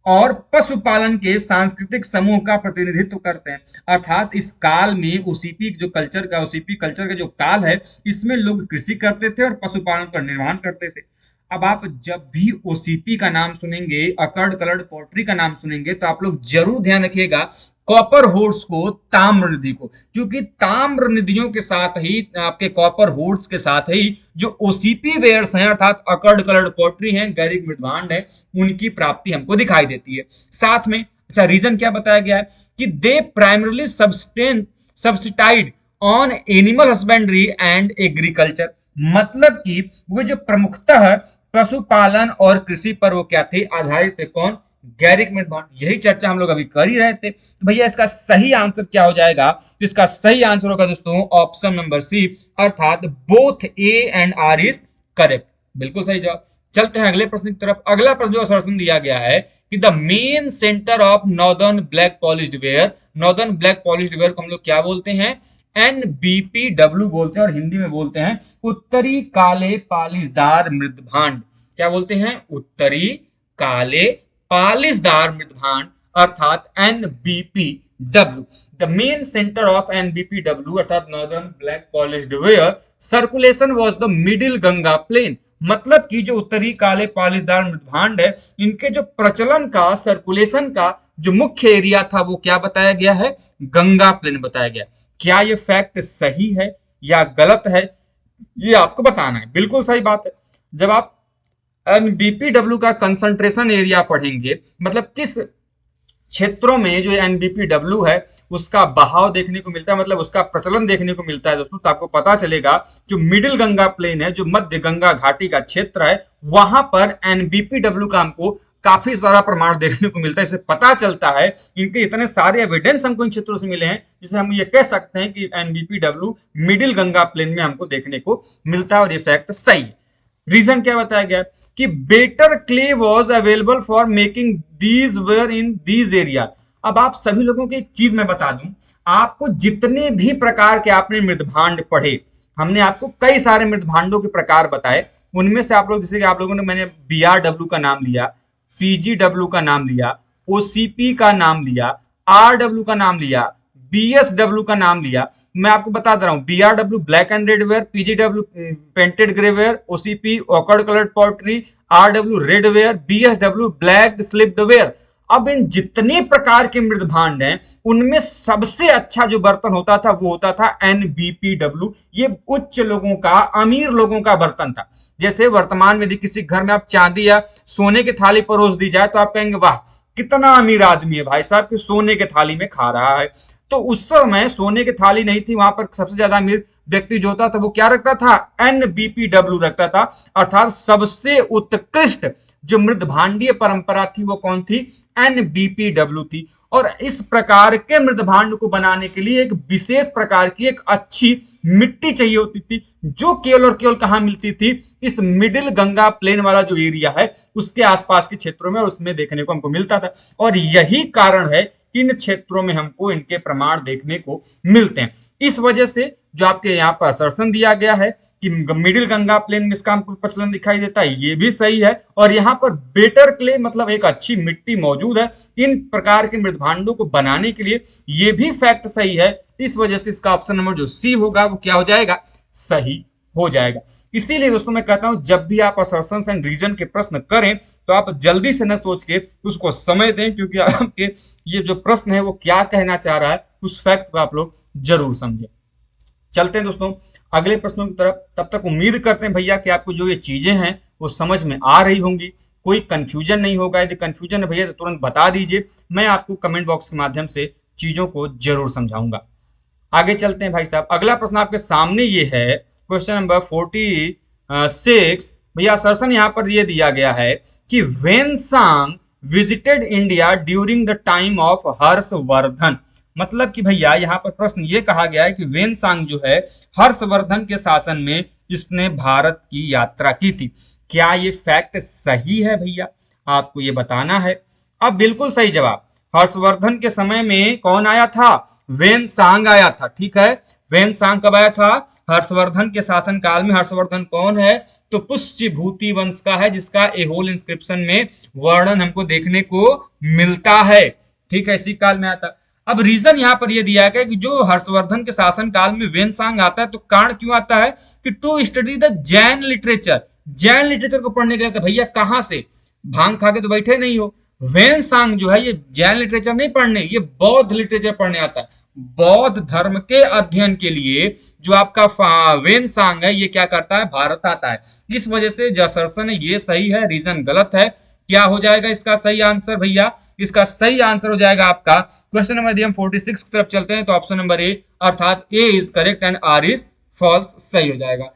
और पशुपालन के सांस्कृतिक समूह का प्रतिनिधित्व करते हैं। अर्थात इस काल में ओसीपी जो कल्चर का, ओसीपी कल्चर का जो काल है, इसमें लोग कृषि करते थे और पशुपालन का निर्वहन करते थे। अब आप जब भी ओसीपी का नाम सुनेंगे, अकर्ड कलर्ड पॉटरी का नाम सुनेंगे, तो आप लोग जरूर ध्यान रखिएगा कॉपर होर्स को, ताम्र निधि को, क्योंकि ताम्र निधियों के साथ ही, आपके कॉपर होर्स के साथ ही जो ओसीपी वेयर्स हैं, अर्थात अकर्ड कलर्ड पॉटरी हैं, गैरिक मृदभांड है, उनकी प्राप्ति हमको दिखाई देती है। साथ में अच्छा रीजन क्या बताया गया है कि they primarily subsisted on animal husbandry and agriculture. मतलब कि वो जो प्रमुखतः पशुपालन और कृषि पर वो क्या थे, आधारित थे। कौन, गैरिक मृदभांड। यही चर्चा हम लोग अभी कर ही रहे थे। तो भैया इसका सही आंसर क्या हो जाएगा, तो इसका सही आंसर होगा दोस्तों ऑप्शन नंबर सी, अर्थात both A and R is correct. बिल्कुल सही जवाब। चलते हैं अगले प्रश्न की तरफ। अगला प्रश्न जो असर्शन दिया गया है कि the main centre of northern black polished where, northern black polished where को हम लोग क्या बोलते हैं, NBPW बोलते हैं, और हिंदी में बोलते हैं उत्तरी काले पालिशदार मृदभांड। क्या बोलते हैं, उत्तरी काले पालिशदार मृदभांड, अर्थात NBPW। The main centre of NBPW अर्थात northern black polished ware circulation was the middle Ganga plain. मतलब कि जो उत्तरी काले पालिशदार मृदभांड है, इनके जो प्रचलन का, सर्कुलेशन का जो मुख्य एरिया था वो क्या बताया गया है, गंगा प्लेन बताया गया। क्या ये फैक्ट सही है या गलत है, ये आपको बताना है। बिल्कुल सही बात है। जब आप एनबीपीडब्ल्यू का कंसंट्रेशन एरिया पढ़ेंगे, मतलब किस क्षेत्रों में जो एनबीपीडब्ल्यू है उसका बहाव देखने को मिलता है, मतलब उसका प्रचलन देखने को मिलता है दोस्तों, तो आपको पता चलेगा जो मिडिल गंगा प्लेन है, जो मध्य गंगा घाटी का क्षेत्र है, वहां पर एनबीपीडब्ल्यू का हमको काफी सारा प्रमाण देखने को मिलता है। इससे पता चलता है, इनके इतने सारे एविडेंस हमको इन क्षेत्रों से मिले हैं, जिसे हम ये कह सकते हैं कि एनबीपीडब्ल्यू मिडिल गंगा प्लेन में हमको देखने को मिलता है, और ये फैक्ट सही है। रीजन क्या बताया गया कि better clay was available for making these where in these area. अब आप सभी लोगों को एक चीज मैं बता दूं, आपको जितने भी प्रकार के आपने मृदभांड पढ़े, हमने आपको कई सारे मृदभांडों के प्रकार बताए, उनमें से आप लोग, जैसे कि आप लोगों ने, मैंने बीआरडब्ल्यू का नाम लिया, पीजीडब्ल्यू का नाम लिया, ओसीपी का नाम लिया, आरडब्ल्यू का नाम लिया, बीएसडब्ल्यू का नाम लिया। मैं आपको बता दे रहा हूं, BRW black and red ware, PGW painted grey ware, OCP ऑकर्ड coloured pottery, RW red ware, BSW black slipped ware. अब इन जितने प्रकार के मृदभांड हैं, उनमें सबसे अच्छा जो बर्तन होता था वो होता था एनबीपीडब्ल्यू। ये उच्च लोगों का, अमीर लोगों का बर्तन था। जैसे वर्तमान में यदि किसी घर में आप चांदी या सोने की थाली परोस दी जाए, तो आप कहेंगे वाह कितना अमीर आदमी है भाई साहब कि सोने के थाली में खा रहा है। तो उस समय सोने की थाली नहीं थी, वहां पर सबसे ज्यादा अमीर व्यक्ति जो होता था वो क्या रखता था, एनबीपीडब्ल्यू रखता था। अर्थात सबसे उत्कृष्ट जो मृदभांडीय परंपरा थी वो कौन थी, एनबीपीडब्ल्यू थी। और इस प्रकार के मृदभांड को बनाने के लिए एक विशेष प्रकार की एक अच्छी मिट्टी चाहिए होती थी, जो केवल और केवल कहां मिलती थी, इस मिडिल गंगा प्लेन वाला जो एरिया है उसके आसपास के क्षेत्रों में, और उसमें देखने को हमको मिलता था। और यही कारण है कि इन क्षेत्रों में हमको इनके प्रमाण देखने को मिलते हैं। इस वजह से जो आपके यहाँ पर असर्शन दिया गया है कि मिडिल गंगा प्लेन में इसका हमको प्रचलन दिखाई देता है, ये भी सही है। और यहाँ पर बेटर क्ले मतलब एक अच्छी मिट्टी मौजूद है इन प्रकार के मृदभांडों को बनाने के लिए, ये भी फैक्ट सही है। इस वजह से इसका ऑप्शन नंबर जो सी होगा वो क्या हो जाएगा, सही हो जाएगा। इसीलिए दोस्तों मैं कहता हूं जब भी आप असर्शंस एंड रीजन के प्रश्न करें तो आप जल्दी से न सोच के उसको समय दें, क्योंकि आपके ये जो प्रश्न है वो क्या कहना चाह रहा है उस फैक्ट को आप लोग जरूर समझें। चलते हैं दोस्तों अगले प्रश्नों की तरफ। तब तक उम्मीद करते हैं भैया कि आपको जो ये चीजें हैं वो समझ में आ रही होंगी, कोई कंफ्यूजन नहीं होगा। यदि कंफ्यूजन है भैया तो तुरंत बता दीजिए, मैं आपको कमेंट बॉक्स के माध्यम से चीजों को जरूर समझाऊंगा। आगे चलते हैं भाई साहब। अगला प्रश्न आपके सामने ये है, क्वेश्चन नंबर 46। भैया असर्शन यहाँ पर ये दिया गया है कि Hiuen Tsang visited India during the time of Harshvardhan. मतलब कि भैया यहाँ पर प्रश्न ये कहा गया है कि वेन सांग जो है हर्षवर्धन के शासन में इसने भारत की यात्रा की थी। क्या ये फैक्ट सही है भैया? आपको ये बताना है। अब बिल्कुल सही जवाब, हर्षवर्धन के समय में कौन आया था? वेन सांग आया था। ठीक है, वेन सांग कब आया था? हर्षवर्धन के शासन काल में। हर्षवर्धन कौन है? तो पुष्यभूति वंश का है, जिसका एहोल इंस्क्रिप्शन में वर्णन हमको देखने को मिलता है। ठीक है, इसी काल में आया था। अब रीजन यहाँ पर यह दिया गया कि जो हर्षवर्धन के शासन काल में वेन सांग आता है, तो कारण क्यों आता है कि to study the Jain literature. Jain literature को पढ़ने गया था। भैया कहां से? भांग खा के तो बैठे नहीं हो। वेन सांग जो है ये जैन लिटरेचर नहीं पढ़ने, ये बौद्ध लिटरेचर पढ़ने आता है। बौद्ध धर्म के अध्ययन के लिए जो आपका वेन सांग है ये क्या करता है? भारत आता है। इस वजह से जो असर्शन है ये सही है, रीजन गलत है। क्या हो जाएगा इसका सही आंसर भैया? इसका सही आंसर हो जाएगा आपका क्वेश्चन नंबर यदि हम 46 की तरफ चलते हैं तो ऑप्शन नंबर ए, अर्थात A is correct and R is false, सही हो जाएगा।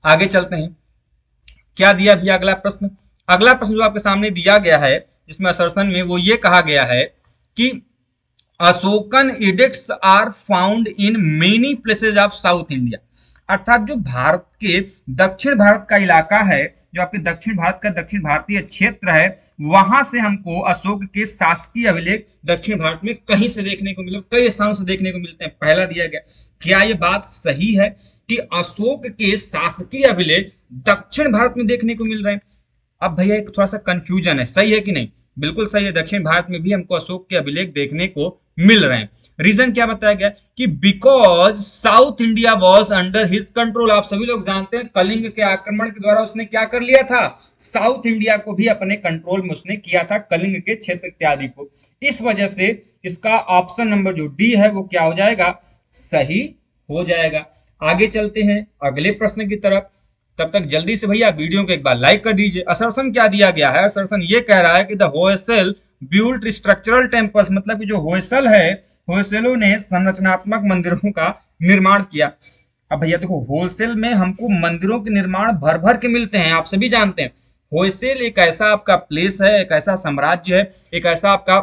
आगे चलते हैं, क्या दिया भैया अगला प्रश्न? अगला प्रश्न जो आपके सामने दिया गया है जिसमें असर्शन में वो ये कहा गया है कि Ashokan edicts are found in many places of South India. अर्थात जो भारत के दक्षिण भारत का इलाका है, जो आपके दक्षिण भारत का दक्षिण भारतीय क्षेत्र है, वहां से हमको अशोक के शासकीय अभिलेख दक्षिण भारत में कहीं से देखने को मिले, कई स्थानों से देखने को मिलते हैं। पहला दिया गया, क्या ये बात सही है कि अशोक के शासकीय अभिलेख दक्षिण भारत में देखने को मिल रहे हैं? अब भैया एक थोड़ा सा कंफ्यूजन है, सही है कि नहीं? बिल्कुल सही है, दक्षिण भारत में भी हमको अशोक के अभिलेख देखने को मिल रहे हैं। रीजन क्या बताया गया कि because south India was under his control. आप सभी लोग जानते हैं कलिंग के आक्रमण के द्वारा उसने क्या कर लिया था? साउथ इंडिया को भी अपने कंट्रोल में उसने किया था, कलिंग के क्षेत्र इत्यादि को। इस वजह से इसका ऑप्शन नंबर जो डी है वो क्या हो जाएगा? सही हो जाएगा। आगे चलते हैं अगले प्रश्न की तरफ। तब तक जल्दी से भैया वीडियो को एक बार लाइक कर दीजिए। असर्शन क्या दिया गया है? असर्शन ये कह रहा है कि the Hoysala built structural temples, मतलब कि जो होयसल है, होयसलों ने संरचनात्मक मंदिरों का निर्माण किया। अब भैया देखो, होयसल में हमको मंदिरों के निर्माण भर भर के मिलते हैं, आप सभी जानते हैं। होयसल एक ऐसा आपका प्लेस है, एक ऐसा साम्राज्य है, एक ऐसा आपका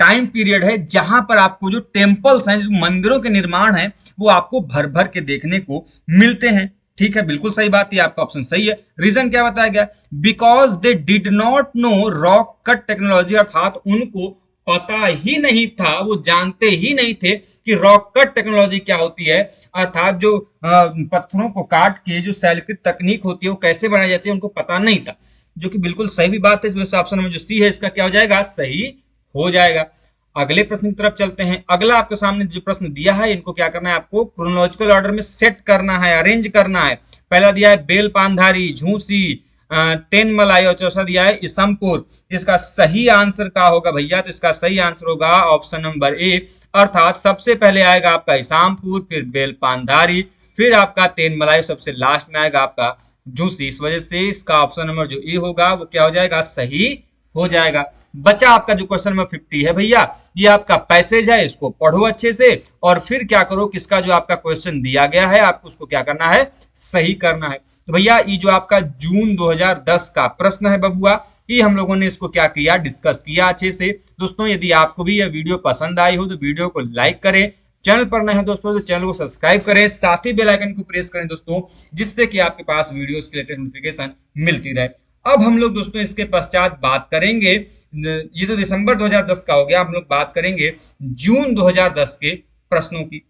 टाइम पीरियड है जहां पर आपको जो टेम्पल्स हैं, जो मंदिरों के निर्माण है, वो आपको भर भर के देखने को मिलते हैं। ठीक है, बिल्कुल सही बात है, आपका ऑप्शन सही है। रीजन क्या बताया गया? Because they did not know rock cut technology, अर्थात उनको पता ही नहीं था, वो जानते ही नहीं थे कि रॉक कट टेक्नोलॉजी क्या होती है, अर्थात जो पत्थरों को काट के जो शैलकृत तकनीक होती है वो कैसे बनाई जाती है, उनको पता नहीं था। जो कि बिल्कुल सही भी बात है। इस वजह से ऑप्शन में जो सी है इसका क्या हो जाएगा? सही हो जाएगा। अगले प्रश्न की तरफ चलते हैं। अगला आपके सामने जो प्रश्न दिया है, इनको क्या करना है? आपको क्रोनोलॉजिकल ऑर्डर में सेट करना है, अरेंज करना है। पहला दिया है बेल पांधारी, झूसी, तेनमलाई, और चौथा दिया है इसमपुर। इसका सही आंसर क्या होगा भैया? तो इसका सही आंसर होगा ऑप्शन नंबर ए, अर्थात सबसे पहले आएगा आपका इसामपुर, फिर बेल पांधारी, फिर आपका तेनमलाई, सबसे लास्ट में आएगा आपका झूसी। इस वजह से इसका ऑप्शन नंबर जो ए होगा वो क्या हो जाएगा? सही हो जाएगा। बचा आपका जो क्वेश्चन नंबर 50 है भैया, ये आपका पैसेज है, इसको पढ़ो अच्छे से और फिर क्या करो, किसका जो आपका क्वेश्चन दिया गया है आपको उसको क्या करना है? सही करना है। तो भैया ये जो आपका जून 2010 का प्रश्न है बबुआ, ये हम लोगों ने इसको क्या किया? डिस्कस किया अच्छे से। दोस्तों यदि आपको भी यह वीडियो पसंद आई हो तो वीडियो को लाइक करें, चैनल पर नए हैं दोस्तों तो चैनल को सब्सक्राइब करें, साथ ही बेल आइकन को प्रेस करें दोस्तों, जिससे कि आपके पास वीडियोस की लेटेस्ट नोटिफिकेशन मिलती रहे। अब हम लोग दोस्तों इसके पश्चात बात करेंगे, ये तो दिसंबर 2010 का हो गया, हम लोग बात करेंगे जून 2010 के प्रश्नों की।